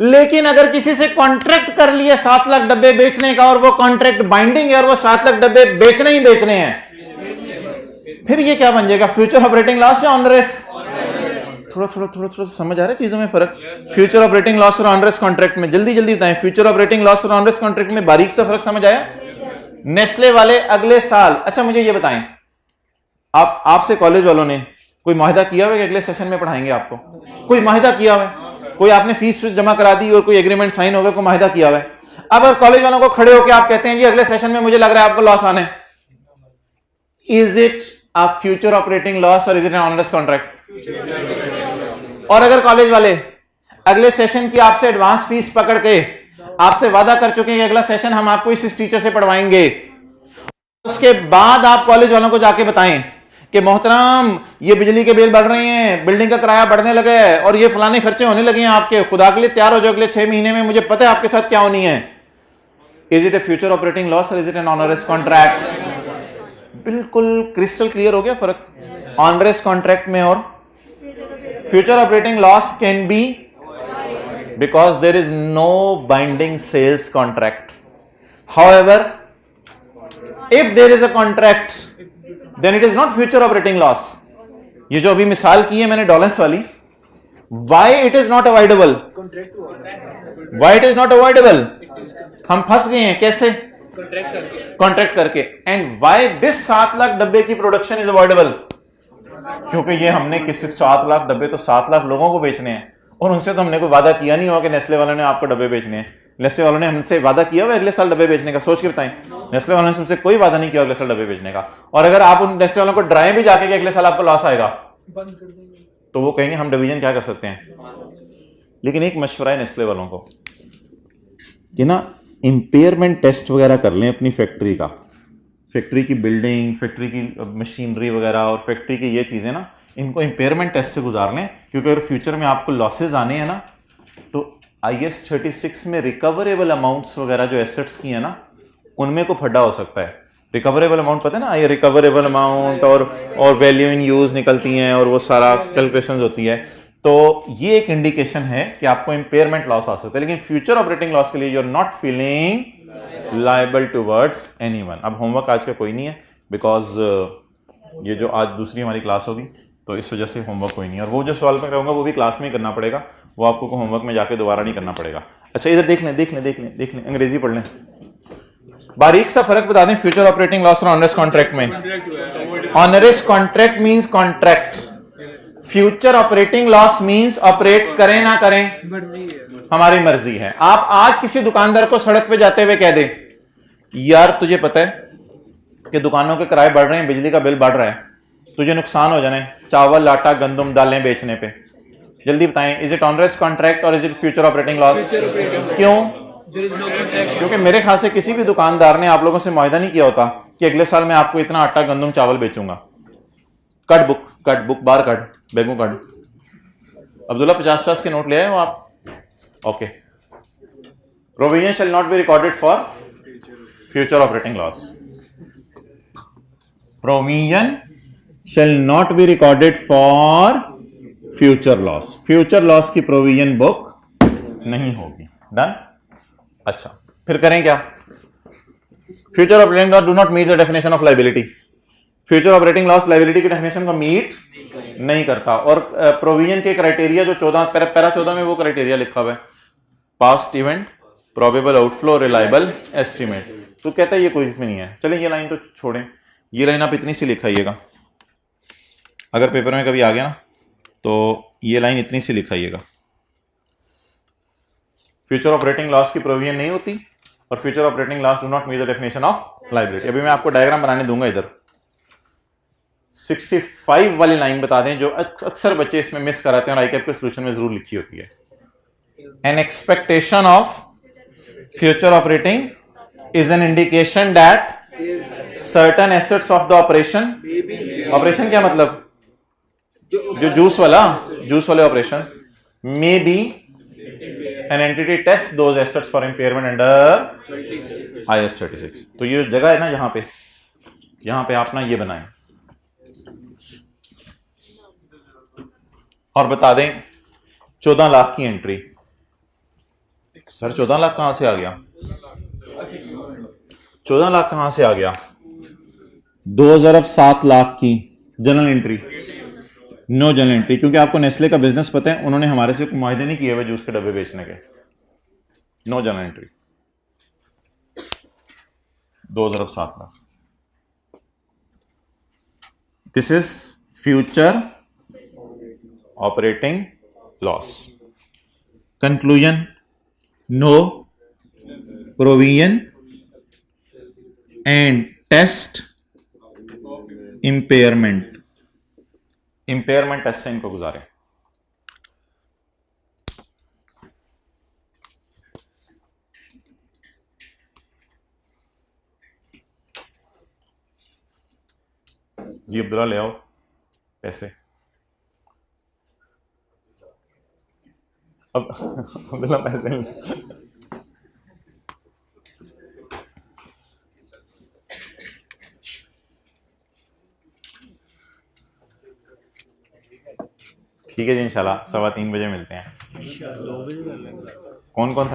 S1: लेकिन अगर किसी से कॉन्ट्रैक्ट कर लिया 7 लाख डब्बे बेचने का, और वो कॉन्ट्रैक्ट बाइंडिंग है, और वो 7 लाख डब्बे बेचने ही बेचने हैं, फिर ये क्या बन जाएगा? फ्यूचर ऑपरेटिंग लॉस या ऑनरेस? थोड़ा समझ आ रहा है चीजों में फर्क? फ्यूचर ऑपरेटिंग लॉस और ऑनरेस कॉन्ट्रैक्ट में जल्दी बताएं. फ्यूचर ऑपरेटिंग लॉस और ऑनरेस कॉन्ट्रैक्ट में बारीक सा फर्क समझ आया? नेस्ले वाले अगले साल, अच्छा मुझे ये बताएं, आपसे कॉलेज वालों ने कोई माहिदा किया हुआ कि अगले सेशन में पढ़ाएंगे आपको? कोई माहिदा किया हुआ है? कोई आपने फीस जमा करा दी और कोई एग्रीमेंट साइन हो गया, कोई माहिदा किया हुआ है? अब अगर कॉलेज वालों को खड़े होकर आप कहते हैं जी अगले सेशन में मुझे लग रहा है आपको लॉस आना है, is it a future operating loss or is it an onerous contract? और अगर कॉलेज वाले अगले सेशन की आपसे एडवांस फीस पकड़ के आपसे वादा कर चुके हैं कि अगला सेशन हम आपको इस टीचर से पढ़वाएंगे, उसके बाद आप कॉलेज वालों को जाके बताएं कि मोहतरम ये बिजली के बिल बढ़ रहे हैं, बिल्डिंग का किराया बढ़ने लगा है, और ये फलाने खर्चे होने लगे हैं आपके, खुदा के लिए तैयार हो जाओ अगले 6 महीने में, मुझे पता है आपके साथ क्या होनी है. Is it a future operating loss or is it an onerous contract? बिल्कुल क्रिस्टल क्लियर हो गया फर्क ऑनरेस कॉन्ट्रैक्ट में और future operating loss. Can be because there is no binding sales contract. However if there is a contract then it is not future operating loss. ये जो अभी मिसाल की है मैंने डॉलर्स वाली, why it is not avoidable? Why it is not avoidable? हम फंस गए हैं कैसे? कॉन्ट्रैक्ट करके. एंड why this 7 लाख डब्बे की प्रोडक्शन इज अवॉइडेबल? क्योंकि ये हमने किसी 7 लाख डब्बे तो 7 लाख लोगों को बेचने हैं, और उनसे तो हमने कोई वादा किया नहीं होगा कि नेस्ले वालों ने आपको डब्बे बेचने हैं. नेस्ले वालों ने हमसे वादा किया हुआ अगले साल डब्बे बेचने का? सोच के बताएं. नेस्ले वालों ने हमसे कोई वादा नहीं किया अगले साल डब्बे बेचने का. और अगर आप उन नेस्ले वालों को डराएं भी जाके कि अगले साल आपको लॉस आएगा, तो वो कहेंगे हम डिवीजन क्या कर सकते हैं. लेकिन एक मशवरा है नेस्ले वालों को कि ना इंपेयरमेंट टेस्ट वगैरह कर लें अपनी फैक्ट्री का, फैक्ट्री की बिल्डिंग, फैक्ट्री की मशीनरी वगैरह, और फैक्ट्री की ये चीजें ना, इनको इंपेयरमेंट टेस्ट से गुजार लें. क्योंकि अगर फ्यूचर में आपको लॉसेज आने हैं ना, तो IS 36 में रिकवरेबल अमाउंट्स वगैरह जो एसेट्स की है ना, उनमें को फड्डा हो सकता है. रिकवरेबल अमाउंट पता है ना, ये रिकवरेबल अमाउंट और वैल्यू इन यूज निकलती हैं, और वो सारा कैलकुलेशंस होती है. तो ये एक इंडिकेशन है कि आपको इंपेयरमेंट लॉस आ सकता है. लेकिन फ्यूचर ऑपरेटिंग लॉस के लिए you are not feeling liable towards anyone. अब होमवर्क आज का कोई नहीं है, बिकॉज ये जो आज दूसरी हमारी क्लास होगी, तो इस वजह से होमवर्क कोई नहीं है. और वो जो सवाल मैं कहूँगा वो भी क्लास में ही करना पड़ेगा, वो आपको होमवर्क में जाके दोबारा नहीं करना पड़ेगा. अच्छा इधर देख लें, अंग्रेजी पढ़ लें. बारीक सा फर्क बता दें फ्यूचर ऑपरेटिंग लॉस और ऑनरेस कॉन्ट्रैक्ट में. Onerous contract means contract, future operating loss means operate करें ना करें हमारी मर्जी है. आप आज किसी दुकानदार को सड़क पे जाते हुए कह दे, यार तुझे पता है कि दुकानों के किराए बढ़ रहे हैं, बिजली का बिल बढ़ रहा है, तुझे नुकसान हो जाने चावल, आटा, गंदम, दालें बेचने पे. जल्दी बताएं, इज इट ऑनरेस कॉन्ट्रैक्ट और is it future operating loss? क्यों? क्योंकि मेरे ख्याल से किसी भी दुकानदार ने आप लोगों से मुआहदा नहीं किया होता कि अगले साल मैं आपको इतना आटा, गंदम, चावल बेचूंगा. कट बुक बार कट, बैगों कट. अब्दुल्ला 50 के नोट ले आए हो आप? Okay. Provision shall not be recorded for future operating loss. प्रोविजन shall not be recorded for future loss. Future loss की प्रोविजन बुक नहीं होगी. डन. अच्छा, फिर करें क्या? Future operating loss do not meet the definition of liability. Future operating loss liability की definition को मीट नहीं करता. और प्रोविजन के क्राइटेरिया जो 14 पैरा 14 में वो क्राइटेरिया लिखा हुआ है, past event, probable outflow, reliable estimate. तो कहता है ये कुछ भी नहीं है. चलिए ये लाइन तो छोड़ें, ये लाइन आप इतनी सी लिखाइएगा. अगर पेपर में कभी आ गया ना तो ये लाइन इतनी सी लिखाइएगा. फ्यूचर ऑपरेटिंग लॉस की प्रोविजन नहीं होती और future operating loss do not meet the definition of liability. अभी मैं आपको डायग्राम बनाने दूंगा. इधर 65 वाली लाइन बता दें जो अक्सर बच्चे इसमें मिस कराते हैं और आईकैप के सोल्यूशन में जरूर लिखी होती है. An expectation of future operating is an indication that certain assets of the operation. Operation क्या मतलब? जो जूस वाले operations may be an entity test those assets for impairment under IAS 36. तो ये जगह है ना, यहां पे आप ना ये बनाएं और बता दें 14 लाख की एंट्री. सर 14 लाख कहां से आ गया? 14 लाख कहां से आ गया? 2007 लाख की general entry, no general entry. क्योंकि आपको नेस्ले का बिजनेस पता है, उन्होंने हमारे से मुआहदे नहीं किए हुए जूस के डब्बे बेचने के. No general entry. 2007 lakh. This is future operating loss. Conclusion, no provision and test impairment. Impairment test से इनको गुजारे. जी अब्दुल्ला ले आओ पैसे. अब अब्दुल्ला पैसे ठीक है जी, इंशाल्लाह 3:15 बजे मिलते हैं. कौन कौन